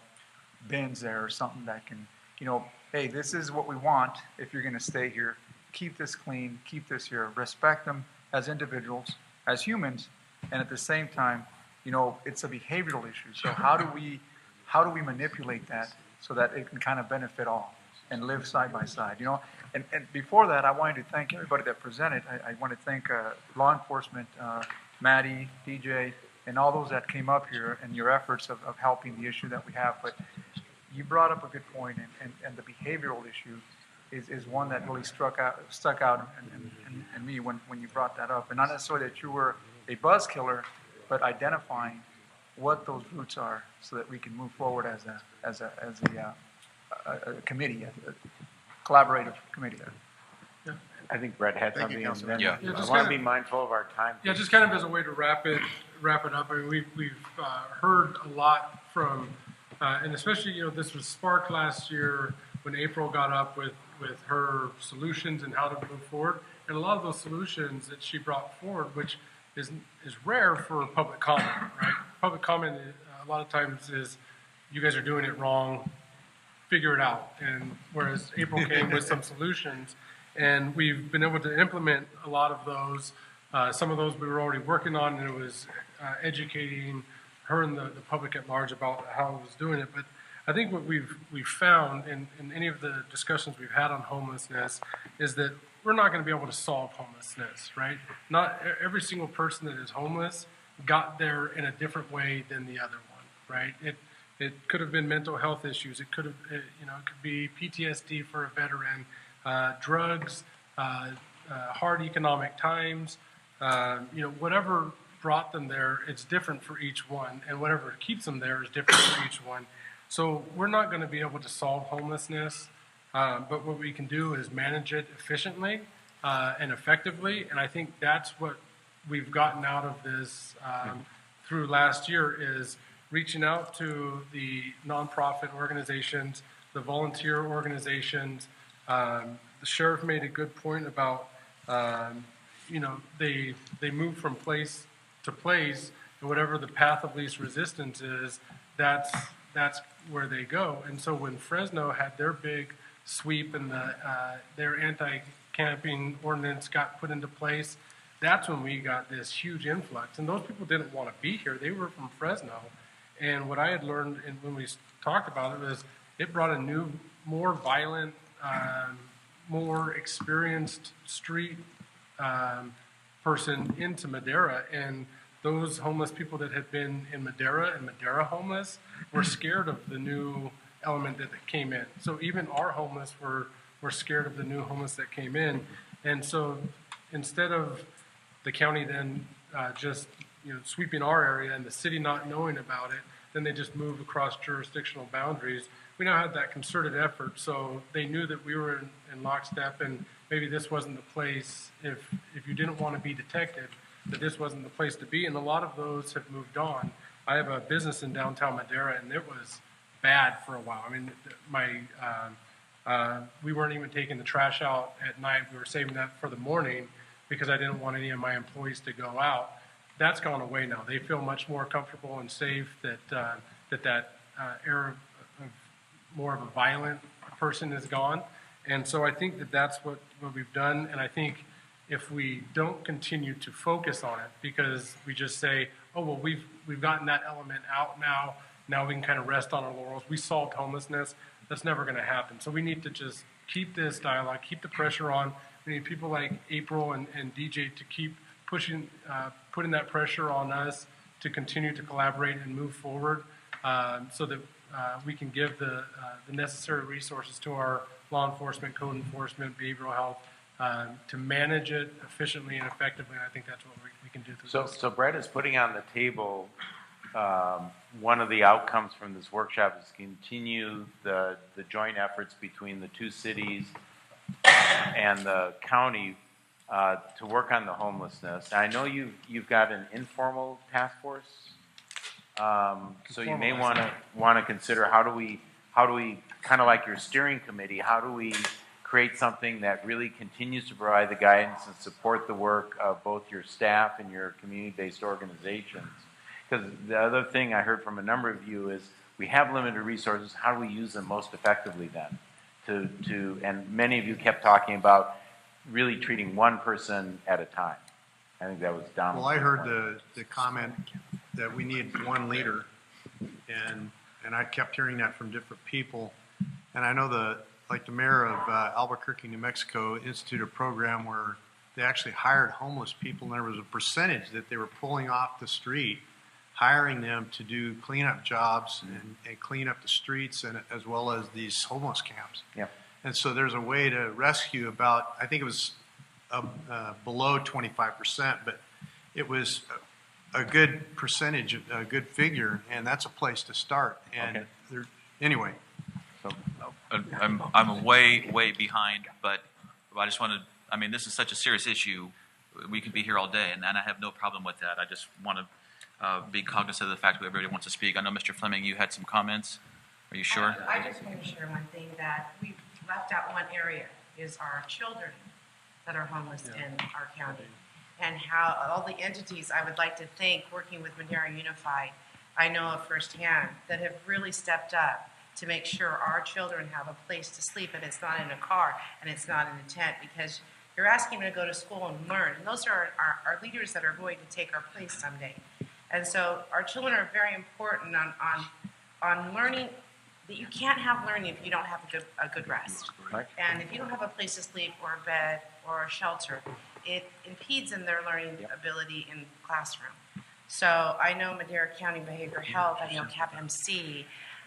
bins there or something that can, you know, hey, this is what we want if you're going to stay here. Keep this clean, keep this here, respect them as individuals, as humans, and at the same time, you know, it's a behavioral issue. So how do we manipulate that so that it can kind of benefit all and live side by side, you know? And before that, I wanted to thank everybody that presented. I want to thank law enforcement, Maddie, DJ, and all those that came up here and your efforts of helping the issue that we have. But you brought up a good point, and the behavioral issue is one that really stuck out in me when you brought that up. And not necessarily that you were a buzz killer, but identifying what those roots are so that we can move forward as a committee, a collaborative committee. I think Brett had Thank you, something. And then Councilman. Yeah, I just want to kinda- be mindful of our time. Yeah, just kind of as a way to wrap it up. I mean, we've heard a lot from, and especially, you know, this was sparked last year when April got up with her solutions and how to move forward. And a lot of those solutions that she brought forward, which is rare for public comment, right? Public comment a lot of times is, you guys are doing it wrong, figure it out. And whereas April came with some solutions, and we've been able to implement a lot of those. Some of those we were already working on, and it was educating her and the public at large about how it was doing it. But I think what we've found in any of the discussions we've had on homelessness is that we're not going to be able to solve homelessness, right? Not every single person that is homeless got there in a different way than the other one, right? It could have been mental health issues. It could have, you know, it could be PTSD for a veteran, drugs, hard economic times, you know, whatever brought them there, it's different for each one, and whatever keeps them there is different for each one. So we're not going to be able to solve homelessness, but what we can do is manage it efficiently and effectively, and I think that's what we've gotten out of this through last year is reaching out to the nonprofit organizations, the volunteer organizations. The sheriff made a good point about, you know, they move from place to place, and whatever the path of least resistance is, that's where they go. And so when Fresno had their big sweep and their anti-camping ordinance got put into place, that's when we got this huge influx. And those people didn't want to be here. They were from Fresno. And what I had learned when we talked about it was it brought a new, more violent, more experienced street person into Madera. And those homeless people that had been in Madera and Madera homeless were scared of the new element that came in. So even our homeless were scared of the new homeless that came in. And so instead of the county then just sweeping our area and the city not knowing about it, then they just move across jurisdictional boundaries. We now had that concerted effort, so they knew that we were in lockstep, and maybe this wasn't the place, if you didn't want to be detected, that this wasn't the place to be, and a lot of those have moved on. I have a business in downtown Madera, and it was bad for a while. I mean, we weren't even taking the trash out at night. We were saving that for the morning because I didn't want any of my employees to go out. That's gone away now. They feel much more comfortable and safe that era of more of a violent person is gone. And so I think that's what we've done. And I think if we don't continue to focus on it, because we just say, oh, well, we've gotten that element out now we can kind of rest on our laurels. We solved homelessness. That's never going to happen. So we need to just keep this dialogue, keep the pressure on. We need people like April and DJ to keep pushing, putting that pressure on us to continue to collaborate and move forward, so that we can give the necessary resources to our law enforcement, code enforcement, behavioral health, to manage it efficiently and effectively. And I think that's what we can do through this. So Brett is putting on the table, one of the outcomes from this workshop is continue the joint efforts between the two cities and the county to work on the homelessness. I know you've got an informal task force, so you may want to consider how do we kind of like your steering committee, how do we create something that really continues to provide the guidance and support the work of both your staff and your community-based organizations. Because the other thing I heard from a number of you is we have limited resources. How do we use them most effectively then? And many of you kept talking about really treating one person at a time. I think that was Donald. Well, I heard the comment that we need one leader, and I kept hearing that from different people. And I know the mayor of Albuquerque, New Mexico, instituted a program where they actually hired homeless people, and there was a percentage that they were pulling off the street, hiring them to do cleanup jobs and clean up the streets, and as well as these homeless camps. Yeah. And so there's a way to rescue about, I think it was below 25%, but it was a good percentage, a good figure, and that's a place to start. And anyway. So, I'm way behind, but I just wanted, I mean, this is such a serious issue. We could be here all day, and I have no problem with that. I just want to be cognizant of the fact that everybody wants to speak. I know, Mr. Fleming, you had some comments. Are you sure? I just want to share one thing, that we've left out one area, is our children that are homeless in our county, and how all the entities I would like to thank working with Madera Unified, I know of firsthand, that have really stepped up to make sure our children have a place to sleep, and it's not in a car and it's not in a tent, because you're asking them to go to school and learn, and those are our leaders that are going to take our place someday. And so our children are very important on learning, that you can't have learning if you don't have a good rest. Right. And if you don't have a place to sleep or a bed or a shelter, it impedes in their learning ability in the classroom. So I know Madera County Behavioral Health, I know CAPMC,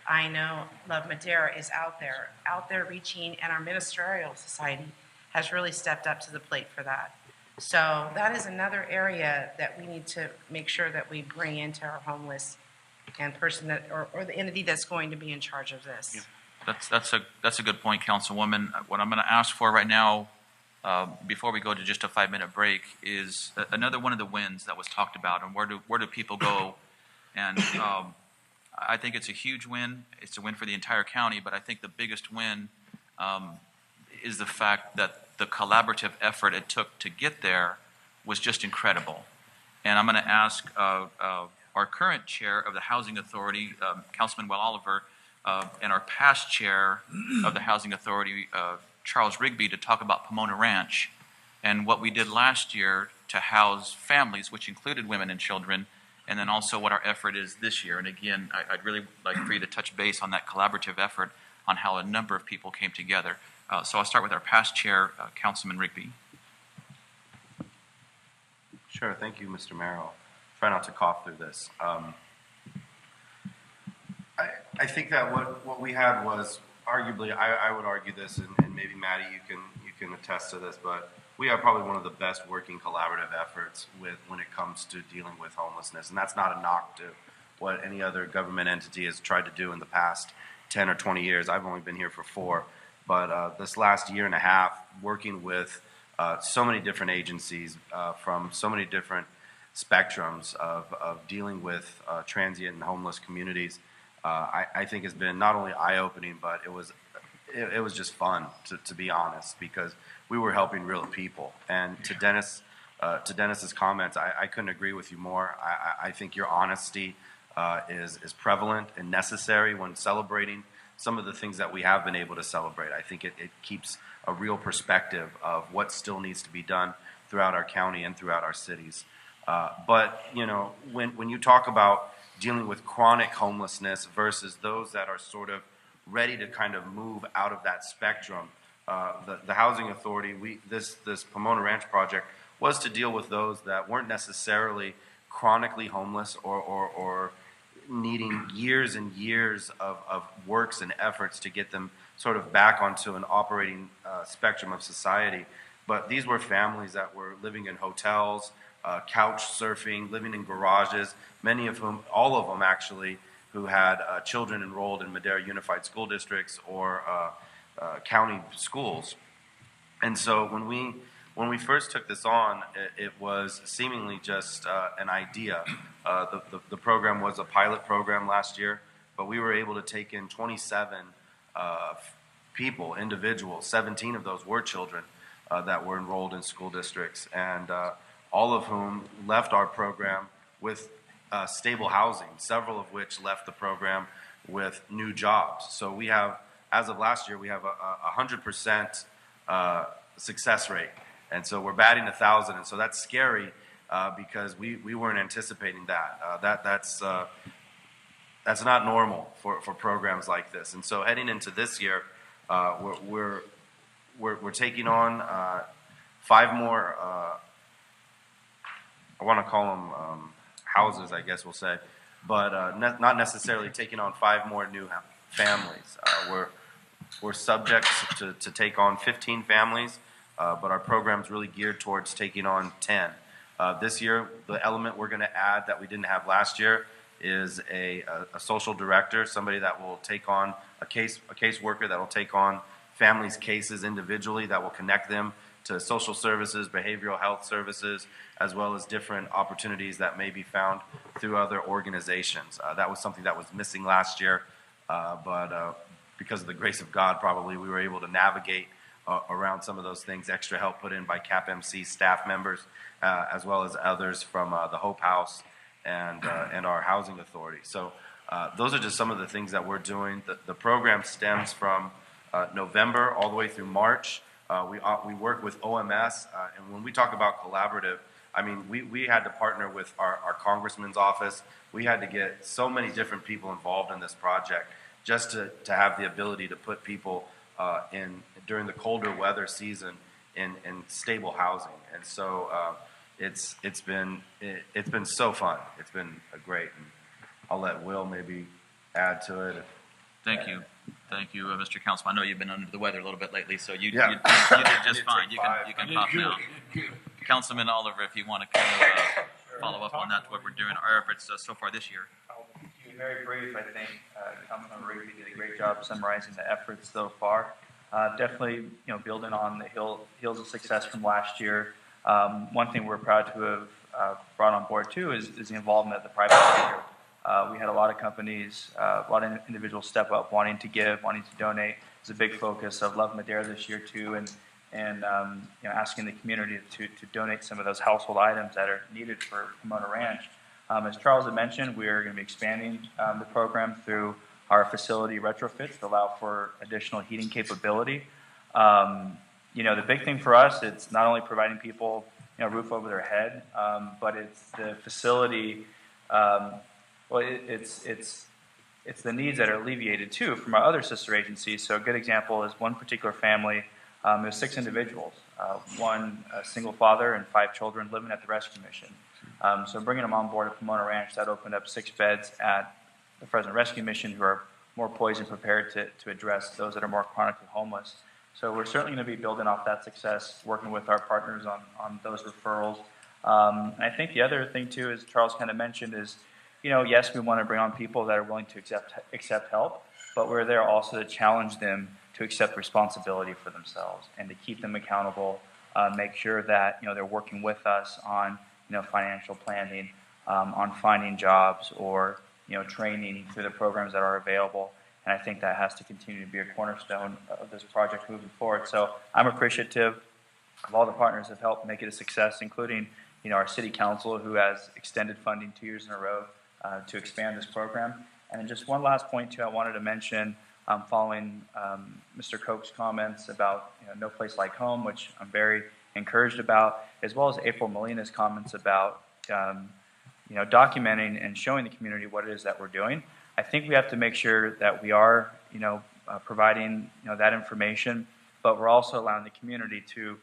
I know Love Madera is out there reaching, and our ministerial society has really stepped up to the plate for that. So that is another area that we need to make sure that we bring into our homeless and person that, or the entity that's going to be in charge of this. Yeah. That's a good point, Councilwoman. What I'm going to ask for right now, before we go to just a 5-minute break, is another one of the wins that was talked about, and where do people go? And I think it's a huge win. It's a win for the entire county, but I think the biggest win is the fact that the collaborative effort it took to get there was just incredible. And I'm going to ask our current chair of the Housing Authority, Councilman Will Oliver, and our past chair of the Housing Authority, Charles Rigby, to talk about Pomona Ranch and what we did last year to house families, which included women and children, and then also what our effort is this year. And again, I'd really like for you to touch base on that collaborative effort on how a number of people came together. So I'll start with our past chair, Councilman Rigby. Sure, thank you, Mr. Merrill. Try not to cough through this. I think that what we had was arguably, I would argue this, and maybe Maddie, you can attest to this, but we are probably one of the best working collaborative efforts when it comes to dealing with homelessness. And that's not a knock to what any other government entity has tried to do in the past 10 or 20 years. I've only been here for 4. But this last year and a half, working with so many different agencies from so many different spectrums of dealing with transient and homeless communities, I think has been not only eye-opening, but it was just fun, to be honest, because we were helping real people. And to Dennis's comments, I couldn't agree with you more. I think your honesty is prevalent and necessary when celebrating some of the things that we have been able to celebrate. I think it keeps a real perspective of what still needs to be done throughout our county and throughout our cities. But you know, when you talk about dealing with chronic homelessness versus those that are sort of ready to kind of move out of that spectrum, the Housing Authority, this Pomona Ranch project was to deal with those that weren't necessarily chronically homeless or needing years and years of works and efforts to get them sort of back onto an operating spectrum of society. But these were families that were living in hotels, couch surfing, living in garages, many of whom, all of them actually, who had children enrolled in Madera Unified School Districts or county schools. And so when we first took this on, it was seemingly just an idea. The program was a pilot program last year, but we were able to take in 27 people, individuals. 17 of those were children that were enrolled in school districts, and all of whom left our program with stable housing, several of which left the program with new jobs. So we have, as of last year, we have a 100% success rate. And so we're batting 1,000, and so that's scary because we weren't anticipating that. That's not normal for programs like this. And so heading into this year, we're taking on 5 more. I want to call them houses, I guess we'll say, but not necessarily taking on 5 more new families. We're subject to take on 15 families. But our program's really geared towards taking on 10. This year, the element we're going to add that we didn't have last year is a social director, somebody that will take on a caseworker that will take on families' cases individually, that will connect them to social services, behavioral health services, as well as different opportunities that may be found through other organizations. That was something that was missing last year, but because of the grace of God, probably we were able to navigate around some of those things. Extra help put in by CAPMC staff members, as well as others from the Hope House and our Housing Authority. So those are just some of the things that we're doing. The program stems from November all the way through March. We work with OMS, and when we talk about collaborative, I mean, we had to partner with our congressman's office. We had to get so many different people involved in this project just to have the ability to put people during the colder weather season in stable housing. And so it's been so fun. It's been great. And I'll let Will maybe add to it. Thank you, Mr. Councilman. I know you've been under the weather a little bit lately, so you did just fine. You can pop now. Councilman Oliver, if you want to kind of follow up on that, what we're doing, our efforts so far this year. I'll be very brief. I think Councilman Rigby did a great job summarizing the efforts so far. Definitely, building on the heels of success from last year. One thing we're proud to have brought on board too is the involvement of the private sector. We had a lot of companies, a lot of individuals step up, wanting to give, wanting to donate. It's a big focus of Love Madera this year too, and asking the community to donate some of those household items that are needed for Pomona Ranch. As Charles had mentioned, we are going to be expanding the program through our facility retrofits to allow for additional heating capability. The big thing for us, it's not only providing people a roof over their head, but it's the facility. It's the needs that are alleviated too from our other sister agencies. So a good example is one particular family. It was 6 individuals, one a single father and 5 children living at the rescue mission. So bringing them on board at Pomona Ranch, that opened up 6 beds at the Fresno Rescue Mission, who are more poised and prepared to address those that are more chronically homeless. So we're certainly going to be building off that success, working with our partners on those referrals. And I think the other thing too, as Charles kind of mentioned, is, yes, we want to bring on people that are willing to accept help, but we're there also to challenge them to accept responsibility for themselves and to keep them accountable, make sure that, they're working with us on, financial planning, on finding jobs or, training through the programs that are available. And I think that has to continue to be a cornerstone of this project moving forward. So I'm appreciative of all the partners that have helped make it a success, including, our city council, who has extended funding 2 years in a row to expand this program. And then just one last point too, I wanted to mention, following Mr. Koch's comments about no place like home, which I'm very encouraged about, as well as April Molina's comments about documenting and showing the community what it is that we're doing. I think we have to make sure that we are providing that information, but we're also allowing the community to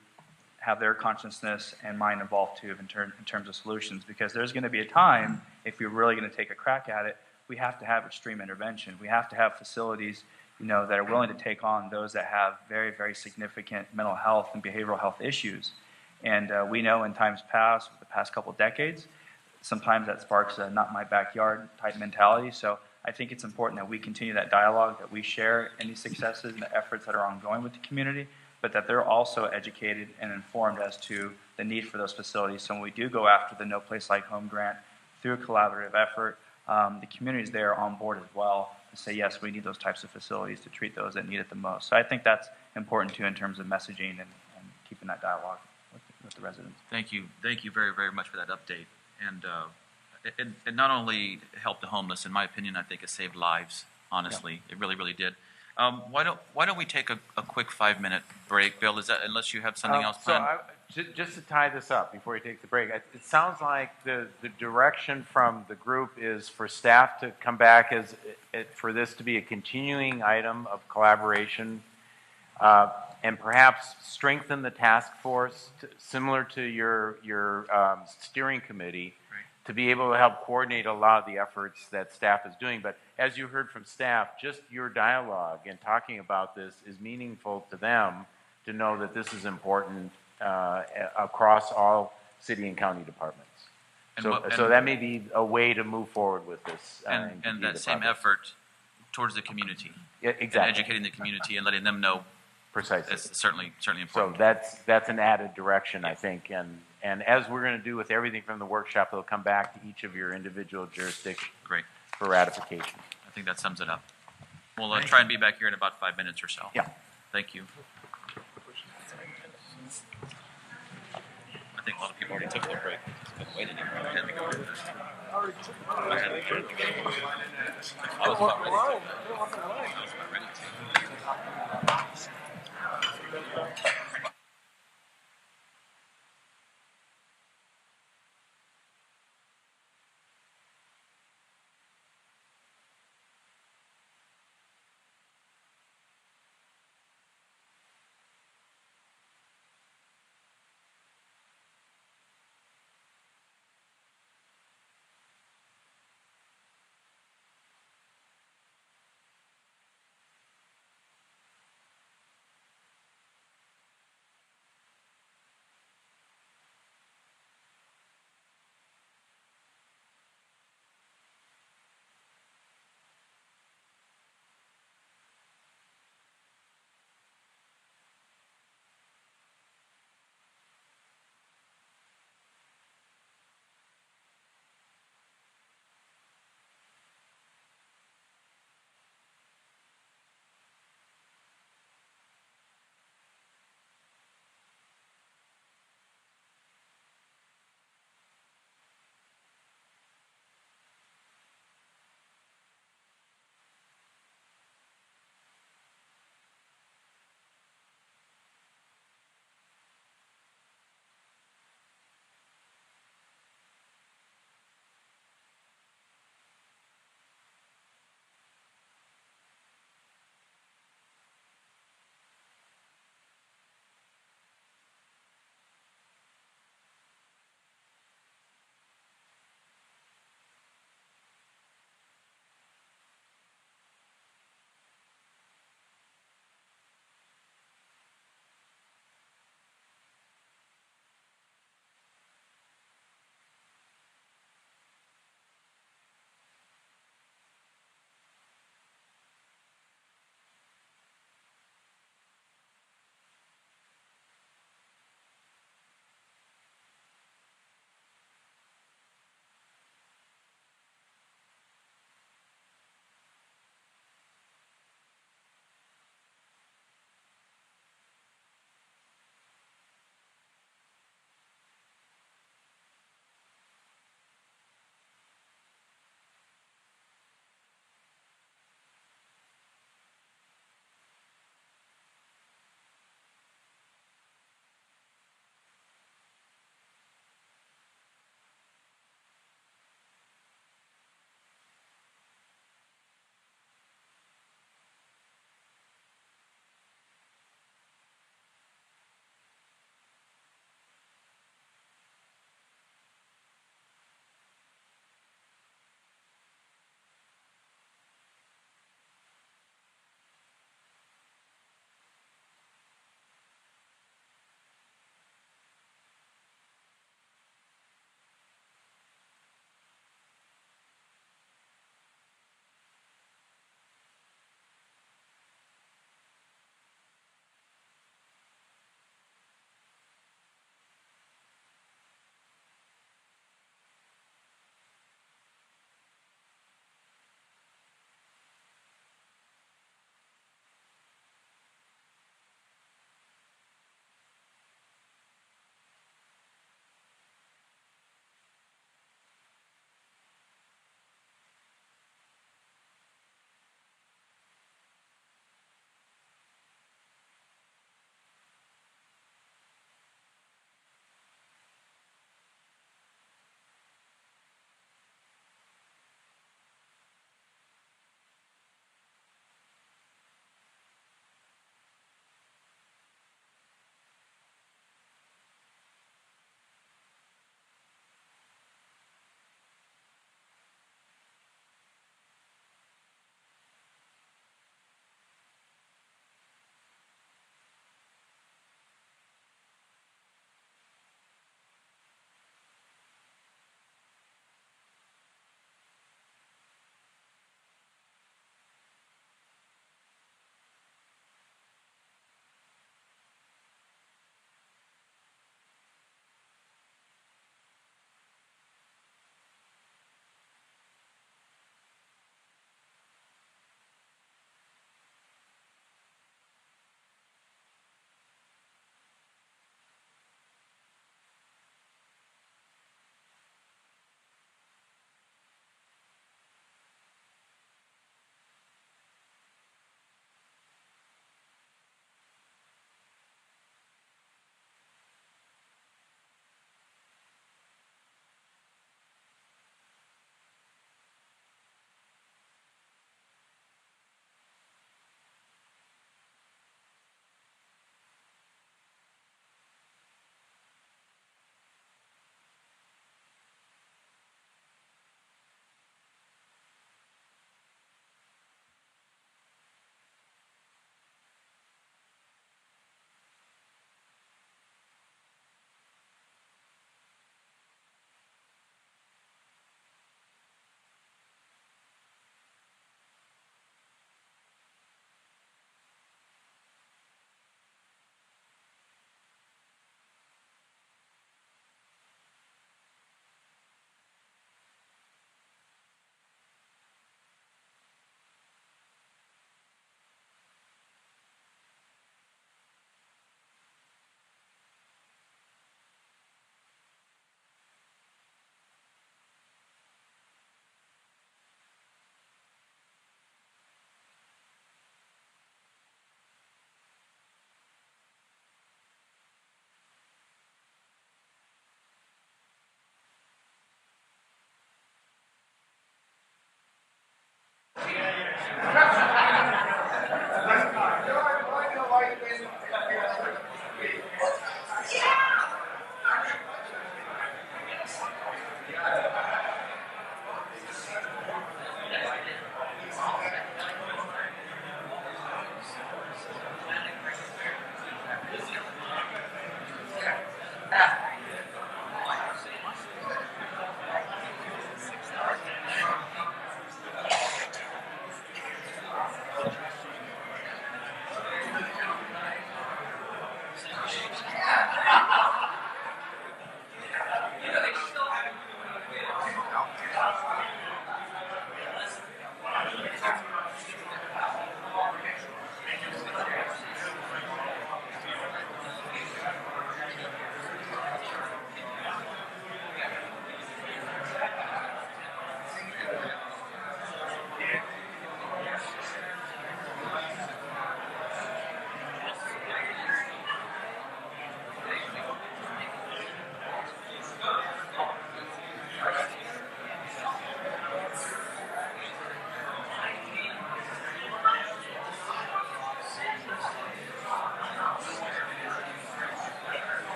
have their consciousness and mind involved too in terms of solutions, because there's going to be a time, if we're really going to take a crack at it, we have to have extreme intervention. We have to have facilities that are willing to take on those that have very, very significant mental health and behavioral health issues. And we know in times past, the past couple of decades, sometimes that sparks a not my backyard type mentality. So I think it's important that we continue that dialogue, that we share any successes and the efforts that are ongoing with the community, but that they're also educated and informed as to the need for those facilities. So when we do go after the No Place Like Home grant through a collaborative effort, the community is there on board as well to say, yes, we need those types of facilities to treat those that need it the most. So I think that's important too in terms of messaging and keeping that dialogue with the residents. Thank you very, very much for that update. And it not only helped the homeless, in my opinion, I think it saved lives, honestly. Yeah. It really, really did. Why don't we take a quick 5-minute break, Bill? Is that, unless you have something else planned? Just to tie this up before we take the break, it sounds like the direction from the group is for staff to come back for this to be a continuing item of collaboration, and perhaps strengthen the task force similar to your steering committee, to be able to help coordinate a lot of the efforts that staff is doing. But as you heard from staff, just your dialogue and talking about this is meaningful to them to know that this is important across all city and county departments. So that may be a way to move forward with this. And that same effort towards the community. Yeah, exactly. And educating the community and letting them know. Precisely. It's certainly important. So that's an added direction, I think. And as we're going to do with everything from the workshop, it'll come back to each of your individual jurisdictions. Great. For ratification. I think that sums it up. We'll try and be back here in about 5 minutes or so. Yeah. Thank you. I think a lot of people already took their break. Couldn't wait anymore. I had to go. I was about ready.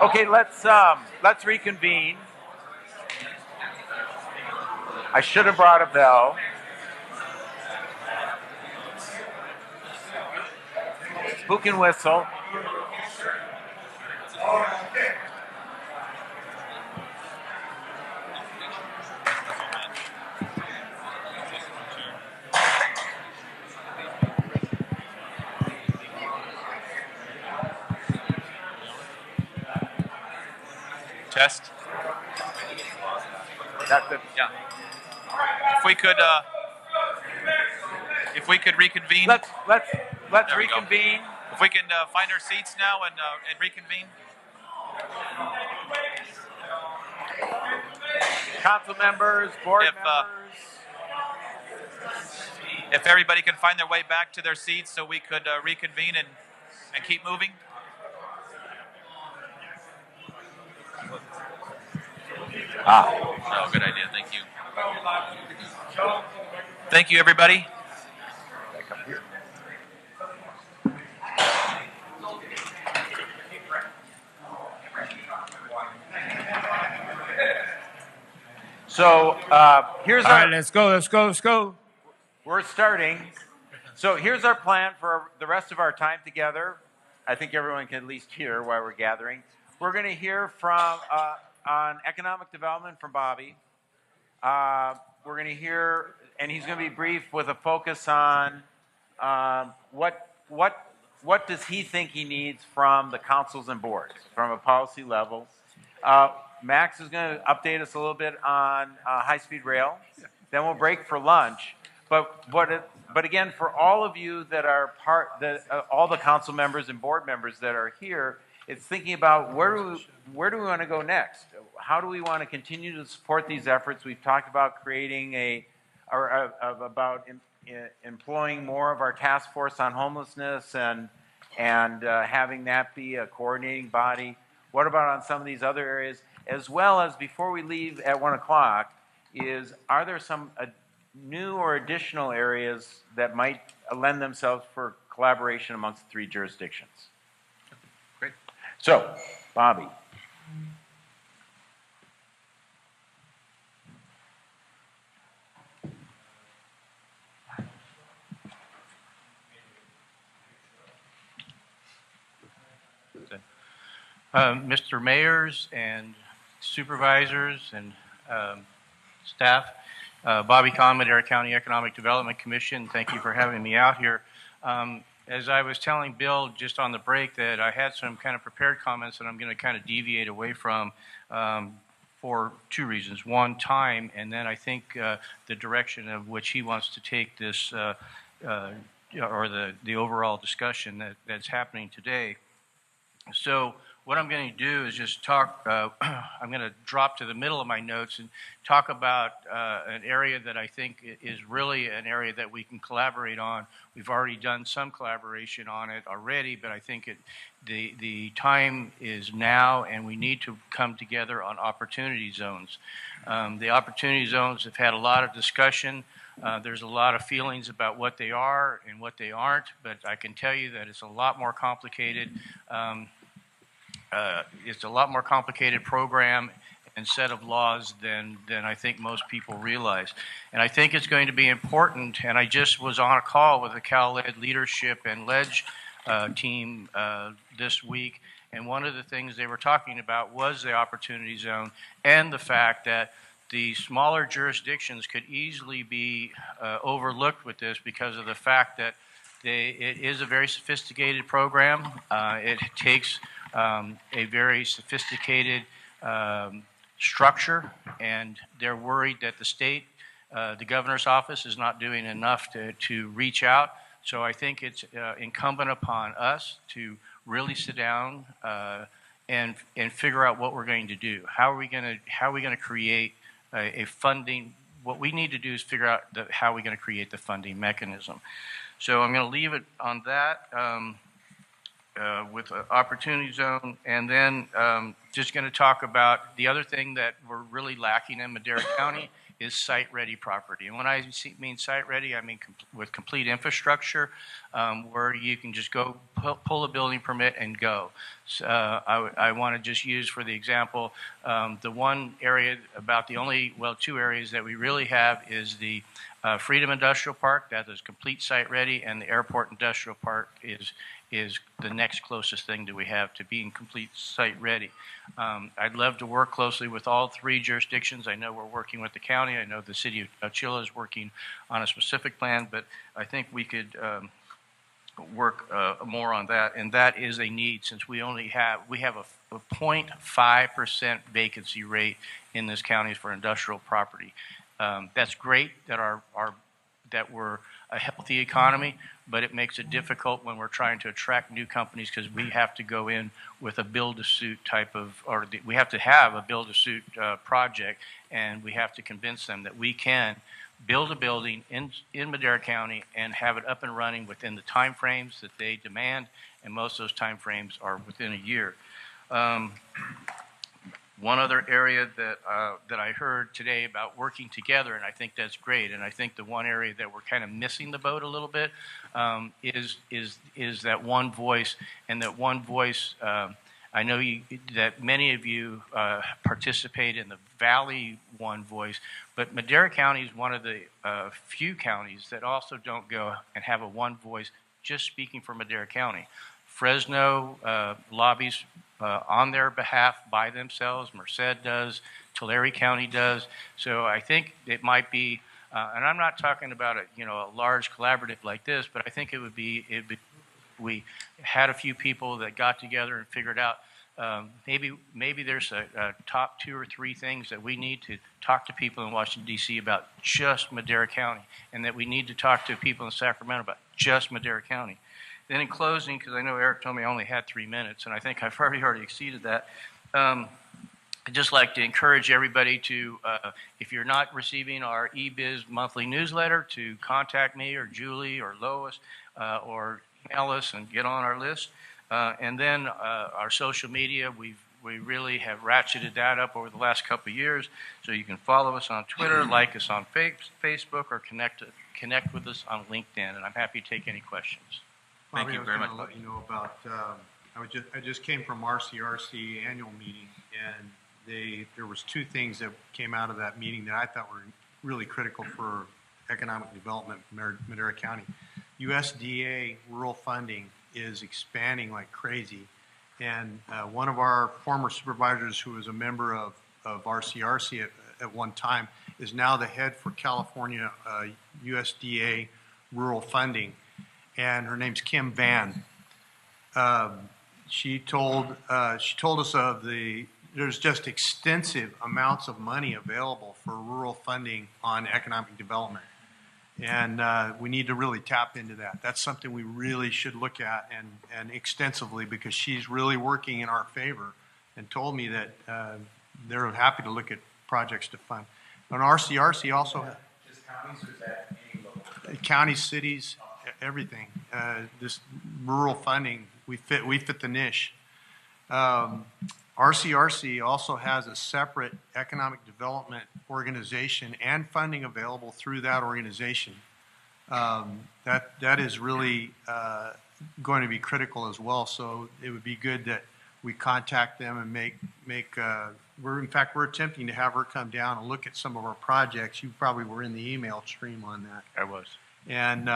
Okay, let's reconvene. I should have brought a bell. Who can whistle? Test. That's it. Yeah. If we could reconvene. Let's There we go. reconvene. If we can find our seats now and reconvene. Council members, board members. If everybody can find their way back to their seats so we could reconvene and keep moving. Oh, good idea. Thank you. Thank you, everybody. So here's All our. right, let's go. We're starting. So here's our plan for the rest of our time together. I think everyone can at least hear why we're gathering. We're going to hear from on economic development from Bobby. We're going to hear, and he's going to be brief with a focus on what does he think he needs from the councils and boards from a policy level. Max is going to update us a little bit on high-speed rail. Then we'll break for lunch. But again, for all of you that are all the council members and board members that are here, it's thinking about where do we want to go next? How do we want to continue to support these efforts? We've talked about creating employing more of our task force on homelessness and having that be a coordinating body. What about on some of these other areas? As well as before we leave at 1 o'clock, are there some new or additional areas that might lend themselves for collaboration amongst the three jurisdictions? Great. So, Bobby. Mr. Mayors and supervisors and staff, Bobby Kahn, Madera County Economic Development Commission, thank you for having me out here. As I was telling Bill just on the break that I had some kind of prepared comments that I'm going to kind of deviate away from for two reasons. One, time, and then I think the direction of which he wants to take this or the overall discussion that's happening today. So what I'm going to do is just talk, I'm going to drop to the middle of my notes and talk about an area that I think is really an area that we can collaborate on. We've already done some collaboration on it already, but I think the time is now and we need to come together on opportunity zones. The opportunity zones have had a lot of discussion. There's a lot of feelings about what they are and what they aren't, but I can tell you that it's a lot more complicated. It's a lot more complicated program and set of laws than I think most people realize. And I think it's going to be important, and I just was on a call with the Cal-Ed leadership and ledge team this week, and one of the things they were talking about was the opportunity zone and the fact that the smaller jurisdictions could easily be overlooked with this because of the fact that it is a very sophisticated program. It takes a very sophisticated structure, and they're worried that the state, the governor's office, is not doing enough to reach out. So I think it's incumbent upon us to really sit down and figure out what we're going to do. How are we going to create a funding? What we need to do is figure out how we're going to create the funding mechanism. So I'm going to leave it on that. With an opportunity zone, and then just going to talk about the other thing that we're really lacking in Madera County is site-ready property. And when I mean site-ready, I mean with complete infrastructure, where you can just go pull a building permit and go. So, I want to just use for the example, the one area, about the only, well, two areas that we really have is the Freedom Industrial Park, that is complete site-ready, and the Airport Industrial Park is the next closest thing that we have to being complete site-ready. I'd love to work closely with all three jurisdictions. I know we're working with the county. I know the city of Chilla is working on a specific plan, but I think we could work more on that, and that is a need since we have a 0.5% vacancy rate in this county for industrial property. That's great that that we're a healthy economy, but it makes it difficult when we're trying to attract new companies because we have to go in with a build-to-suit type of, we have to have a build-to-suit project, and we have to convince them that we can build a building in Madera County and have it up and running within the time frames that they demand, and most of those time frames are within a year. One other area that I heard today about working together, and I think that's great, and I think the one area that we're kind of missing the boat a little bit is that one voice, and that one voice, I know that many of you participate in the Valley One Voice, but Madera County is one of the few counties that also don't go and have a one voice just speaking for Madera County. Fresno lobbies on their behalf by themselves. Merced does. Tulare County does. So I think it might be, and I'm not talking about a large collaborative like this, but I think we had a few people that got together and figured out maybe there's a top 2 or 3 things that we need to talk to people in Washington, D.C. about just Madera County, and that we need to talk to people in Sacramento about just Madera County. Then in closing, because I know Eric told me I only had 3 minutes, and I think I've already exceeded that, I'd just like to encourage everybody to, if you're not receiving our eBiz monthly newsletter, to contact me or Julie or Lois or email us and get on our list. And then our social media, we really have ratcheted that up over the last couple of years. So you can follow us on Twitter, like us on Facebook, or connect with us on LinkedIn. And I'm happy to take any questions. Thank you very much. I was going to let you know about, I just came from RCRC annual meeting, and there was 2 things that came out of that meeting that I thought were really critical for economic development in Madera County. USDA rural funding is expanding like crazy, and one of our former supervisors who was a member of RCRC at one time is now the head for California USDA rural funding, and her name's Kim Van. She told us there's just extensive amounts of money available for rural funding on economic development. And we need to really tap into that. That's something we really should look at and extensively, because she's really working in our favor and told me that they're happy to look at projects to fund. On RCRC also, just counties, or is that any local? Counties, cities, everything. This rural funding, we fit the niche. RCRC also has a separate economic development organization and funding available through that organization. That is really going to be critical as well. So it would be good that we contact them and we're attempting to have her come down and look at some of our projects. You probably were in the email stream on that. I was. And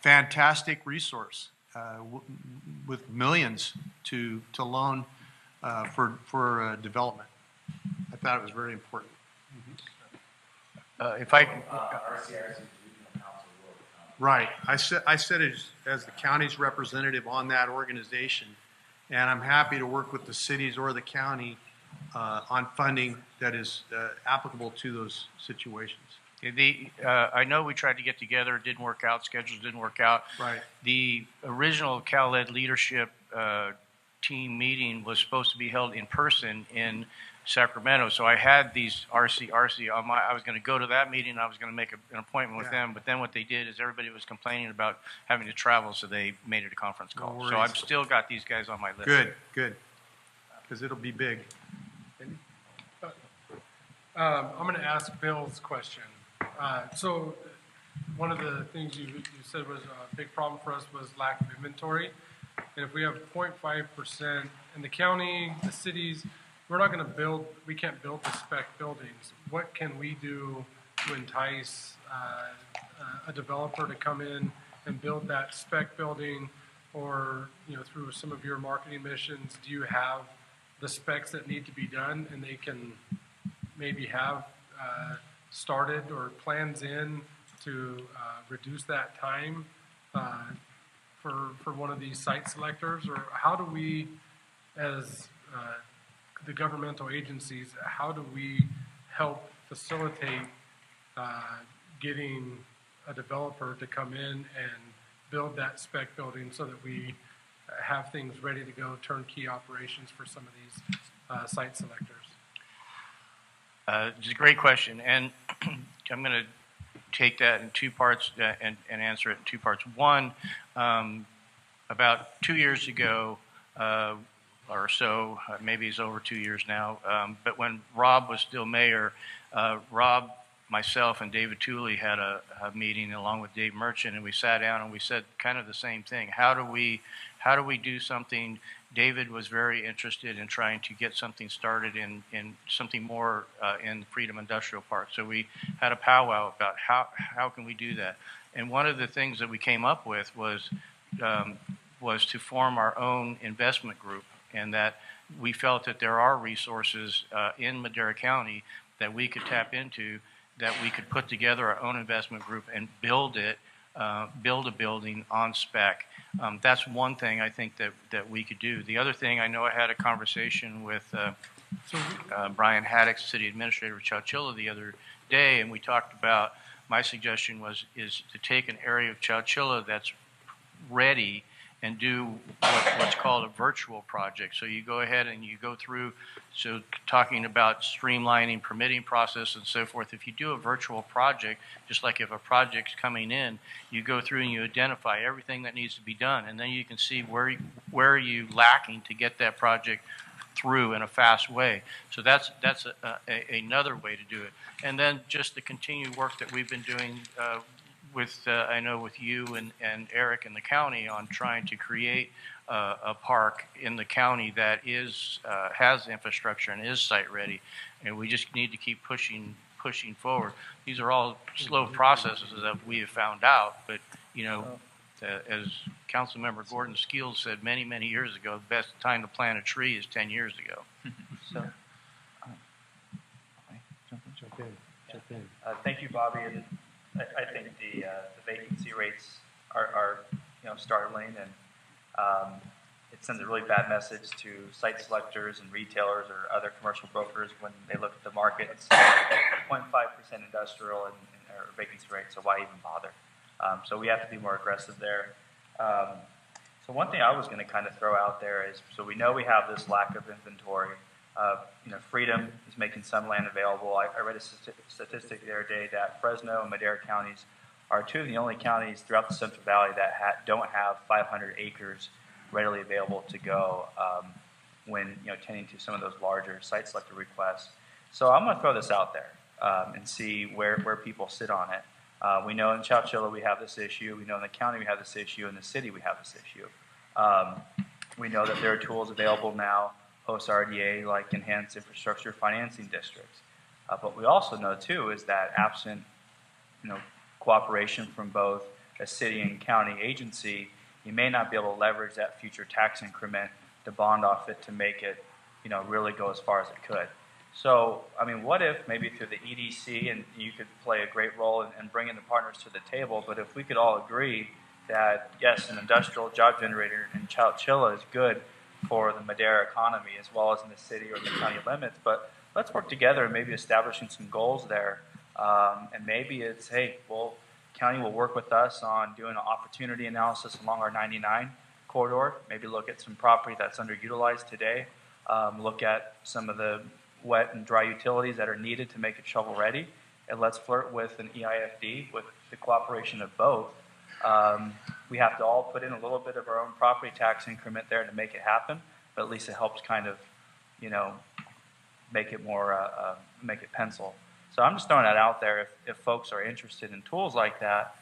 fantastic resource with millions to loan for development. I thought it was very important. If I Right. I said as the county's representative on that organization, and I'm happy to work with the cities or the county on funding that is applicable to those situations. I know we tried to get together, it didn't work out, schedules didn't work out. Right. The original Cal-Ed leadership team meeting was supposed to be held in person in Sacramento, so I had these RCRC on I was going to go to that meeting, I was going to make an appointment with them, but then what they did is everybody was complaining about having to travel, so they made it a conference call. No so I've still got these guys on my list. Good, because it'll be big. I'm going to ask Bill's question. So one of the things you said was a big problem for us was lack of inventory. And if we have 0.5% in the county, the cities, we're not going to build, we can't build the spec buildings. What can we do to entice a developer to come in and build that spec building? Or, you know, through some of your marketing missions, do you have the specs that need to be done and they can maybe have started or plans in to reduce that time for one of these site selectors? Or how do we, as the governmental agencies, how do we help facilitate getting a developer to come in and build that spec building so that we have things ready to go, turnkey operations for some of these site selectors? It's a great question, and I'm going to take that in two parts and answer it in two parts. One, about 2 years ago or so, maybe it's over 2 years now, but when Rob was still mayor, Rob, myself, and David Tooley had a meeting along with Dave Merchant, and we sat down and we said kind of the same thing. How do we do something? David was very interested in trying to get something started in something more in the Freedom Industrial Park. So we had a powwow about how can we do that. And one of the things that we came up with was to form our own investment group, and that we felt that there are resources in Madera County that we could tap into, that we could put together our own investment group and build a building on spec. That's one thing I think that we could do. The other thing, I know I had a conversation with Brian Haddock, City Administrator of Chowchilla, the other day, and we talked about, my suggestion is to take an area of Chowchilla that's ready and do what's called a virtual project. So you go ahead and you go through, so talking about streamlining permitting process and so forth, if you do a virtual project, just like if a project's coming in, you go through and you identify everything that needs to be done, and then you can see where are you lacking to get that project through in a fast way. So that's another way to do it. And then just the continued work that we've been doing with I know with you and Eric in the county on trying to create a park in the county that has infrastructure and is site ready, and we just need to keep pushing forward. These are all slow processes that we have found out, but you know, as Councilmember Gordon Skeel said many years ago, the best time to plant a tree is 10 years ago. So. Jump in. Thank you, Bobby. And I think the vacancy rates are startling, and it sends a really bad message to site selectors and retailers or other commercial brokers when they look at the market and see 0.5% industrial and or vacancy rate. So why even bother? So we have to be more aggressive there. So one thing I was going to kind of throw out there is, so we know we have this lack of inventory. Freedom is making some land available. I read a statistic the other day that Fresno and Madera counties are two of the only counties throughout the Central Valley that don't have 500 acres readily available to go when tending to some of those larger site selector requests. So I'm going to throw this out there and see where people sit on it. We know in Chowchilla we have this issue. We know in the county we have this issue. In the city we have this issue. We know that there are tools available now post-RDA, like enhanced infrastructure financing districts. But we also know, too, is that absent cooperation from both a city and county agency, you may not be able to leverage that future tax increment to bond off it to make it really go as far as it could. So, I mean, what if maybe through the EDC, and you could play a great role in bringing the partners to the table, but if we could all agree that, yes, an industrial job generator in Chowchilla is good for the Madera economy as well as in the city or the county limits, but let's work together and maybe establishing some goals there. And maybe it's, hey, well, county will work with us on doing an opportunity analysis along our 99 corridor, maybe look at some property that's underutilized today, look at some of the wet and dry utilities that are needed to make it shovel ready, and let's flirt with an EIFD with the cooperation of both. We have to all put in a little bit of our own property tax increment there to make it happen, but at least it helps kind of, make it more make it pencil. So I'm just throwing that out there if folks are interested in tools like that.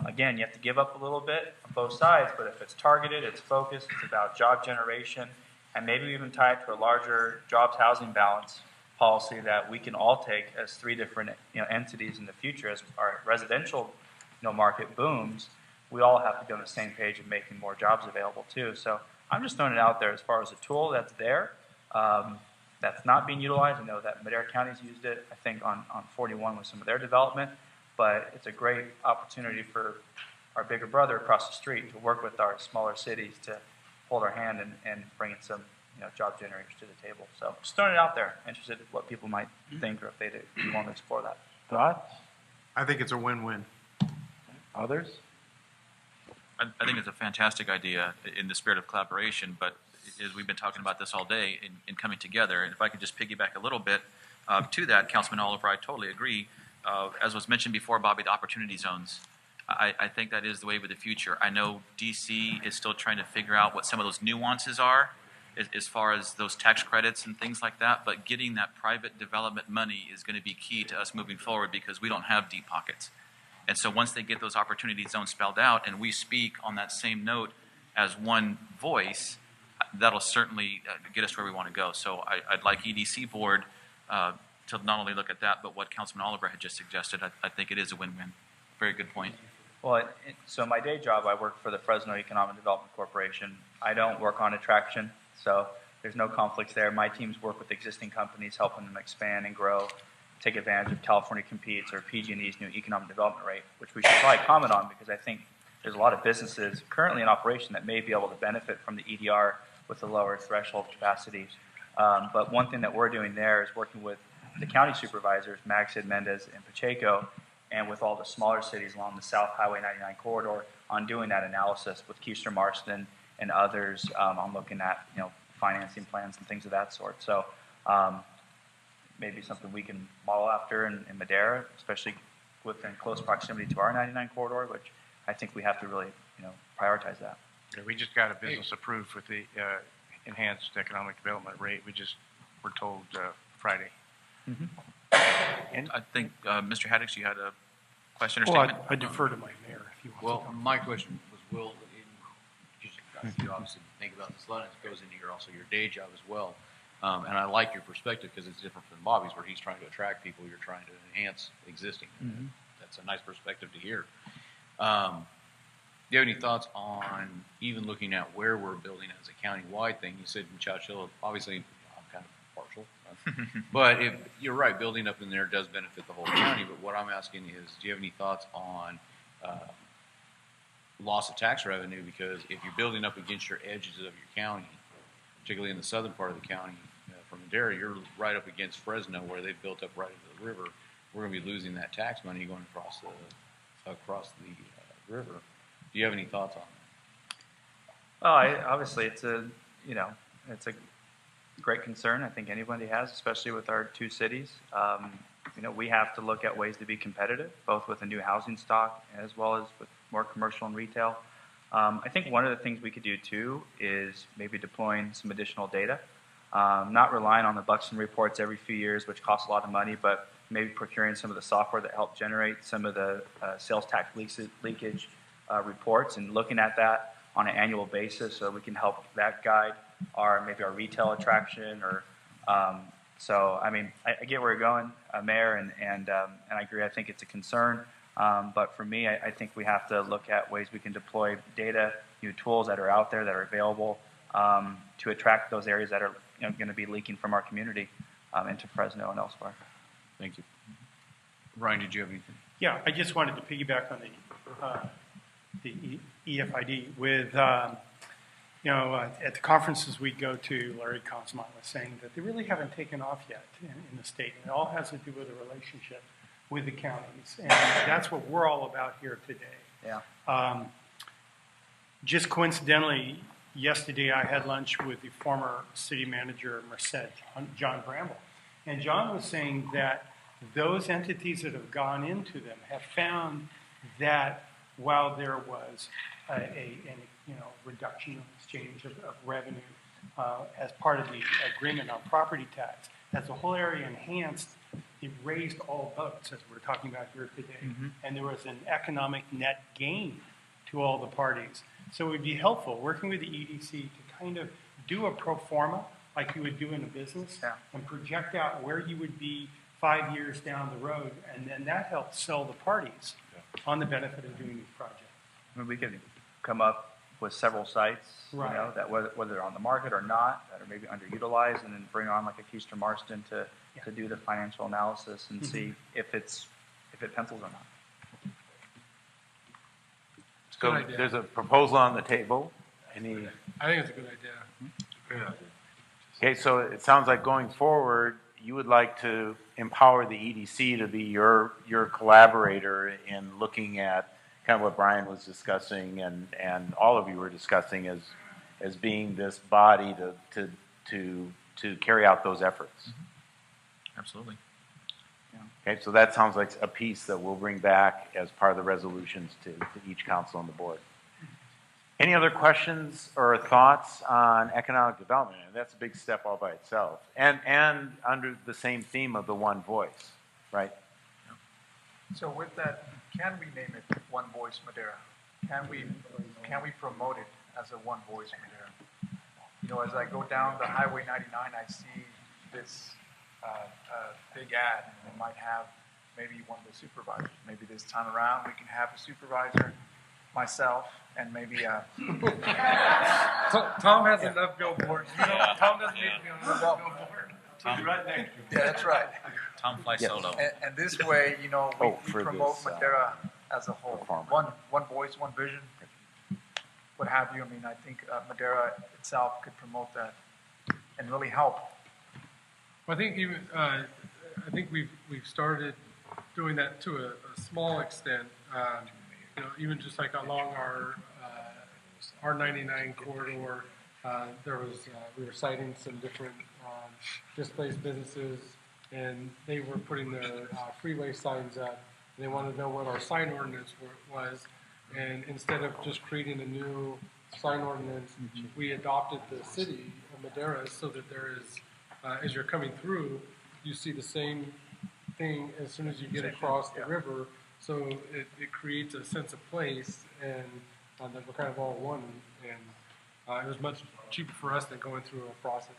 Again, you have to give up a little bit on both sides, but if it's targeted, it's focused, it's about job generation, and maybe even tie it to a larger jobs housing balance policy that we can all take as three different entities in the future as our residential market booms. We all have to be on the same page of making more jobs available too. So I'm just throwing it out there as far as a tool that's there. That's not being utilized. I know that Madera County's used it, I think, on 41 with some of their development, but it's a great opportunity for our bigger brother across the street to work with our smaller cities to hold our hand and bring in some job generators to the table. So just throwing it out there, interested in what people might think or if they want to explore that. Thoughts? I think it's a win-win. Others? I think it's a fantastic idea in the spirit of collaboration, but as we've been talking about this all day in coming together, and if I could just piggyback a little bit to that, Councilman Oliver, I totally agree. As was mentioned before, Bobby, the opportunity zones. I think that is the way of the future. I know DC is still trying to figure out what some of those nuances are as far as those tax credits and things like that, but getting that private development money is going to be key to us moving forward because we don't have deep pockets. And so once they get those opportunity zones spelled out and we speak on that same note as one voice, that'll certainly get us to where we want to go. So I'd like EDC board to not only look at that, but what Councilman Oliver had just suggested. I think it is a win-win. Very good point. Well, so my day job, I work for the Fresno Economic Development Corporation. I don't work on attraction, so there's no conflicts there. My teams work with existing companies, helping them expand and grow, take advantage of California Competes or PG&E's new economic development rate, which we should probably comment on because I think there's a lot of businesses currently in operation that may be able to benefit from the EDR with the lower threshold capacity. But one thing that we're doing there is working with the county supervisors, Magsid, Mendez, and Pacheco, and with all the smaller cities along the South Highway 99 corridor on doing that analysis with Keister Marston and others on looking at financing plans and things of that sort. So maybe something we can model after in Madera, especially within close proximity to our 99 corridor, which I think we have to really prioritize that. Yeah, we just got a business approved with the enhanced economic development rate. We just were told Friday. Mm-hmm. And I think Mr. Haddix, you had a question or Well, statement? I defer to my mayor if you want to Well, my question was, Will, you obviously think about this a lot, it goes into also your day job as well. And I like your perspective because it's different from Bobby's, where he's trying to attract people, you're trying to enhance existing. Mm-hmm. That's a nice perspective to hear. Do you have any thoughts on even looking at where we're building as a county-wide thing? You said in Chowchilla, obviously, I'm kind of partial. But if you're right, building up in there does benefit the whole county. But what I'm asking is, do you have any thoughts on loss of tax revenue? Because if you're building up against your edges of your county, particularly in the southern part of the county, from Madera, you're right up against Fresno, where they've built up right into the river. We're going to be losing that tax money going across the river. Do you have any thoughts on that? Well, obviously, it's a great concern. I think anybody has, especially with our two cities. We have to look at ways to be competitive, both with a new housing stock as well as with more commercial and retail. I think one of the things we could do too is maybe deploying some additional data, not relying on the Buxton reports every few years, which costs a lot of money, but maybe procuring some of the software that help generate some of the sales tax leakage reports and looking at that on an annual basis so we can help that guide our retail attraction or so I mean I get where you're going, Mayor, and I agree. I think it's a concern, but for me I think we have to look at ways we can deploy data, new tools that are out there that are available to attract those areas that are going to be leaking from our community into Fresno and elsewhere. Thank you. Ryan, did you have anything? Yeah, I just wanted to piggyback on the EFID with, at the conferences we go to, Larry Cosmont was saying that they really haven't taken off yet in the state. And it all has to do with the relationship with the counties. And that's what we're all about here today. Yeah. Just coincidentally, yesterday I had lunch with the former city manager, Merced, John Bramble. And John was saying that those entities that have gone into them have found that while there was a reduction of exchange of revenue as part of the agreement on property tax, as the whole area enhanced, it raised all boats, as we're talking about here today. And there was an economic net gain to all the parties. So it would be helpful working with the EDC to kind of do a pro forma like you would do in a business and project out where you would be 5 years down the road. And then that helps sell the parties on the benefit of doing these projects. I mean, we could come up with several sites, Right. you know, that whether they're on the market or not, that are maybe underutilized, and then bring on like a Keister Marston to do the financial analysis and see if it pencils or not. So Good idea. there's a proposal on the table. Any? I think it's a good idea. Okay, so it sounds like going forward, you would like to empower the EDC to be your collaborator in looking at kind of what Brian was discussing and all of you were discussing as being this body to carry out those efforts. Absolutely. Okay, so that sounds like a piece that we'll bring back as part of the resolutions to each council on the board. Any other questions or thoughts on economic development? And that's a big step all by itself. And under the same theme of the one voice, right? So with that, can we name it One Voice Madera? Can we promote it as a One Voice Madera? You know, as I go down the Highway 99, I see this big ad, and it might have maybe one of the supervisors. Maybe this time around we can have a supervisor, myself, and maybe Tom has enough billboards. You know, Tom doesn't need to be on another billboard. Tom, right next to Yeah, that's right. Tom flies solo. And this way, you know, we for promote this, Madera as a whole. One voice, one vision, what have you. I mean, I think Madera itself could promote that and really help. I think even I think we've started doing that to a small extent. You know, even just like along our 99 corridor, there was we were citing some different displaced businesses, and they were putting their freeway signs up. And they wanted to know what our sign ordinance was, and instead of just creating a new sign ordinance, we adopted the city of Madera so that there is, as you're coming through, you see the same thing as soon as you get across the river. So it creates a sense of place, and that we're kind of all one. And it was much cheaper for us than going through a process.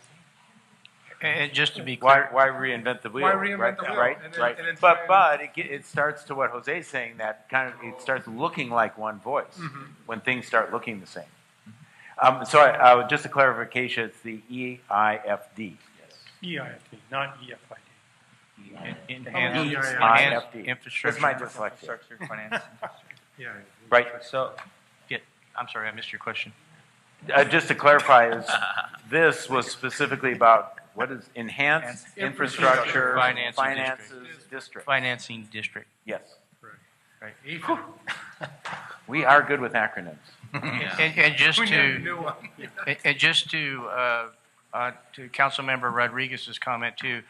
And just to be clear, why reinvent the wheel? Why reinvent the wheel? Right, And then- right. and then But it starts to what Jose's saying, that kind of it starts looking like one voice when things start looking the same. So just a clarification, it's the EIFD. EIFD, not EFID. Enhanced infrastructure. That's my dyslexia. Infrastructure, finance. Yeah. Right. So, I'm sorry, I missed your question. Just to clarify, this was specifically about what is enhanced infrastructure finances district. Financing district. Yes. Right. We are good with acronyms. And just We need a new to one. and just to Councilmember Rodriguez's comment too,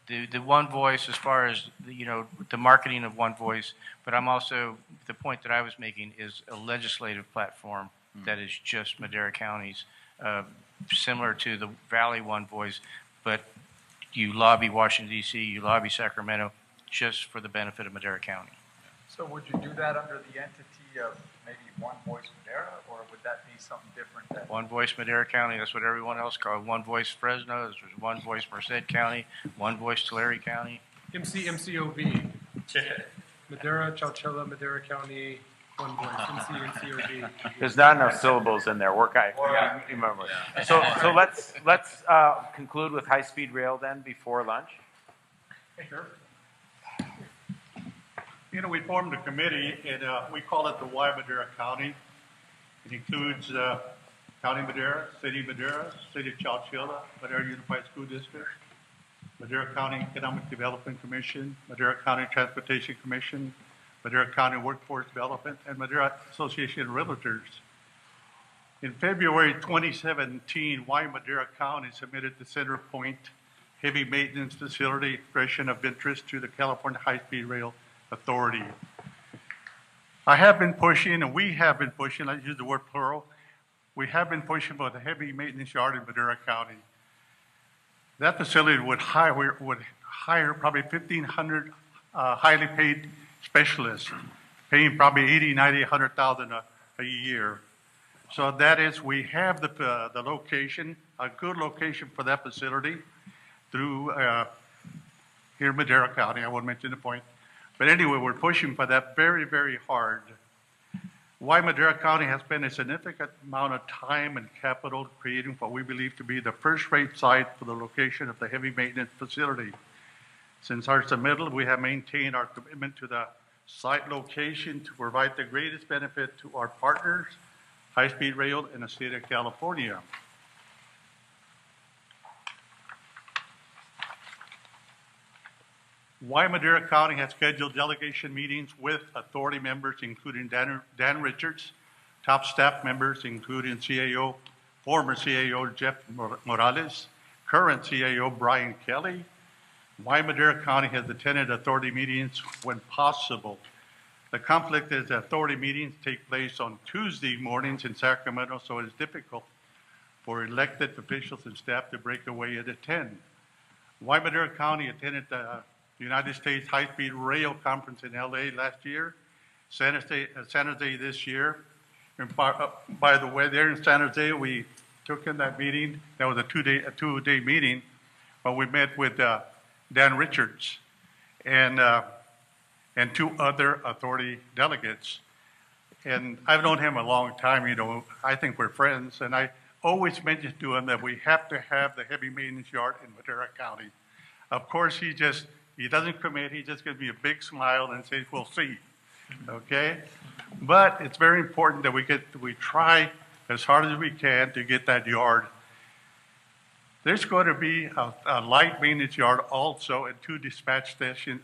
the one voice as far as the marketing of one voice, but I'm also the point that I was making is a legislative platform that is just Madera County's, similar to the Valley One Voice, but you lobby Washington D.C., you lobby Sacramento, just for the benefit of Madera County. So would you do that under the entity of maybe One Voice Madera, or would that be something different? That One Voice Madera County, that's what everyone else called. One Voice Fresno, there's One Voice Merced County, One Voice Tulare County. MCOV. Madera, Chowchilla, Madera County, One Voice. MCOV. There's not enough syllables in there. Remember. So let's conclude with high-speed rail then before lunch. Sure. You know, we formed a committee, and we call it the Why Madera County. It includes County Madera, City of Chowchilla, Madera Unified School District, Madera County Economic Development Commission, Madera County Transportation Commission, Madera County Workforce Development, and Madera Association of Realtors. In February 2017, Why Madera County submitted the Center Point Heavy Maintenance Facility Expression of Interest to the California High-Speed Rail Authority. I have been pushing, and we have been pushing, I use the word plural, we have been pushing for the heavy maintenance yard in Madera County. that facility would hire probably 1,500 highly paid specialists, paying probably 80, 90, 100,000 a year. So that is, we have the location, a good location for that facility through here in Madera County. I won't mention the point. But anyway, we're pushing for that very, very hard. Why Madera County has spent a significant amount of time and capital creating what we believe to be the first-rate site for the location of the heavy maintenance facility. Since our submittal, we have maintained our commitment to the site location to provide the greatest benefit to our partners, high-speed rail in the state of California. Why Madera County has scheduled delegation meetings with authority members, including Dan Richards, top staff members, including former CAO Jeff Morales, current CAO Brian Kelly. Why Madera County has attended authority meetings when possible. The conflict is that authority meetings take place on Tuesday mornings in Sacramento, so it is difficult for elected officials and staff to break away and attend. Why Madera County attended the United States High-Speed Rail Conference in LA last year, San Jose this year. And by the way, there in San Jose, we took in that meeting. That was a two-day meeting, but we met with Dan Richards and two other authority delegates. And I've known him a long time, I think we're friends, and I always mention to him that we have to have the heavy maintenance yard in Madera County. Of course, he doesn't commit, he just gives me a big smile and says, we'll see, okay? But it's very important that we try as hard as we can to get that yard. There's going to be a light maintenance yard also and two dispatch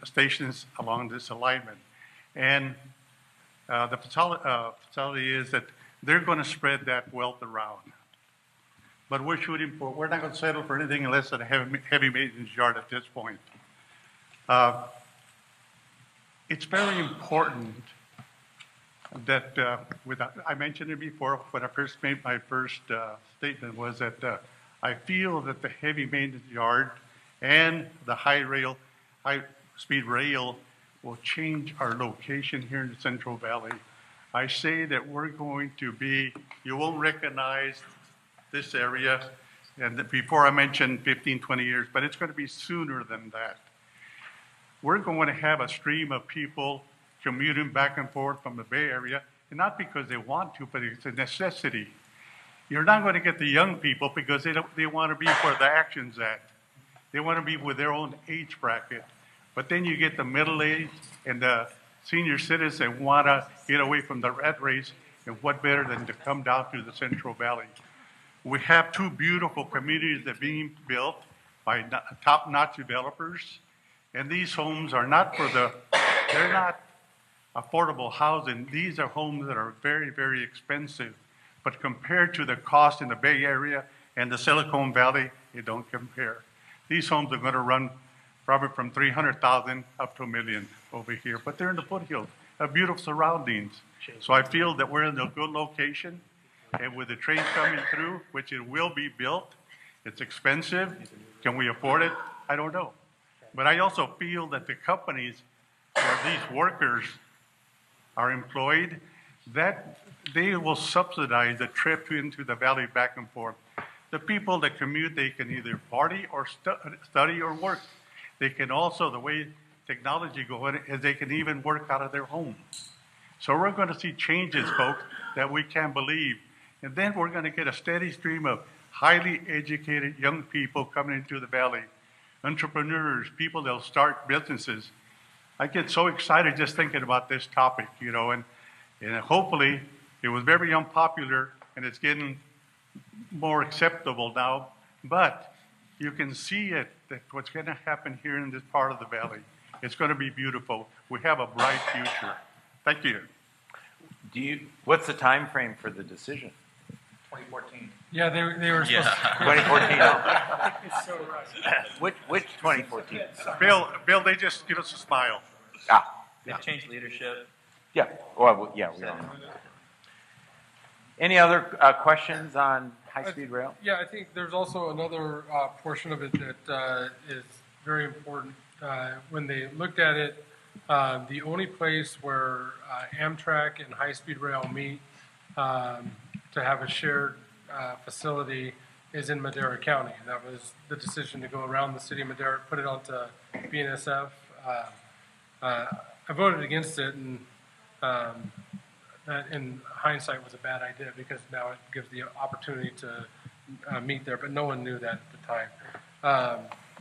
stations along this alignment. And the facility is that they're going to spread that wealth around. But we're shooting for, we're not going to settle for anything less than a heavy maintenance yard at this point. It's very important that, I mentioned it before when I first made my first statement, was that I feel that the heavy maintenance yard and the high-speed rail will change our location here in the Central Valley. I say that we're going to be, you won't recognize this area, and before I mentioned 15, 20 years, but it's going to be sooner than that. We're going to have a stream of people commuting back and forth from the Bay Area, and not because they want to, but it's a necessity. You're not going to get the young people because they want to be where the action's at. They want to be with their own age bracket. But then you get the middle-aged and the senior citizens that want to get away from the rat race, and what better than to come down to the Central Valley. We have two beautiful communities that are being built by top-notch developers. And these homes are not they're not affordable housing. These are homes that are very, very expensive. But compared to the cost in the Bay Area and the Silicon Valley, they don't compare. These homes are going to run probably from $300,000 up to $1 million over here. But they're in the foothills, have beautiful surroundings. So I feel that we're in a good location. And with the train coming through, which it will be built, it's expensive. Can we afford it? I don't know. But I also feel that the companies where these workers are employed, that they will subsidize the trip into the valley back and forth. The people that commute, they can either party or study or work. They can also, the way technology goes, is they can even work out of their homes. So we're going to see changes, folks, that we can't believe. And then we're going to get a steady stream of highly educated young people coming into the valley. Entrepreneurs, people that'll start businesses. I get so excited just thinking about this topic, and hopefully it was very unpopular and it's getting more acceptable now, but you can see it, that what's going to happen here in this part of the valley. It's going to be beautiful. We have a bright future. Thank you. What's the time frame for the decision? 2014. Yeah, they were supposed to. 2014. It's so right. Which 2014? Bill, they just give us a smile. They've changed leadership. Yeah. Well, yeah, we all know. Any other questions on high-speed rail? Yeah, I think there's also another portion of it that is very important. When they looked at it, the only place where Amtrak and high-speed rail meet to have a shared facility is in Madera County. And that was the decision to go around the city of Madera, put it onto BNSF. I voted against it, and that in hindsight was a bad idea because now it gives the opportunity to meet there, but no one knew that at the time.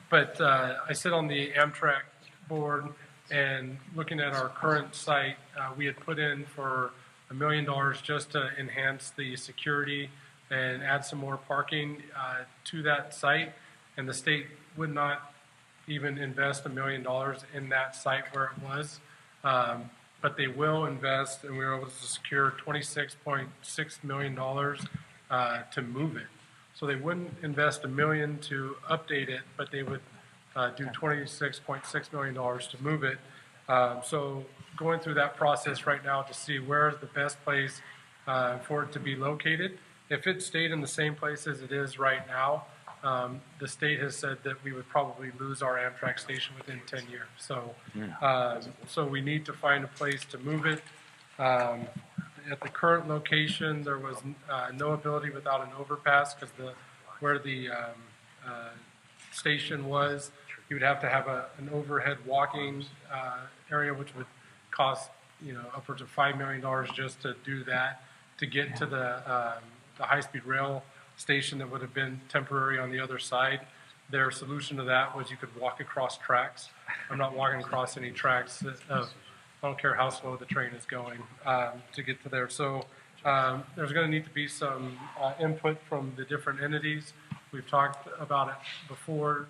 But I sit on the Amtrak board, and looking at our current site, we had put in for $1 million just to enhance the security and add some more parking to that site, and the state would not even invest $1 million in that site where it was. But they will invest, and we were able to secure $26.6 million to move it. So they wouldn't invest $1 million to update it, but they would do $26.6 million to move it. So going through that process right now to see where is the best place for it to be located. If it stayed in the same place as it is right now, the state has said that we would probably lose our Amtrak station within 10 years. So, so we need to find a place to move it. At the current location, there was no ability without an overpass because where the station was, you would have to have an overhead walking area, which would cost upwards of $5 million just to do that, to get to the high-speed rail station that would have been temporary on the other side. Their solution to that was you could walk across tracks. I'm not walking across any tracks. I don't care how slow the train is going to get to there. So there's going to need to be some input from the different entities. We've talked about it before,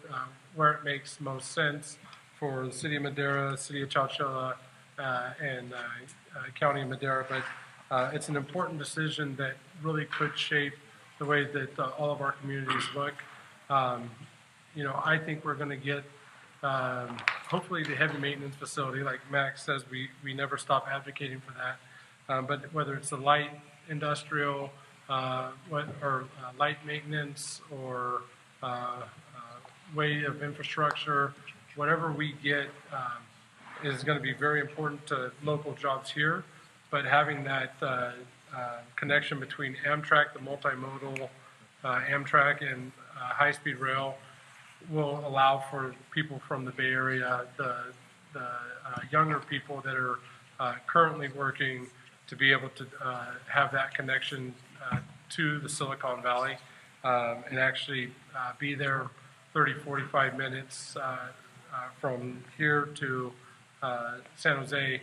where it makes most sense for the City of Madera, City of Chowchilla, and County of Madera. But it's an important decision that really could shape the way that all of our communities look. I think we're going to get, hopefully, the heavy maintenance facility. Like Max says, we never stop advocating for that. But whether it's the light industrial, or light maintenance, or way of infrastructure, whatever we get is going to be very important to local jobs here. But having that connection between Amtrak, the multimodal Amtrak, and high-speed rail will allow for people from the Bay Area, the younger people that are currently working, to be able to have that connection to the Silicon Valley and actually be there 30, 45 minutes from here to San Jose.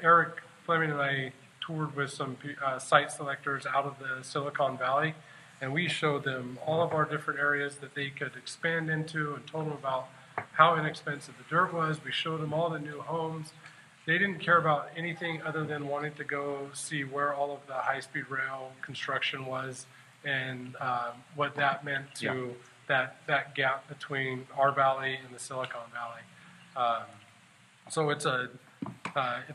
Eric Fleming and I toured with some site selectors out of the Silicon Valley, and we showed them all of our different areas that they could expand into and told them about how inexpensive the dirt was. We showed them all the new homes. They didn't care about anything other than wanting to go see where all of the high-speed rail construction was and what that meant to that gap between our valley and the Silicon Valley. So it's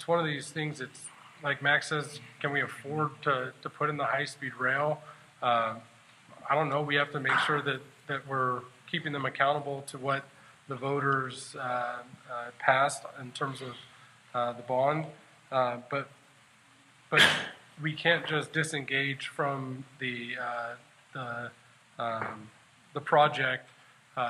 one of these things that's, like Max says, can we afford to put in the high-speed rail? I don't know. We have to make sure that we're keeping them accountable to what the voters passed in terms of the bond. But we can't just disengage from the project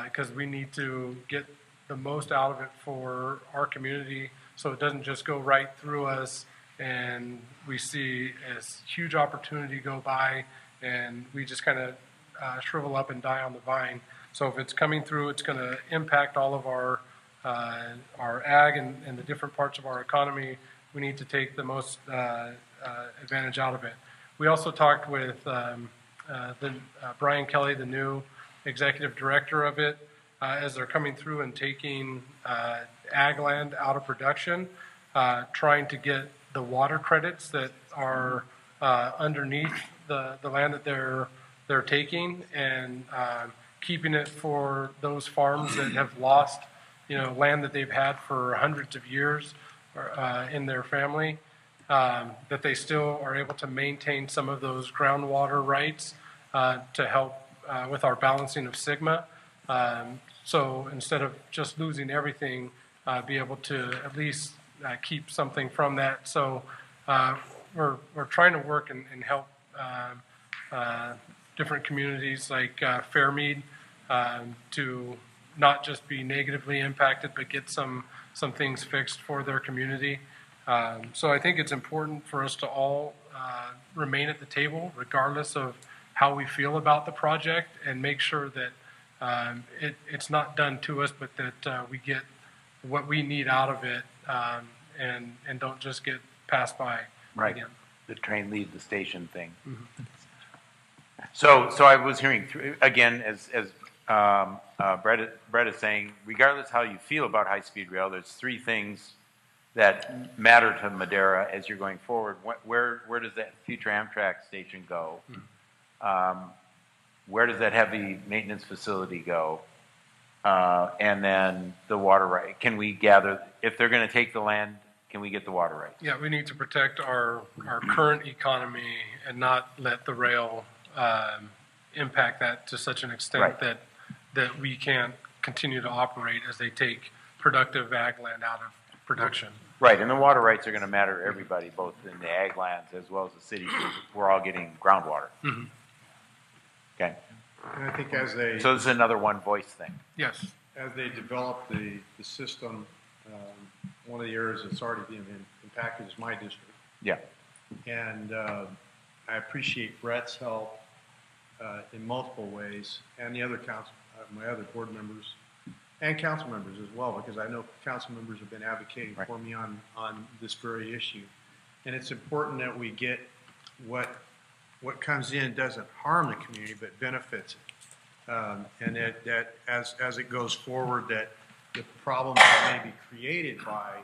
because we need to get the most out of it for our community, so it doesn't just go right through us and we see a huge opportunity go by and we just kind of shrivel up and die on the vine. So if it's coming through, it's going to impact all of our ag and the different parts of our economy. We need to take the most advantage out of it. We also talked with Brian Kelly, the new executive director of it, as they're coming through and taking ag land out of production, trying to get the water credits that are underneath the land that they're taking, and keeping it for those farms that have lost, land that they've had for hundreds of years in their family, that they still are able to maintain some of those groundwater rights to help with our balancing of sigma. So instead of just losing everything, be able to at least keep something from that. So we're trying to work and help different communities like Fairmead to not just be negatively impacted, but get some things fixed for their community. So I think it's important for us to all remain at the table, regardless of how we feel about the project, and make sure that it's not done to us, but that we get what we need out of it, and don't just get passed by. Right. Again. The train leaves the station thing. Mm-hmm. So I was hearing again, as Brett is saying, regardless how you feel about high-speed rail, there's three things that matter to Madera as you're going forward. Where does that future Amtrak station go? Where does that heavy maintenance facility go? And then the water right. Can we gather, if they're going to take the land, can we get the water rights? Yeah, we need to protect our current economy and not let the rail impact that to such an extent that we can't continue to operate as they take productive ag land out of production. Right, and the water rights are going to matter to everybody, both in the ag lands as well as the city, because we're all getting groundwater. Mm-hmm. Okay. And I think as they... So this is another one voice thing. Yes. As they develop the system, one of the areas that's already being impacted is my district. Yeah. And I appreciate Brett's help in multiple ways, and the other my other board members and council members as well, because I know council members have been advocating for me on this very issue. And it's important that we get what comes in doesn't harm the community but benefits it, and that as it goes forward, that the problems that may be created by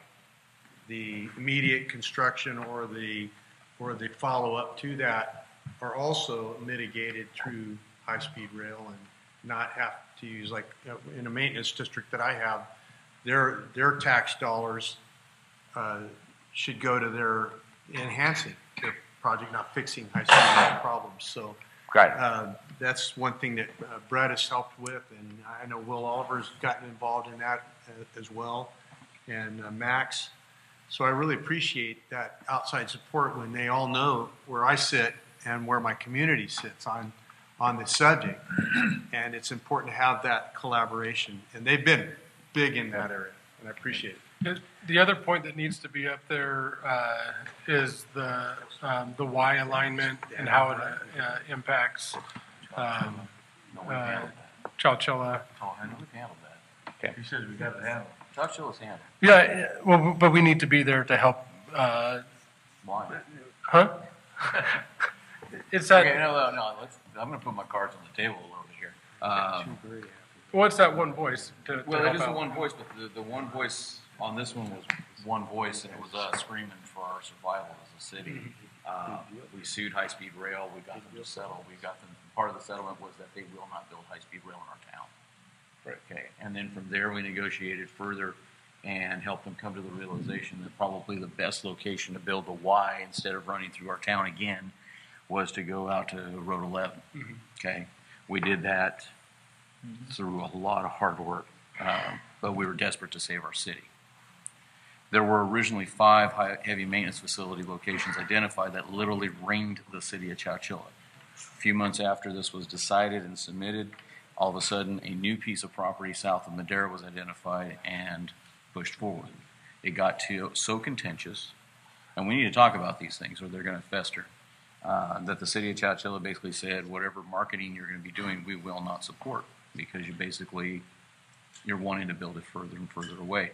the immediate construction or the follow-up to that are also mitigated through high-speed rail, and not have to use, like in a maintenance district that I have, their tax dollars should go to their enhancing their project, not fixing high-speed rail problems. So that's one thing that Brett has helped with, and I know Will Oliver's gotten involved in that as well, and Max. So I really appreciate that outside support when they all know where I sit and where my community sits on this subject. And it's important to have that collaboration. And they've been big in that area, and I appreciate it. The other point that needs to be up there is the Y alignment and how it impacts Chowchilla. Oh, I know we've handled that. Okay. He says we got it handled. Chowchilla's handled. Yeah, well, but we need to be there to help. Why? Huh? It's that. Okay, no. I'm going to put my cards on the table a little bit here. What's that one voice? Well, it is the one voice, but the one voice on this one was one voice, and it was us screaming for our survival as a city. We sued High Speed Rail. We got them to settle. Part of the settlement was that they will not build high speed rail in our town. Right. Okay. And then from there, we negotiated further and helped them come to the realization that probably the best location to build the Y instead of running through our town again was to go out to Road 11. Mm-hmm. Okay. We did that through a lot of hard work, but we were desperate to save our city. There were originally 5 heavy maintenance facility locations identified that literally ringed the city of Chowchilla. A few months after this was decided and submitted, all of a sudden a new piece of property south of Madera was identified and pushed forward. It got so contentious, and we need to talk about these things or they're going to fester, that the city of Chowchilla basically said, whatever marketing you're going to be doing, we will not support, because you're wanting to build it further and further away.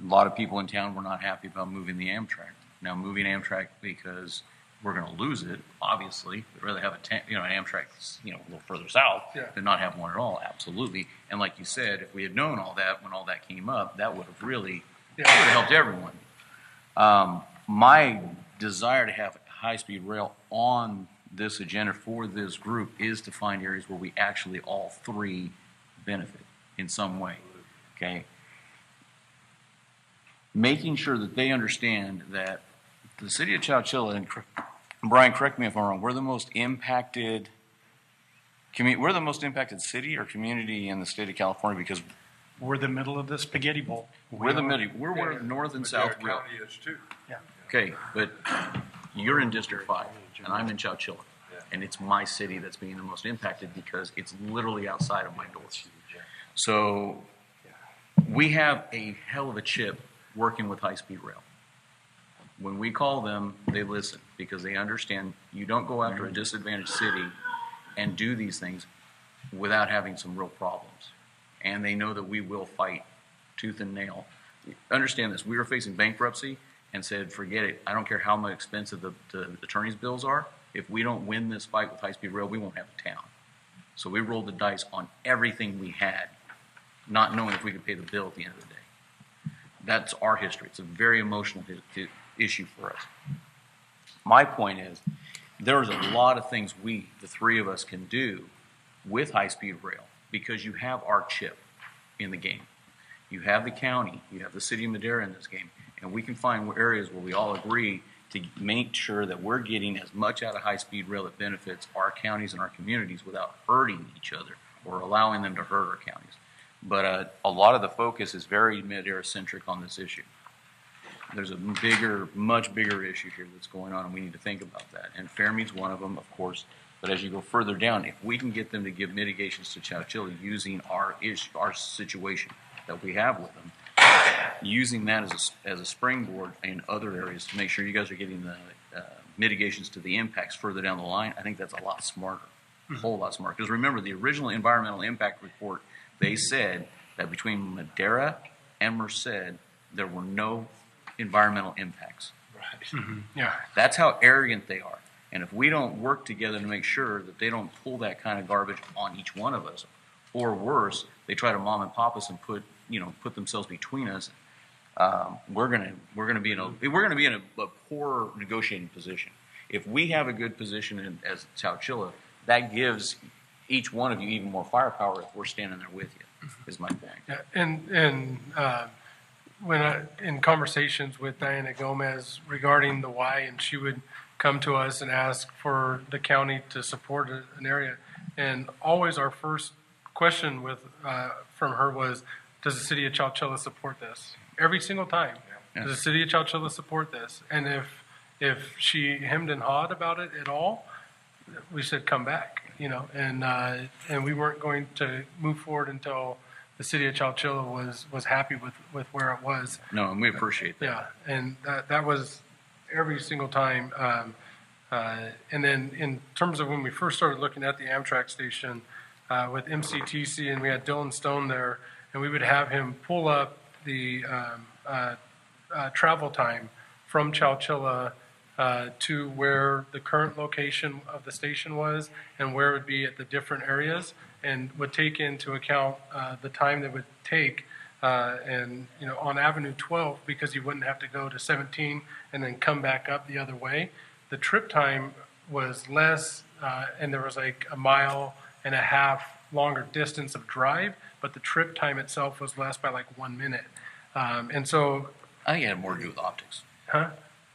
A lot of people in town were not happy about moving the Amtrak. Now, moving Amtrak because we're going to lose it, obviously. We'd rather have an Amtrak, a little further south than not have one at all, absolutely. And like you said, if we had known all that when all that came up, that would have really helped everyone. My desire to have high-speed rail on this agenda for this group is to find areas where we actually all three benefit in some way, okay? Making sure that they understand that the city of Chowchilla, and Brian, correct me if I'm wrong, we're the most impacted We're the most impacted city or community in the state of California because We're the middle of the spaghetti bowl. we're the middle. We're where north and south real. County is too. Yeah. Okay, but you're in District 5, and I'm in Chowchilla, and it's my city that's being the most impacted because it's literally outside of my doors. So we have a hell of a chip working with high-speed rail. When we call them, they listen because they understand you don't go after a disadvantaged city and do these things without having some real problems. And they know that we will fight tooth and nail. Understand this, we were facing bankruptcy and said, forget it. I don't care how much expensive the attorney's bills are. If we don't win this fight with high-speed rail, we won't have a town. So we rolled the dice on everything we had, not knowing if we could pay the bill at the end of the day. That's our history. It's a very emotional issue for us. My point is, there's a lot of things we, the three of us, can do with high-speed rail because you have our chip in the game. You have the county, you have the city of Madera in this game, and we can find areas where we all agree to make sure that we're getting as much out of high-speed rail that benefits our counties and our communities without hurting each other or allowing them to hurt our counties. But a lot of the focus is very Madera-centric on this issue. There's a bigger, much bigger issue here that's going on, and we need to think about that. And Fairmead's one of them, of course. But as you go further down, if we can get them to give mitigations to Chowchilla using our situation that we have with them, using that as a springboard in other areas to make sure you guys are getting the mitigations to the impacts further down the line, I think that's a lot smarter, a whole lot smarter. Because remember, the original environmental impact report, they said that between Madera and Merced, there were no environmental impacts. Right. Mm-hmm. Yeah. That's how arrogant they are. And if we don't work together to make sure that they don't pull that kind of garbage on each one of us, or worse, they try to mom and pop us and put themselves between us, we're gonna be in a poor negotiating position. If we have a good position as Chowchilla, that gives each one of you even more firepower if we're standing there with you. Is my point. Yeah, and when in conversations with Diana Gomez regarding the why, and she would come to us and ask for the county to support an area, and always our first question from her was, does the city of Chowchilla support this? Every single time. Yeah. Does the city of Chowchilla support this? And if she hemmed and hawed about it at all, we said come back, and we weren't going to move forward until the city of Chowchilla was happy with where it was. No, and we appreciate that. Yeah, and that was every single time. And then in terms of when we first started looking at the Amtrak station with MCTC, and we had Dylan Stone there, and we would have him pull up the travel time from Chowchilla to where the current location of the station was and where it would be at the different areas, and would take into account the time that would take on Avenue 12, because you wouldn't have to go to 17 and then come back up the other way. The trip time was less, and there was like 1.5 miles longer distance of drive, but the trip time itself was less by like 1 minute. And so I think it had more to do with optics. Huh?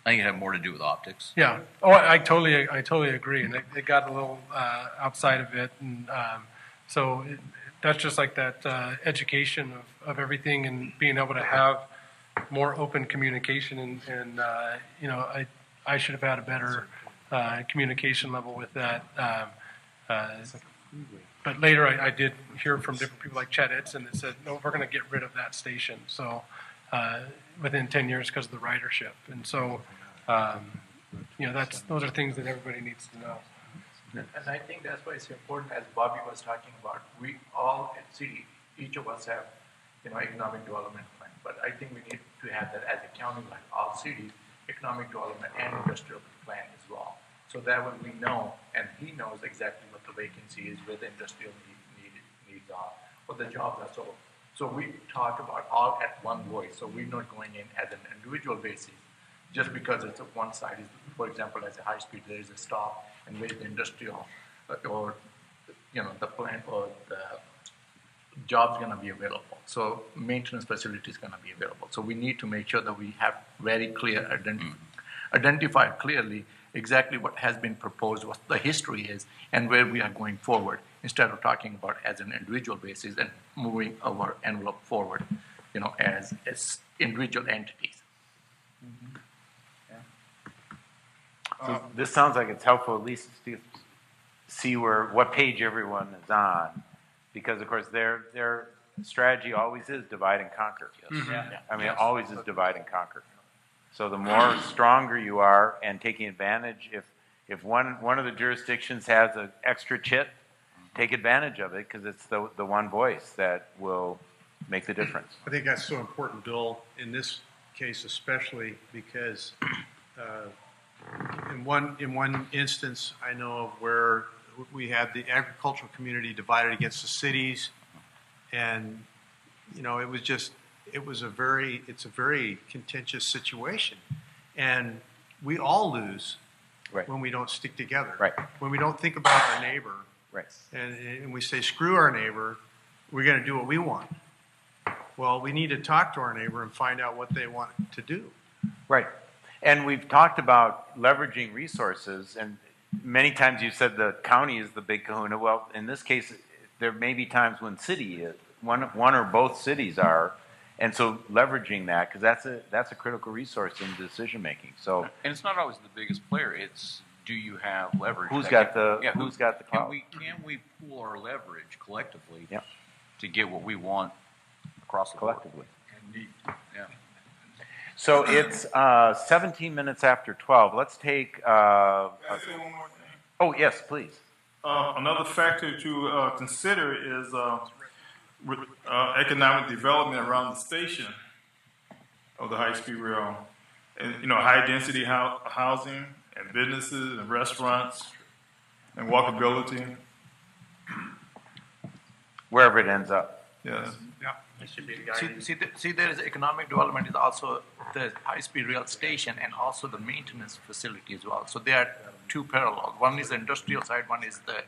I think it had more to do with optics. Yeah. Oh, I totally agree. And it got a little outside of it. And so that's just like that education of everything and being able to have more open communication. And I should have had a better communication level with that. But later I did hear from different people like Chad Edson that said, no, we're going to get rid of that station. So within 10 years because of the ridership. And so, those are things that everybody needs to know. And I think that's why it's important, as Bobby was talking about, we all at city, each of us have, economic development plan. But I think we need to have that as a county, like all cities, economic development and industrial plan as well. So that way we know, and he knows exactly what the vacancy is, where the industrial needs are, what the jobs are. So we talk about all at one voice. So we're not going in as an individual basis, just because it's one side is, for example, as a high speed, there is a stop, and where the industrial or the plant or the job's going to be available. So maintenance facility is going to be available. So we need to make sure that we have very clear identified clearly, exactly what has been proposed, what the history is, and where we are going forward, instead of talking about as an individual basis and moving our envelope forward, as individual entities. So this sounds like it's helpful at least to see what page everyone is on, because of course their strategy always is divide and conquer. Yes. Mm-hmm. Yeah. I mean, it always is divide and conquer. So the more stronger you are and taking advantage, if one of the jurisdictions has an extra chit, take advantage of it, because it's the one voice that will make the difference. I think that's so important, Bill, in this case especially, because in one instance I know of where we had the agricultural community divided against the cities, and it's a very contentious situation, and we all lose when we don't stick together. Right. When we don't think about our neighbor, right, and we say screw our neighbor, we're going to do what we want. Well, we need to talk to our neighbor and find out what they want to do. Right. And we've talked about leveraging resources, and many times you said the county is the big kahuna. Well, in this case, there may be times when one or both cities are, and so leveraging that, because that's a critical resource in decision making. So, and it's not always the biggest player. It's, do you have leverage? Who's got the clout? Can we pool our leverage collectively to get what we want across the collectively? Indeed. Yeah. So it's 17 minutes after 12. Let's take. Can I say one more thing? Oh yes, please. Another factor to consider is economic development around the station of the high-speed rail, and high-density housing and businesses and restaurants and walkability. Wherever it ends up. Yes. Yeah. See, there is economic development is also the high-speed rail station and also the maintenance facility as well. So they are two parallel. One is the industrial side, one is the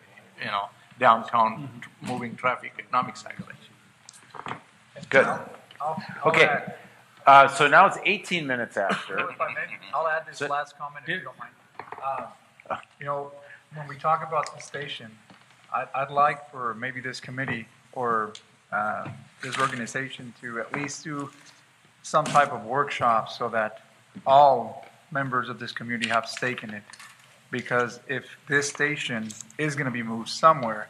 downtown moving traffic economic side of it. Good. I'll Okay. add- So now it's 18 minutes after. If I may, I'll add this last comment if you don't mind. When we talk about the station, I'd like for maybe this committee or this organization to at least do some type of workshop so that all members of this community have stake in it. Because if this station is going to be moved somewhere,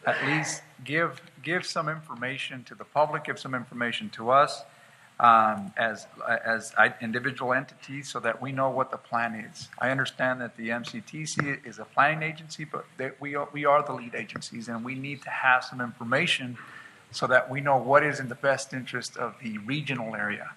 at least give some information to the public, give some information to us as individual entities so that we know what the plan is. I understand that the MCTC is a planning agency, but we are the lead agencies, and we need to have some information so that we know what is in the best interest of the regional area.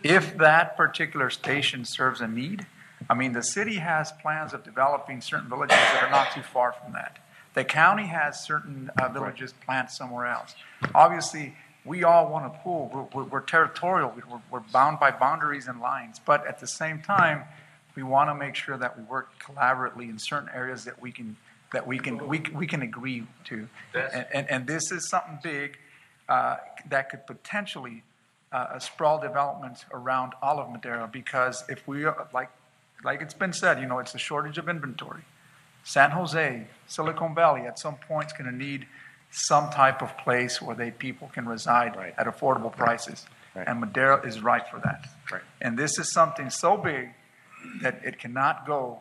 If that particular station serves a need, I mean, the city has plans of developing certain villages that are not too far from that. The county has certain villages planned somewhere else. Obviously, we all want to pool. We're territorial. We're bound by boundaries and lines. But at the same time, we want to make sure that we work collaboratively in certain areas that we can agree to. And this is something big that could potentially sprawl development around all of Madera, because if we like it's been said, it's a shortage of inventory. San Jose, Silicon Valley, at some point is going to need some type of place where people can reside at affordable prices. Right. And Madera is right for that. Right. And this is something so big that it cannot go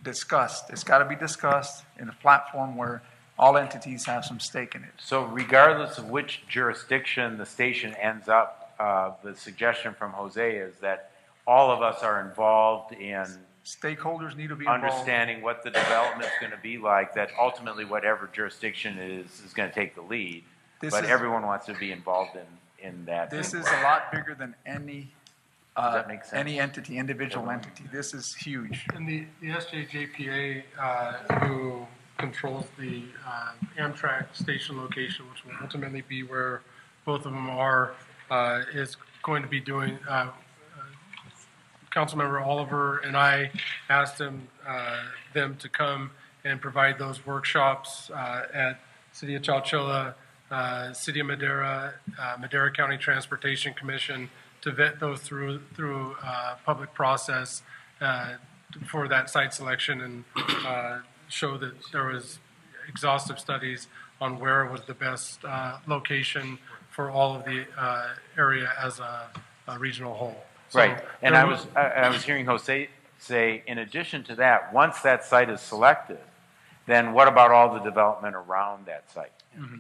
discussed. It's got to be discussed in a platform where all entities have some stake in it. So regardless of which jurisdiction the station ends up, the suggestion from Jose is that all of us are involved in stakeholders need to be involved. Understanding what the development is going to be like, that ultimately whatever jurisdiction is going to take the lead. But everyone wants to be involved in that. This is a lot bigger than any entity, individual entity. This is huge. And the SJJPA, who controls the Amtrak station location, which will ultimately be where both of them are, is going to be doing. Councilmember Oliver and I asked them to come and provide those workshops at City of Chowchilla, City of Madera, Madera County Transportation Commission, to vet those through public process for that site selection and show that there was exhaustive studies on where was the best location for all of the area as a regional whole. So right, and I was hearing Jose say, in addition to that, once that site is selected, then what about all the development around that site? Mm-hmm.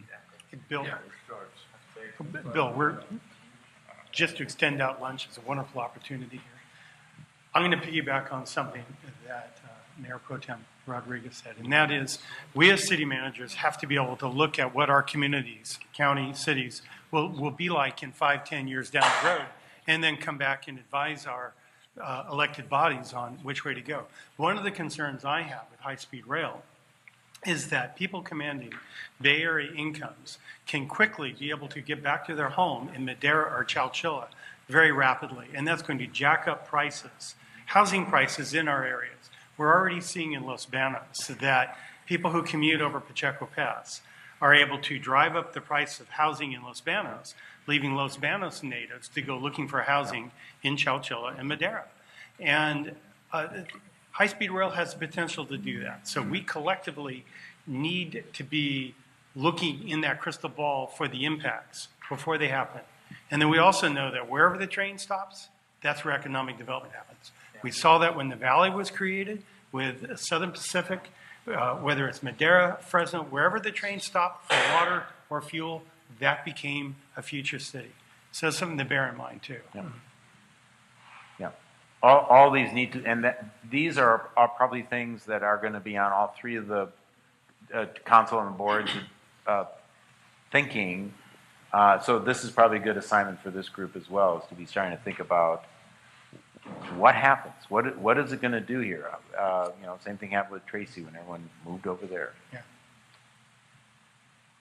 Bill, we're just to extend out lunch is a wonderful opportunity here. I'm going to piggyback on something that Mayor Pro Tem Rodriguez said, and that is we as city managers have to be able to look at what our communities, county, cities will be like in 5-10 years down the road, and then come back and advise our elected bodies on which way to go. One of the concerns I have with high-speed rail is that people commanding Bay Area incomes can quickly be able to get back to their home in Madera or Chowchilla very rapidly, and that's going to jack up prices, housing prices in our areas. We're already seeing in Los Banos that people who commute over Pacheco Pass are able to drive up the price of housing in Los Banos, leaving Los Banos natives to go looking for housing in Chowchilla and Madera. And high-speed rail has the potential to do that. So we collectively need to be looking in that crystal ball for the impacts before they happen. And then we also know that wherever the train stops, that's where economic development happens. We saw that when the Valley was created with Southern Pacific, whether it's Madera, Fresno, wherever the train stopped for water or fuel, that became a future city. So that's something to bear in mind too. Yeah. Yeah. All these need to, and these are probably things that are going to be on all three of the council and the boards thinking. So this is probably a good assignment for this group as well, is to be starting to think about what happens. What is it going to do here? Same thing happened with Tracy when everyone moved over there. Yeah.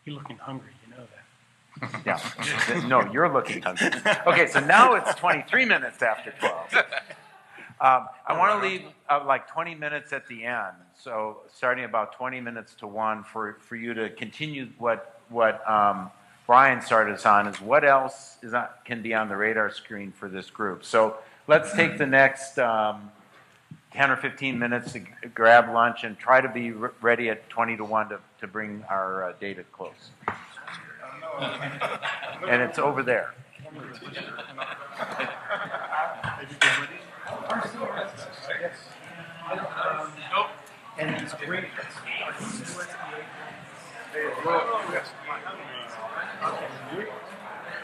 You're looking hungry, you know that. Yeah. No, you're looking hungry. Okay, so now it's 23 minutes after 12. I want to leave like 20 minutes at the end. So starting about 20 minutes to 1 for you to continue what Brian started us on, is what else can be on the radar screen for this group. So let's take the next 10 or 15 minutes to grab lunch and try to be ready at 20 to 1 to bring our data close. And it's over there. And it's great.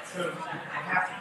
So I have to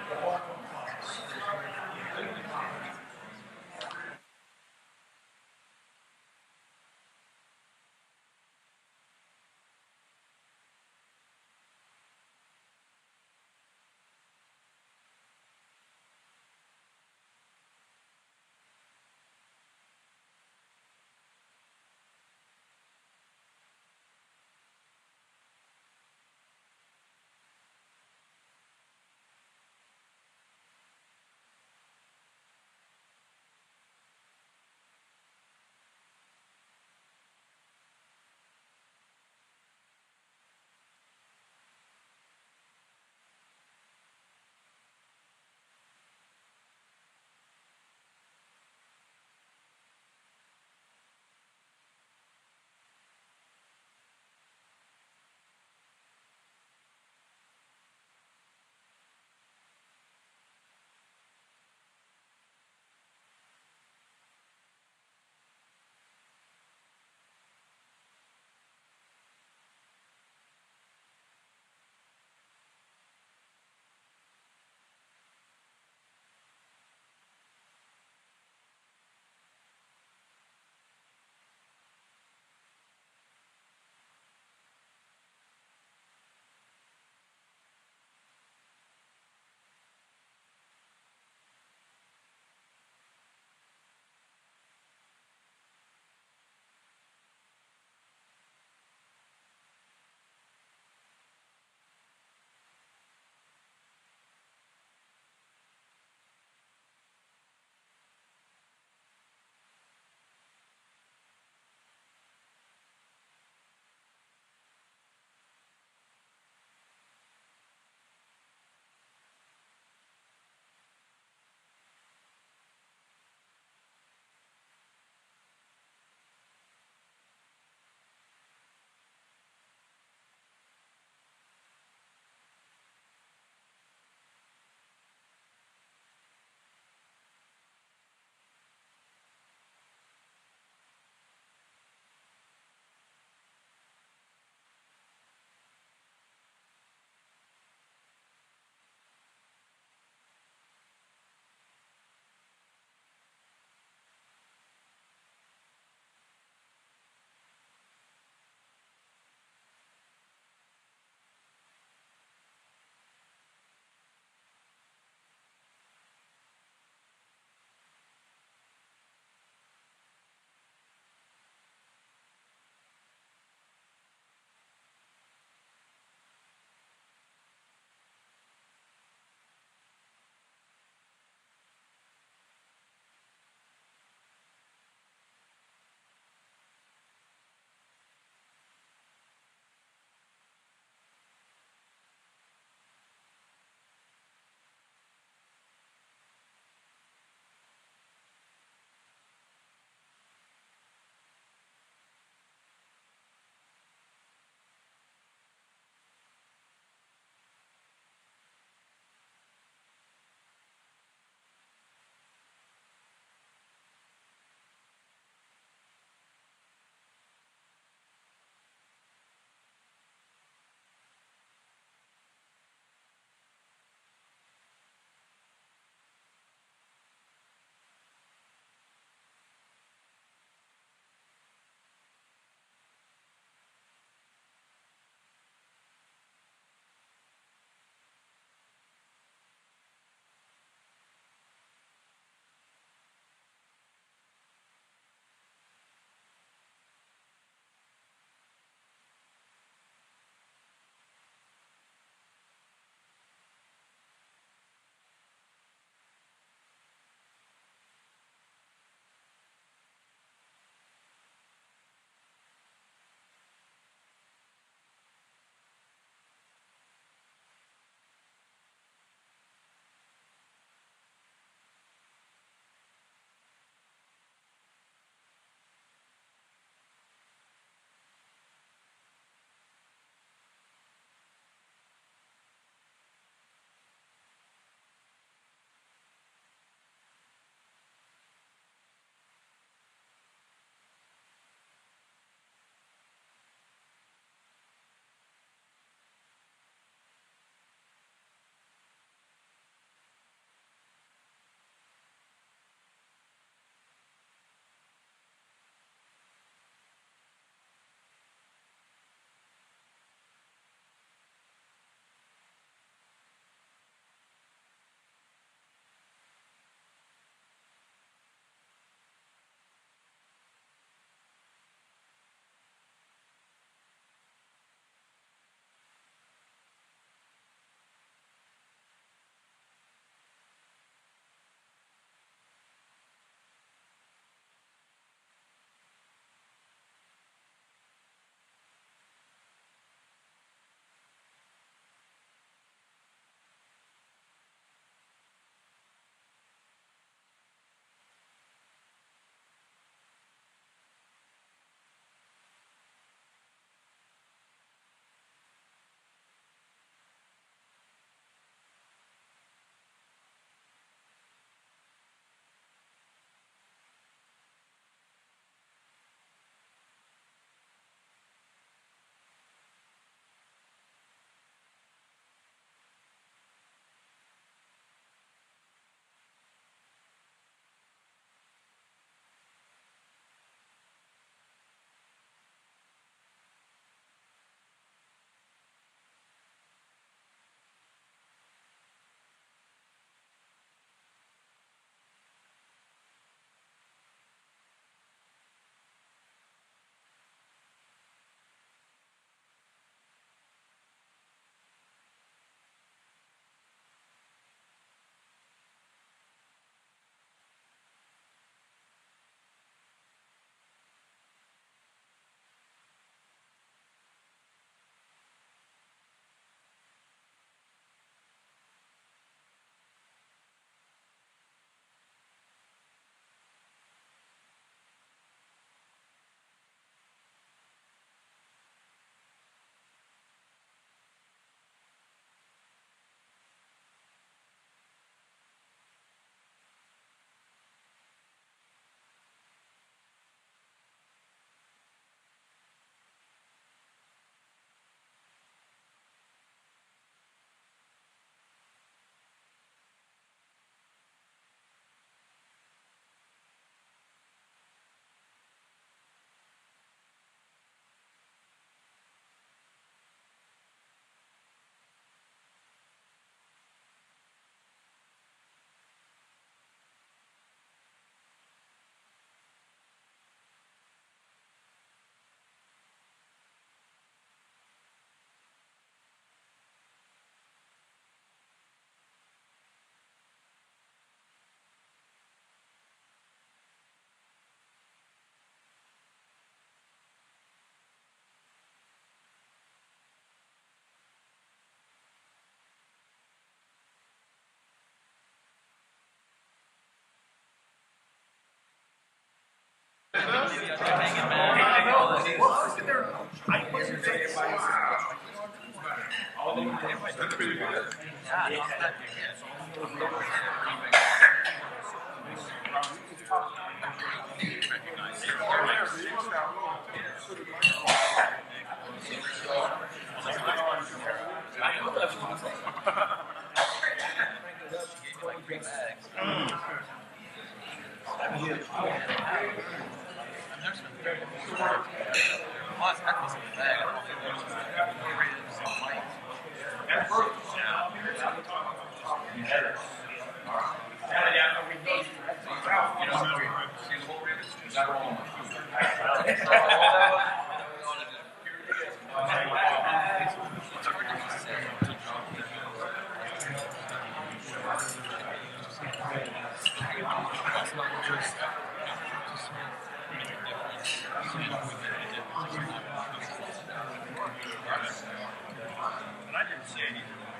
That's pretty good.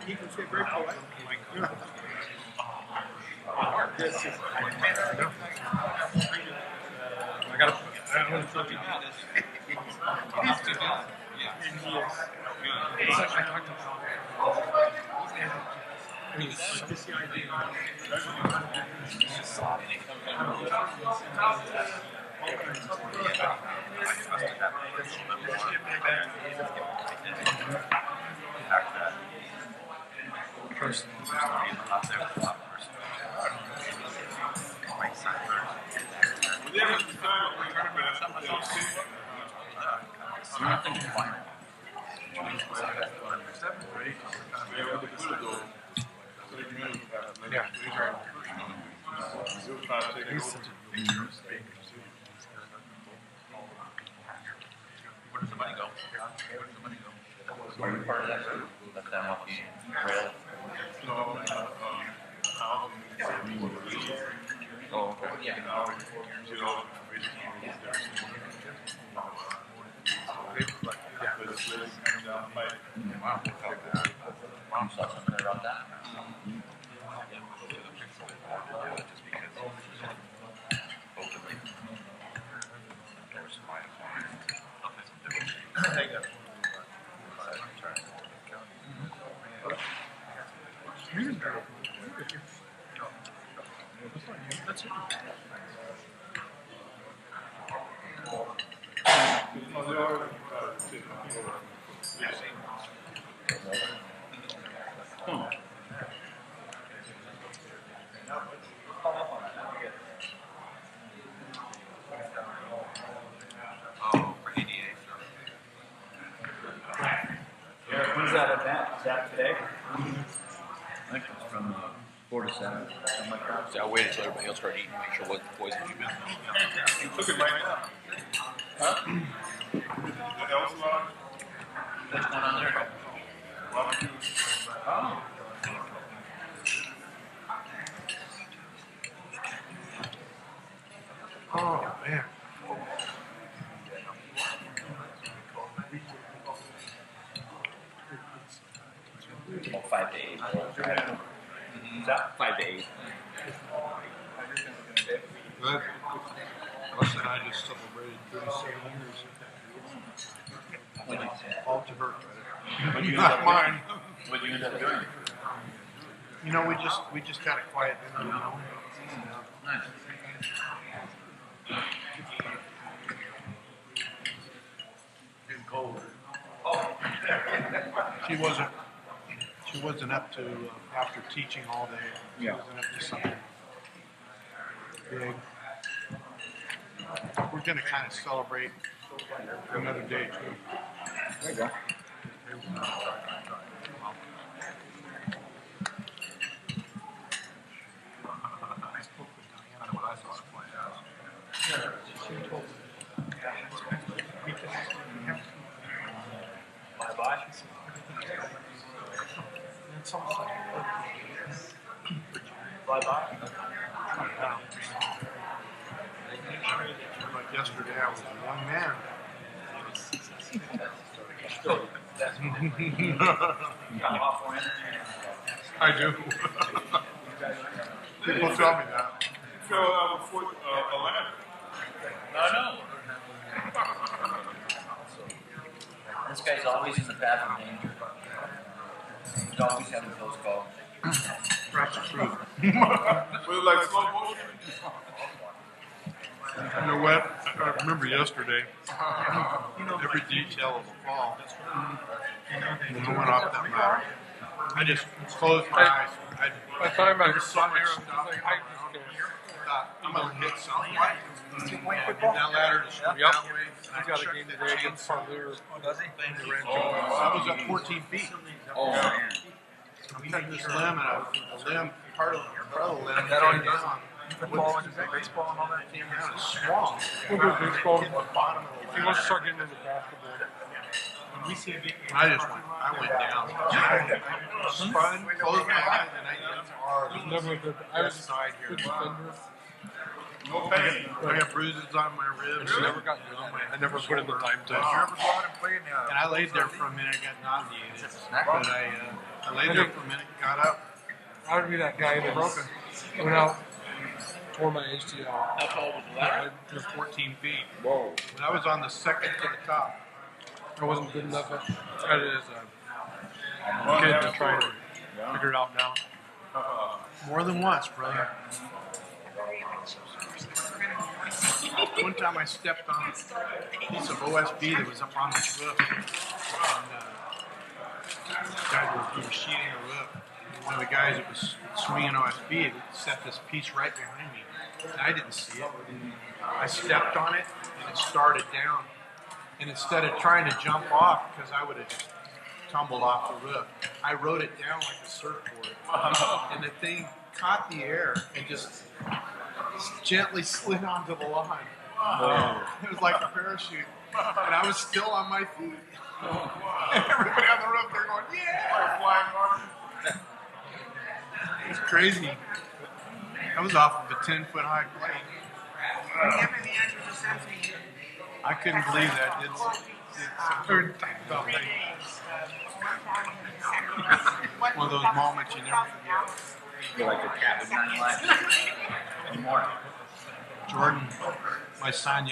He can say very polite. I got to. Where does the money go? Where does the money go? Are you part of that group? Let them off the rail. Oh, okay. Yeah. Wow. I'm sorry about that. Just because openly endorse my When's that event? Is that today? I think it's from 4 to 7. Something like that. So I waited until everybody else started eating to make sure what poison you've been. You took it right now. Huh? The else line? What's going on there? Barbecue. Oh. Oh, man. About 5 to 8. Is that 5 to 8? Good. Russ and I just celebrated 37 years. All to her credit. Not mine. What did you end up doing? You know, we just had a quiet dinner. Nice. Getting cold. She wasn't up to after teaching all day. She wasn't up to something big. We're gonna kind of celebrate another day too. There you go. Bye-bye. It's almost like Bye-bye. like yesterday I was a young man. I do. People tell me that. You fell out before a ladder. No. This guy's always in the path of danger. He's always having close calls. That's the truth. We're like slow motion. You know what? I remember yesterday, every detail of the fall. When I went off that mountain, I just closed my eyes. I thought about it. So much stuff. I'm going to hit something. That ladder just went that way. I got a game today against Parleur. Does he? I was up 14 feet. Oh, man. I'm cutting this limb, and a limb, part of the limb, That already came does. down. Football and baseball and all that. Came down and swung. Baseball. Hit the bottom of the He ladder. wants to start getting into basketball. I went down. I spun, closed my eyes, and I hit hard. Never a good. I was side here. No pain. I got bruises on my ribs. I never got good on my. I never put in the time to. Did you ever go out and play in the? And I laid there for a minute. I got nauseated. But I laid there for a minute, got up. I would be that guy that went out, tore my ACL. How tall was the ladder? Just 14 feet. Whoa. And I was on the second to the top. I wasn't good enough at it as a kid to try to figure it out now. More than once, brother. One time I stepped on a piece of OSB that was up on this roof, and guys were sheeting a roof. And one of the guys that was swinging OSB had set this piece right behind me, and I didn't see it. I stepped on it, and it started down. And instead of trying to jump off, because I would have just tumbled off the roof, I rode it down like a surfboard. And the thing caught the air and just gently slid onto the lawn. It was like a parachute. And I was still on my feet. And everybody on the roof, they're going, yeah! It's crazy. I was off of a 10-foot high plane. I couldn't believe that. It's a third time about that. One of those moments you never forget. You're like a cat with 9 lives. Anymore. Jordan, my son,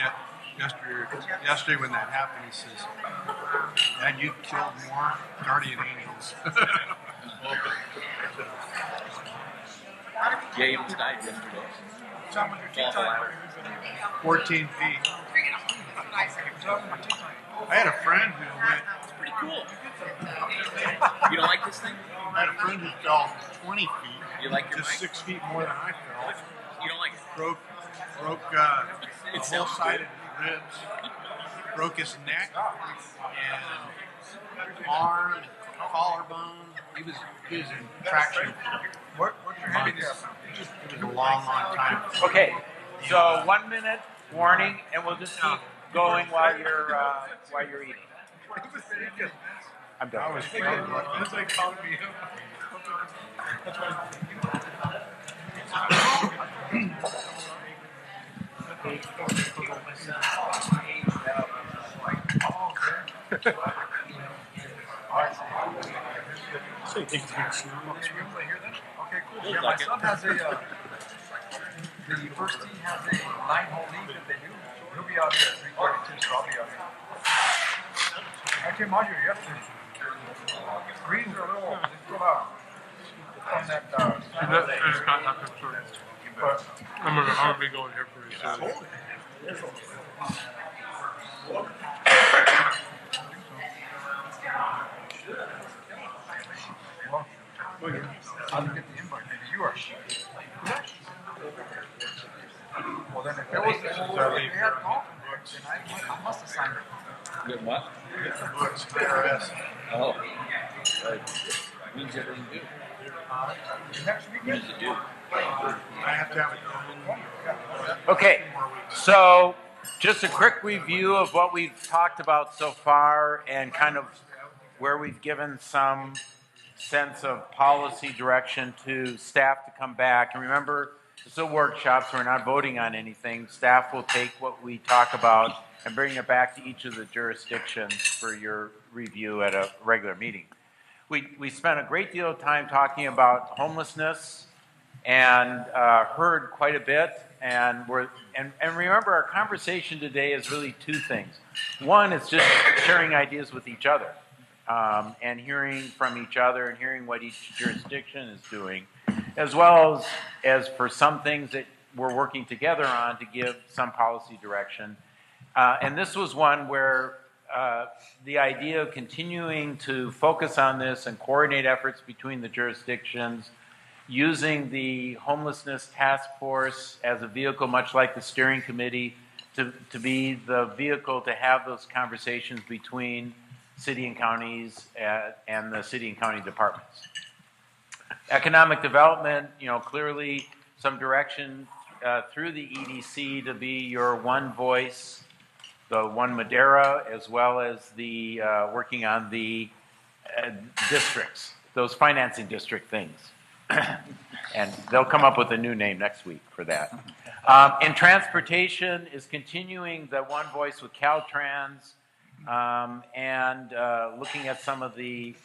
yesterday when that happened, he says, Dad, you killed more guardian angels. Yeah, he almost died yesterday. Fall off a ladder. 14 feet. I had a friend who went. It's pretty cool. You don't like this thing? I had a friend who fell 20 feet. You like your just mic? 6 feet more than I fell. You don't like it? Broke the whole side of his ribs. Broke his neck and arm and collarbone. He was in traction. What's your handicap? It was a long time. Okay, so 1 minute warning, and we'll just keep going while you're eating. I'm done. I was probably lucky. That's like calling me. So you think it's going to snow in this room? I hear that? Okay, cool. Yeah, my son has the first team has a 9-hole league that they do. He'll be out here at 3:42, so I'll be out here. I came out here yesterday. Greens are a little on that. I just got that picture. But I'm gonna be going here pretty soon. I'll get the invite. Maybe you are. Well, then if it was they had golf books, then I must have signed it. Good what? The books, IRS. Oh. Means everything good. Next week, what does it do? I have to have it done. Okay, so just a quick review of what we've talked about so far and kind of where we've given some sense of policy direction to staff to come back. And remember, it's a workshop, so we're not voting on anything. Staff will take what we talk about and bring it back to each of the jurisdictions for your review at a regular meeting. We spent a great deal of time talking about homelessness and heard quite a bit and remember, our conversation today is really two things. One is just sharing ideas with each other, and hearing from each other and hearing what each jurisdiction is doing, as well as for some things that we're working together on to give some policy direction. And this was one where the idea of continuing to focus on this and coordinate efforts between the jurisdictions, using the homelessness task force as a vehicle, much like the steering committee, to be the vehicle to have those conversations between city and counties and the city and county departments. Economic development, clearly some direction through the EDC to be your one voice, the one Madera, as well as the working on the districts, those financing district things. And they'll come up with a new name next week for that. And transportation is continuing the one voice with Caltrans, and looking at some of the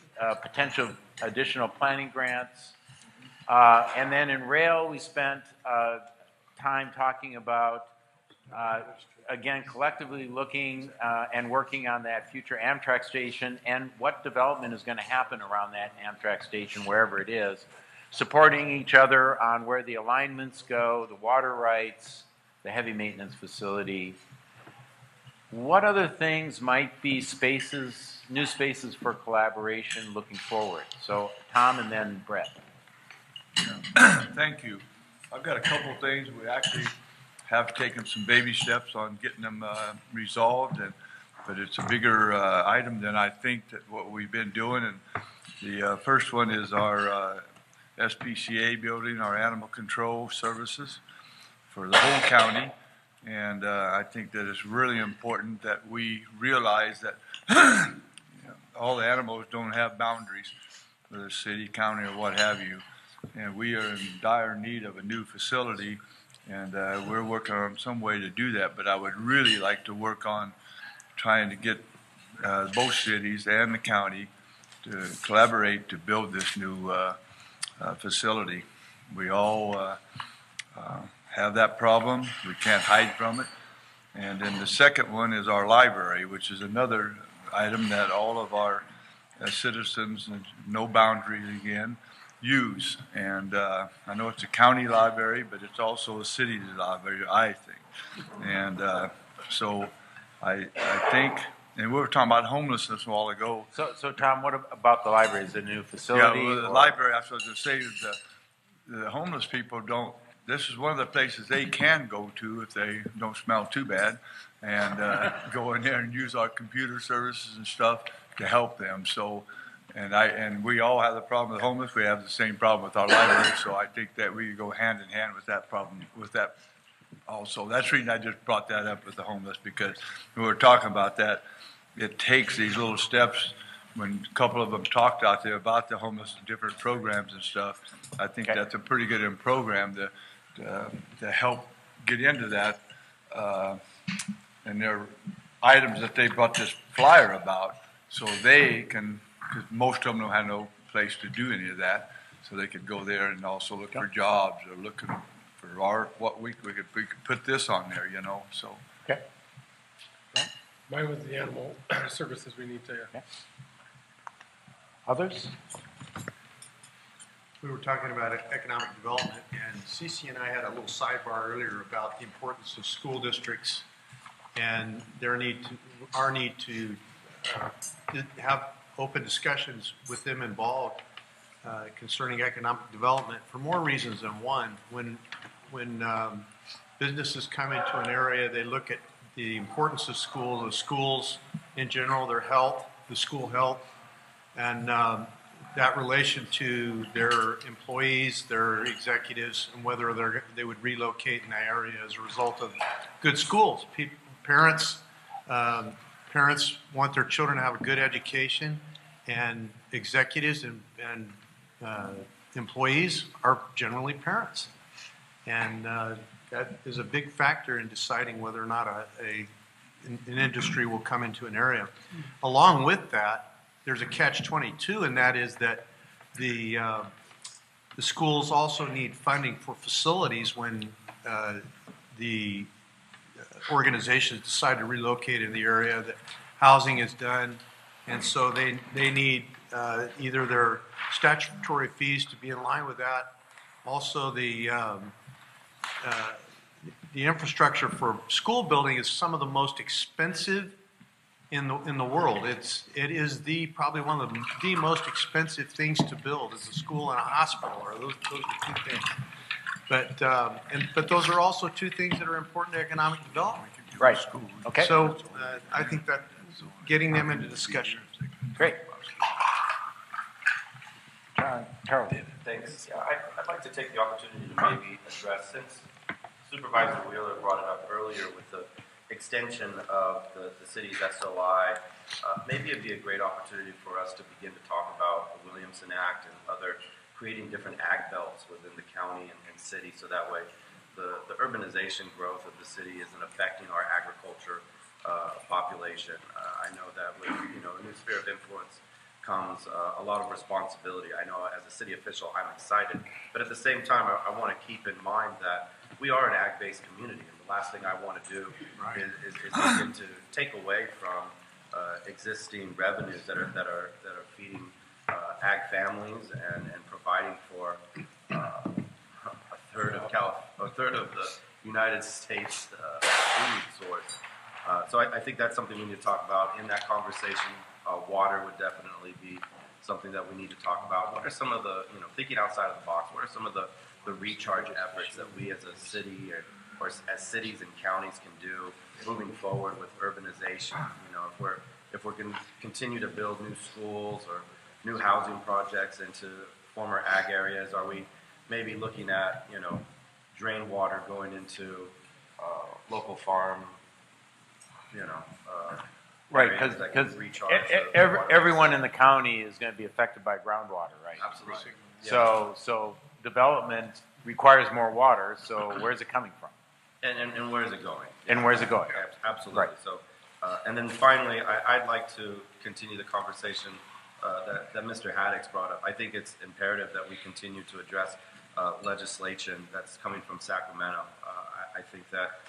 potential additional planning grants. And then in rail, we spent time talking about again, collectively looking and working on that future Amtrak station and what development is going to happen around that Amtrak station, wherever it is, supporting each other on where the alignments go, the water rights, the heavy maintenance facility. What other things might be spaces, new spaces for collaboration looking forward? So Tom and then Brett. Thank you. I've got a couple things. We actually have taken some baby steps on getting them resolved, but it's a bigger item than I think that what we've been doing. And the first one is our SPCA building, our animal control services for the whole county. And I think that it's really important that we realize that all the animals don't have boundaries, whether it's city, county, or what have you. And we are in dire need of a new facility. And we're working on some way to do that, but I would really like to work on trying to get both cities and the county to collaborate to build this new facility. We all have that problem. We can't hide from it. And then the second one is our library, which is another item that all of our citizens, no boundaries again, use. And I know it's a county library, but it's also a city library, I think. And so I think, and we were talking about homelessness a while ago. So Tom, what about the library? Is it a new facility? Yeah, well, the library, I was going to say, is the homeless people don't, this is one of the places they can go to if they don't smell too bad, and go in there and use our computer services and stuff to help them. So, and we all have the problem with homeless. We have the same problem with our library. So I think that we go hand in hand with that problem, with that also. That's the reason I just brought that up with the homeless, because we were talking about that. It takes these little steps. When a couple of them talked out there about the homeless and different programs and stuff, I think that's a pretty good program to help get into that. And there are items that they brought this flyer about, so they can, because most of them don't have no place to do any of that, so they could go there and also look for jobs or looking for what we could put this on there, So. Okay. Mine was the animal services we need to. Okay. Others? We were talking about economic development, and Cece and I had a little sidebar earlier about the importance of school districts and our need to have open discussions with them involved concerning economic development for more reasons than one. When businesses come into an area, they look at the importance of school, the schools in general, their health, the school health, and that relation to their employees, their executives, and whether they would relocate in that area as a result of good schools. Parents want their children to have a good education, and executives and employees are generally parents. And that is a big factor in deciding whether or not an industry will come into an area. Along with that, there's a catch-22, and that is that the schools also need funding for facilities when the organizations decide to relocate in the area, that housing is done, and so they need either their statutory fees to be in line with that. Also, the infrastructure for school building is some of the most expensive in the world. It is probably one of the most expensive things to build is a school and a hospital. Or those are two things. But those are also two things that are important to economic development. Right. Okay. So I think that getting them into discussion. Great. Harold. Thanks. Yeah, I'd like to take the opportunity to maybe address, since Supervisor Wheeler brought it up earlier with the extension of the city's SOI, maybe it'd be a great opportunity for us to begin to talk about the Williamson Act and other creating different ag belts within the county and city, so that way the urbanization growth of the city isn't affecting our agriculture population. I know that with a new sphere of influence comes a lot of responsibility. I know as a city official I'm excited, but at the same time I want to keep in mind that we are an ag-based community, and the last thing I want to do is begin to take away from existing revenues that are feeding ag families and providing for a third of the United States food source. So I think that's something we need to talk about in that conversation. Water would definitely be something that we need to talk about. What are some of the, thinking outside of the box, what are some of the recharge efforts that we as a city or as cities and counties can do moving forward with urbanization? If we're going to continue to build new schools or new housing projects into former ag areas, are we maybe looking at, drain water going into local farm, right, because everyone in the county is going to be affected by groundwater, right? Absolutely. Yeah. So development requires more water. So where's it coming from? And where is it going? And where's it going? Absolutely. Right. So, and then finally, I'd like to continue the conversation that Mr. Haddix brought up. I think it's imperative that we continue to address legislation that's coming from Sacramento. I think that,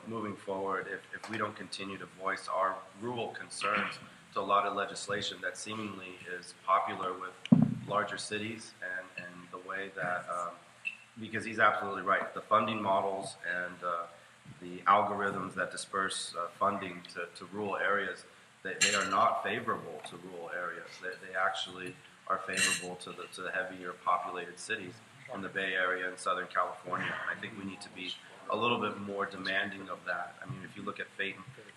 moving forward, if we don't continue to voice our rural concerns to a lot of legislation that seemingly is popular with larger cities and the way that, because he's absolutely right, the funding models and the algorithms that disperse funding to rural areas, they are not favorable to rural areas. They actually are favorable to the heavier populated cities in the Bay Area and Southern California. And I think we need to be a little bit more demanding of that. I mean, if you look at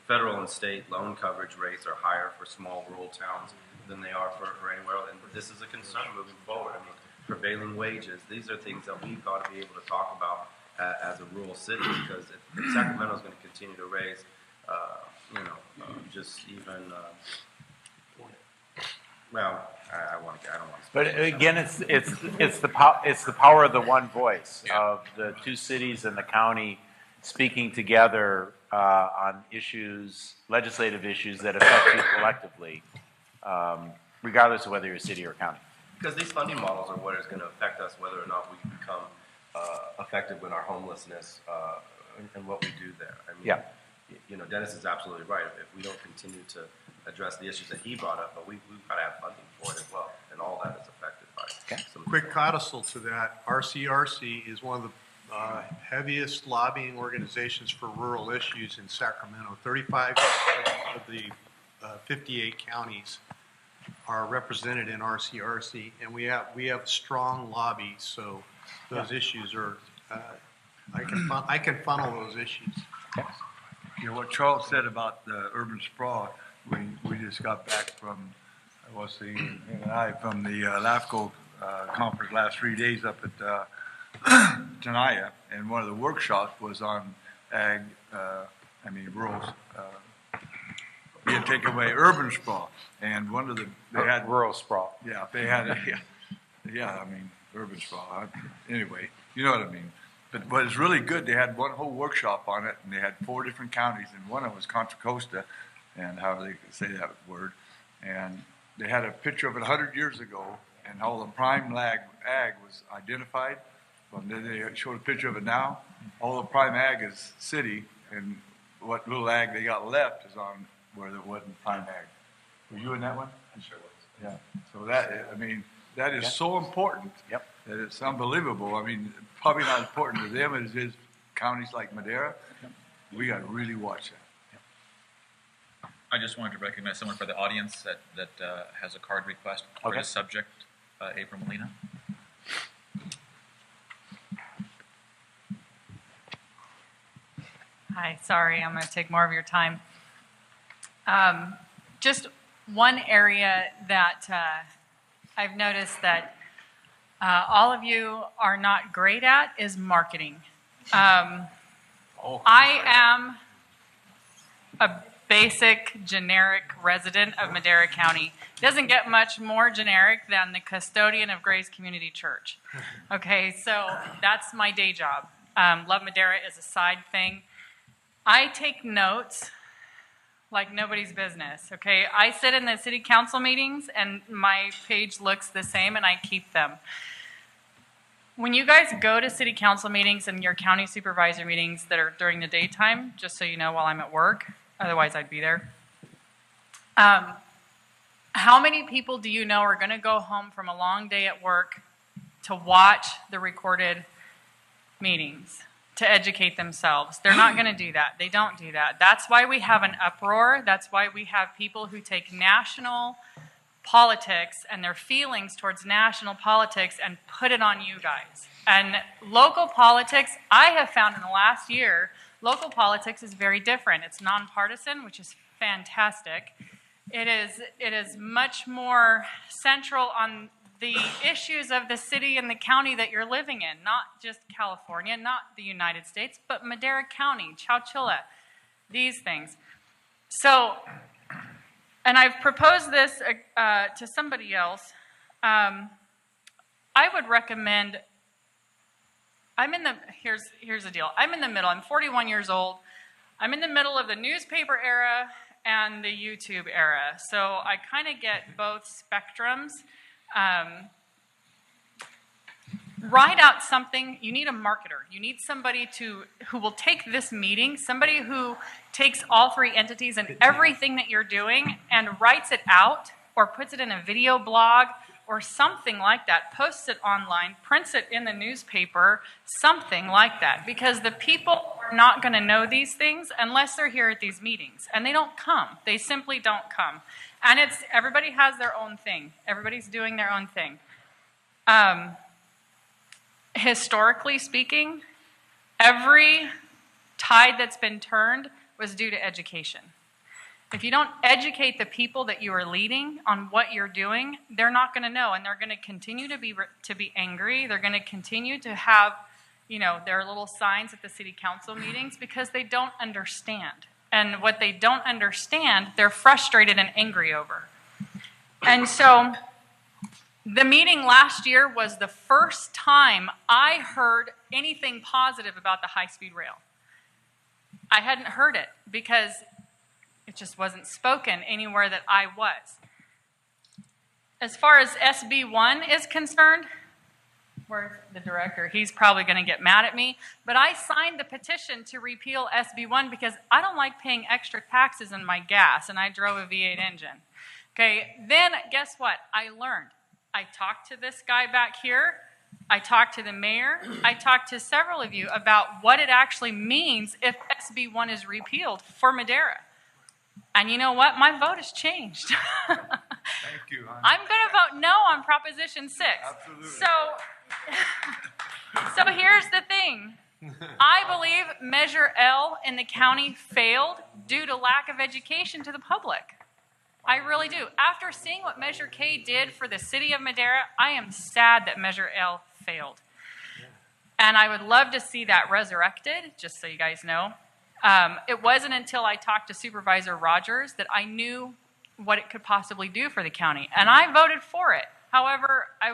federal and state loan coverage rates are higher for small rural towns than they are for anywhere else. And this is a concern moving forward. I mean, prevailing wages, these are things that we've got to be able to talk about as a rural city, because if Sacramento is going to continue to raise, just even, well, I don't want to. But again, it's the power of the one voice of the two cities and the county speaking together on issues, legislative issues that affect you collectively, regardless of whether you're a city or a county. Because these funding models are what is going to affect us, whether or not we become effective with our homelessness and what we do there. I mean, Dennis is absolutely right. If we don't continue to address the issues that he brought up, but we've got to have funding for it as well, and all that is affected by some Quick codicil to that, RCRC is one of the heaviest lobbying organizations for rural issues in Sacramento. 35 of the 58 counties are represented in RCRC, and we have strong lobby, so those issues are, I can funnel those issues. What Charles said about the urban sprawl, we just got back from, him and I, from the LAFCO conference last 3 days up at Tenaya, and one of the workshops was on rural, take away urban sprawl, and one of they had rural sprawl. Yeah, they had urban sprawl. Anyway, you know what I mean. But it's really good. They had one whole workshop on it, and they had 4 different counties, and one of them was Contra Costa, and however they could say that word. And they had a picture of it 100 years ago, and all the prime ag was identified. But then they showed a picture of it now, all the prime ag is city, and what little ag they got left is on where there wasn't prime ag. Were you in that one? I sure was. Yeah. So that, I mean, that is so important. Yep. That it's unbelievable. I mean, probably not important to them as it is counties like Madera. We got to really watch that. I just wanted to recognize someone for the audience that has a card request for Okay. his subject, April Molina. Hi, sorry, I'm going to take more of your time. Just one area that I've noticed that all of you are not great at is marketing. I am a basic generic resident of Madera County. Doesn't get much more generic than the custodian of Grace Community Church. Okay, so that's my day job. Love Madera is a side thing. I take notes like nobody's business, okay? I sit in the city council meetings and my page looks the same and I keep them. When you guys go to city council meetings and your county supervisor meetings that are during the daytime, just so you know while I'm at work, otherwise I'd be there. How many people do you know are going to go home from a long day at work to watch the recorded meetings, to educate themselves? They're not going to do that. They don't do that. That's why we have an uproar. That's why we have people who take national politics and their feelings towards national politics and put it on you guys. And local politics, I have found in the last year, local politics is very different. It's nonpartisan, which is fantastic. It is much more central on the issues of the city and the county that you're living in, not just California, not the United States, but Madera County, Chowchilla, these things. So, and I've proposed this to somebody else. I would recommend, here's the deal. I'm in the middle. I'm 41 years old. I'm in the middle of the newspaper era and the YouTube era. So I kind of get both spectrums. Write out something. You need a marketer. You need somebody who will take this meeting, somebody who takes all three entities and everything that you're doing and writes it out or puts it in a video blog or something like that, posts it online, prints it in the newspaper, something like that. Because the people are not going to know these things unless they're here at these meetings. And they don't come. They simply don't come. And everybody has their own thing. Everybody's doing their own thing. Historically speaking, every tide that's been turned was due to education. If you don't educate the people that you are leading on what you're doing, they're not going to know, and they're going to continue to be angry. They're going to continue to have, their little signs at the city council meetings because they don't understand. And what they don't understand, they're frustrated and angry over. And so the meeting last year was the first time I heard anything positive about the high-speed rail. I hadn't heard it because it just wasn't spoken anywhere that I was. As far as SB1 is concerned, where's the director? He's probably going to get mad at me. But I signed the petition to repeal SB1 because I don't like paying extra taxes on my gas, and I drove a V8 engine. Okay, then guess what? I learned. I talked to this guy back here. I talked to the mayor. I talked to several of you about what it actually means if SB1 is repealed for Madera. And you know what? My vote has changed. Thank you. I'm going to vote no on Proposition 6. Absolutely. So here's the thing. I believe Measure L in the county failed due to lack of education to the public. I really do. After seeing what Measure K did for the city of Madera, I am sad that Measure L failed. And I would love to see that resurrected, just so you guys know. It wasn't until I talked to Supervisor Rogers that I knew what it could possibly do for the county. And I voted for it. However, I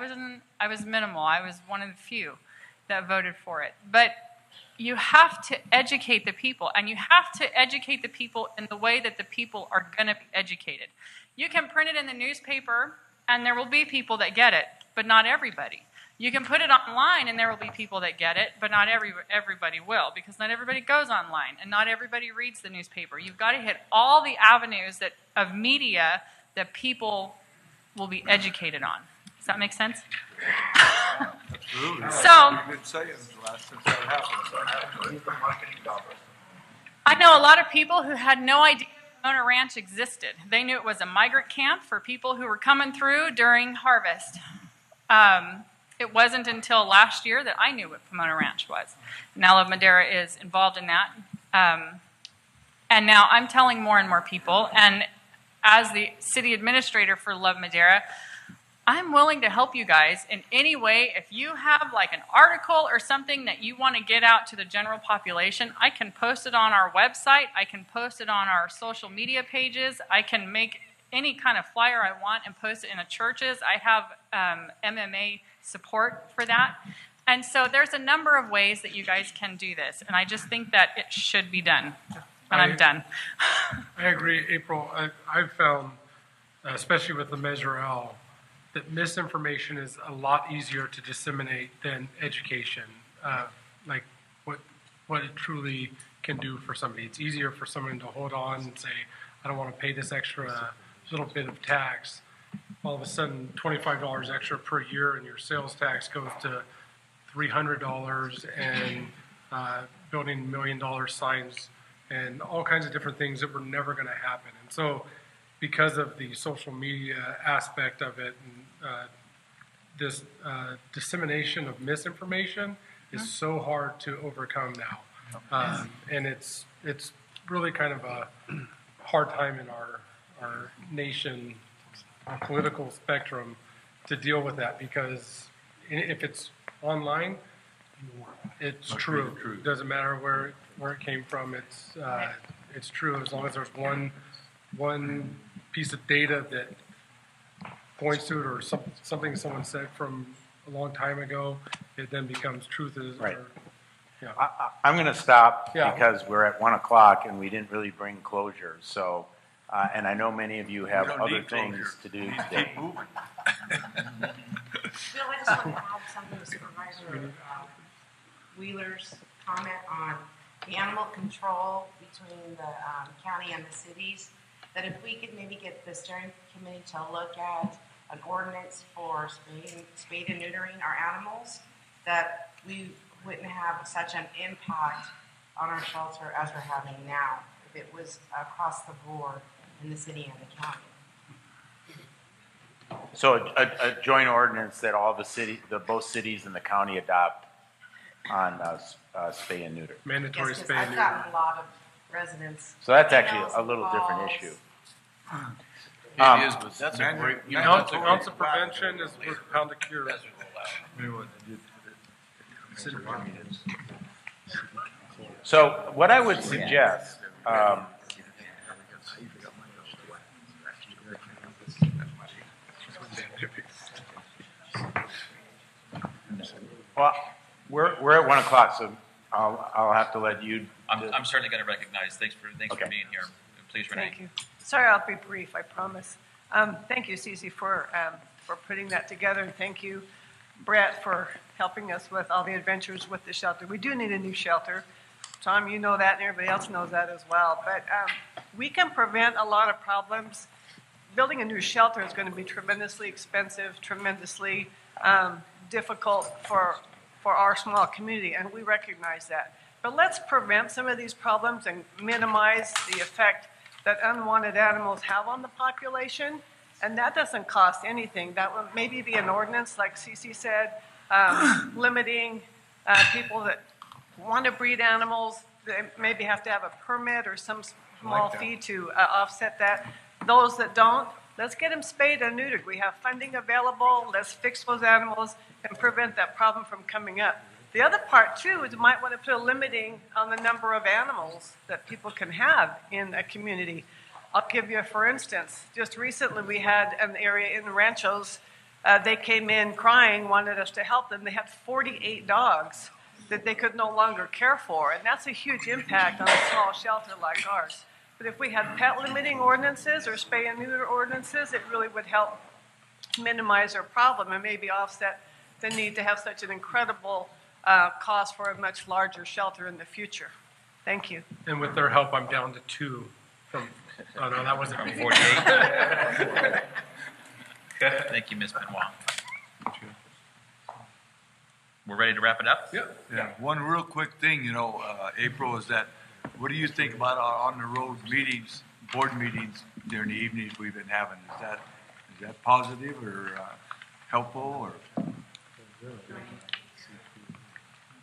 was minimal. I was one of the few that voted for it. But you have to educate the people, and you have to educate the people in the way that the people are going to be educated. You can print it in the newspaper, and there will be people that get it, but not everybody. You can put it online and there will be people that get it, but not everybody will, because not everybody goes online and not everybody reads the newspaper. You've got to hit all the avenues of media that people will be educated on. Does that make sense? Absolutely. So, You've been saying the last since that happened. I know a lot of people who had no idea Pomona Ranch existed. They knew it was a migrant camp for people who were coming through during harvest. It wasn't until last year that I knew what Pomona Ranch was. Now Love Madera is involved in that. And now I'm telling more and more people. And as the city administrator for Love Madera, I'm willing to help you guys in any way. If you have like an article or something that you want to get out to the general population, I can post it on our website. I can post it on our social media pages. I can make any kind of flyer I want and post it in the churches. I have MMA support for that. And so there's a number of ways that you guys can do this. And I just think that it should be done. And I'm done. I agree, April. I've found, especially with the Measure L, that misinformation is a lot easier to disseminate than education. Like what it truly can do for somebody. It's easier for someone to hold on and say, I don't want to pay this extra little bit of tax. All of a sudden, $25 extra per year, and your sales tax goes to $300, and building $1 million signs, and all kinds of different things that were never going to happen. And so, because of the social media aspect of it, and this dissemination of misinformation is so hard to overcome now, and it's really kind of a hard time in our nation, our political spectrum, to deal with that, because if it's online, it's true. It doesn't matter where it came from. It's true as long as there's one piece of data that points to it, or something someone said from a long time ago, it then becomes truth. Right. Yeah. I'm going to stop because we're at 1 o'clock and we didn't really bring closure. So, and I know many of you have other things to do today. Bill, I just want to add something to Supervisor Wheeler's comment on the animal control between the county and the cities. That if we could maybe get the steering committee to look at an ordinance for spade and neutering our animals, that we wouldn't have such an impact on our shelter as we're having now, if it was across the board in the city and the county. So a joint ordinance that all both cities and the county adopt on spay and neuter. Mandatory Yes, spay and I've neuter. gotten a lot of residents. So that's actually emails a little and different calls. issue. It is, but that's a great. Ounce of prevention is worth a pound of cure. So what I would suggest, well, we're at 1 o'clock, so I'll have to let you. I'm certainly going to recognize. Thanks for being here. Please, Renee. Thank you. Sorry, I'll be brief, I promise. Thank you, Cece, for putting that together, and thank you, Brett, for helping us with all the adventures with the shelter. We do need a new shelter. Tom, you know that, and everybody else knows that as well. But we can prevent a lot of problems. Building a new shelter is going to be tremendously expensive, tremendously difficult for our small community, and we recognize that. But let's prevent some of these problems and minimize the effect that unwanted animals have on the population, and that doesn't cost anything. That would maybe be an ordinance, like Cece said, limiting people that want to breed animals. They maybe have to have a permit or some small fee to offset that. Those that don't, let's get them spayed and neutered. We have funding available. Let's fix those animals and prevent that problem from coming up. The other part, too, is you might want to put a limiting on the number of animals that people can have in a community. I'll give you, for instance, just recently we had an area in Ranchos. They came in crying, wanted us to help them. They had 48 dogs that they could no longer care for, and that's a huge impact on a small shelter like ours. But if we had pet limiting ordinances or spay and neuter ordinances, it really would help minimize our problem and maybe offset the need to have such an incredible cost for a much larger shelter in the future. Thank you. And with their help, I'm down to 2 from, oh no, that wasn't From me. 48. Thank you, Ms. Benoit. We're ready to wrap it up? Yeah. One real quick thing, April, is that what do you think about our on-the-road meetings, board meetings during the evenings we've been having? Is that positive or helpful or?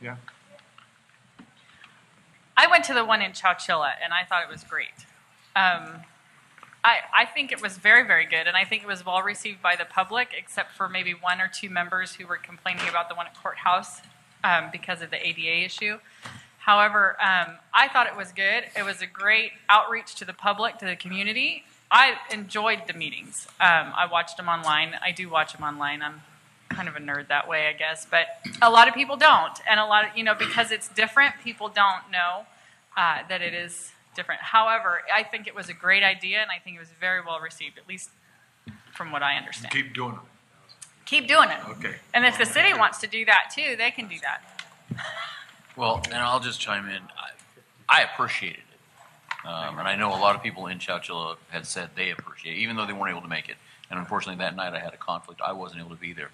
Yeah. I went to the one in Chowchilla, and I thought it was great. I think it was very, very good, and I think it was well received by the public, except for maybe 1 or 2 members who were complaining about the one at Courthouse because of the ADA issue. However, I thought it was good. It was a great outreach to the public, to the community. I enjoyed the meetings. I watched them online. I do watch them online. I'm kind of a nerd that way, I guess. But a lot of people don't. And a lot of, because it's different, people don't know that it is different. However, I think it was a great idea, and I think it was very well received, at least from what I understand. Keep doing it. Keep doing it. Okay. And if the city wants to do that too, they can do that. Well, and I'll just chime in. I appreciated it. And I know a lot of people in Chowchilla had said they appreciate it, even though they weren't able to make it. And unfortunately, that night I had a conflict. I wasn't able to be there.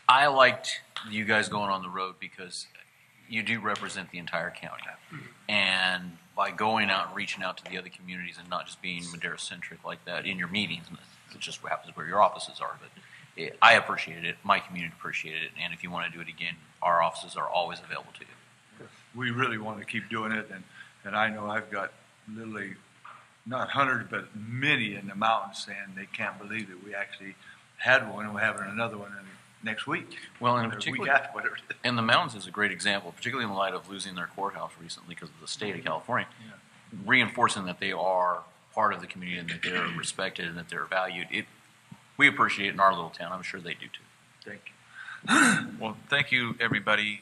I liked you guys going on the road because you do represent the entire county. And by going out and reaching out to the other communities and not just being Madera-centric like that in your meetings, and it just happens where your offices are, but I appreciated it. My community appreciated it. And if you want to do it again, our offices are always available to you. We really want to keep doing it, and I know I've got literally not hundreds, but many in the mountains saying they can't believe that we actually had one, and we're having another one next week. Well, and Or particularly, week after, whatever it is. and the mountains is a great example, particularly in the light of losing their courthouse recently because of the state of California, reinforcing that they are part of the community and that they're respected and that they're valued. We appreciate it in our little town. I'm sure they do too. Thank you. Well, thank you, everybody,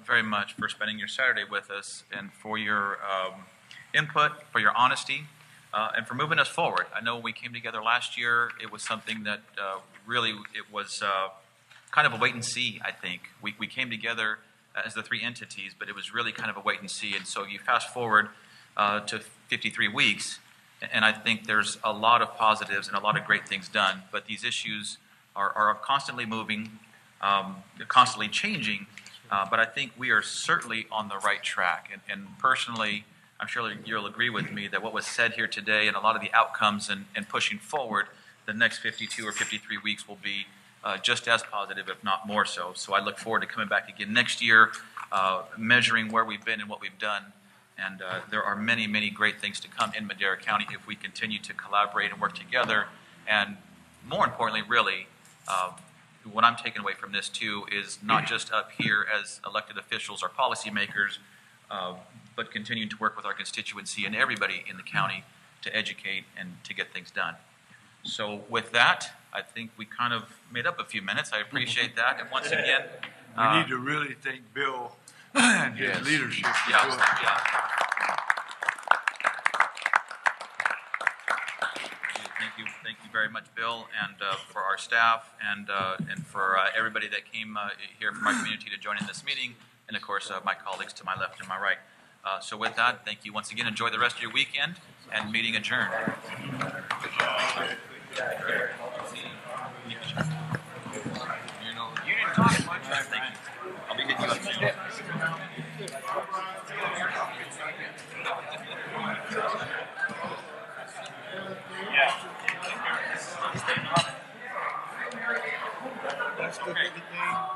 very much for spending your Saturday with us and for your input, for your honesty, and for moving us forward. I know when we came together last year, it was something that really, it was kind of a wait and see, I think. We came together as the 3 entities, but it was really kind of a wait and see. And so you fast forward to 53 weeks, and I think there's a lot of positives and a lot of great things done. But these issues are constantly moving, constantly changing. But I think we are certainly on the right track. And personally, I'm sure you'll agree with me that what was said here today and a lot of the outcomes and pushing forward, the next 52 or 53 weeks will be just as positive, if not more so. So I look forward to coming back again next year, measuring where we've been and what we've done. And there are many, many great things to come in Madera County if we continue to collaborate and work together. And more importantly, really, what I'm taking away from this too is not just up here as elected officials or policymakers, but continuing to work with our constituency and everybody in the county to educate and to get things done. So with that, I think we kind of made up a few minutes. I appreciate that. And once again, We need to really thank Bill and his leadership. Thank you very much, Bill, and for our staff, and for everybody that came here from our community to join in this meeting, and of course my colleagues to my left and my right. So with that, thank you once again. Enjoy the rest of your weekend, and meeting adjourned. You didn't talk much. Thank you. I'll be hitting you up soon. That's the big thing.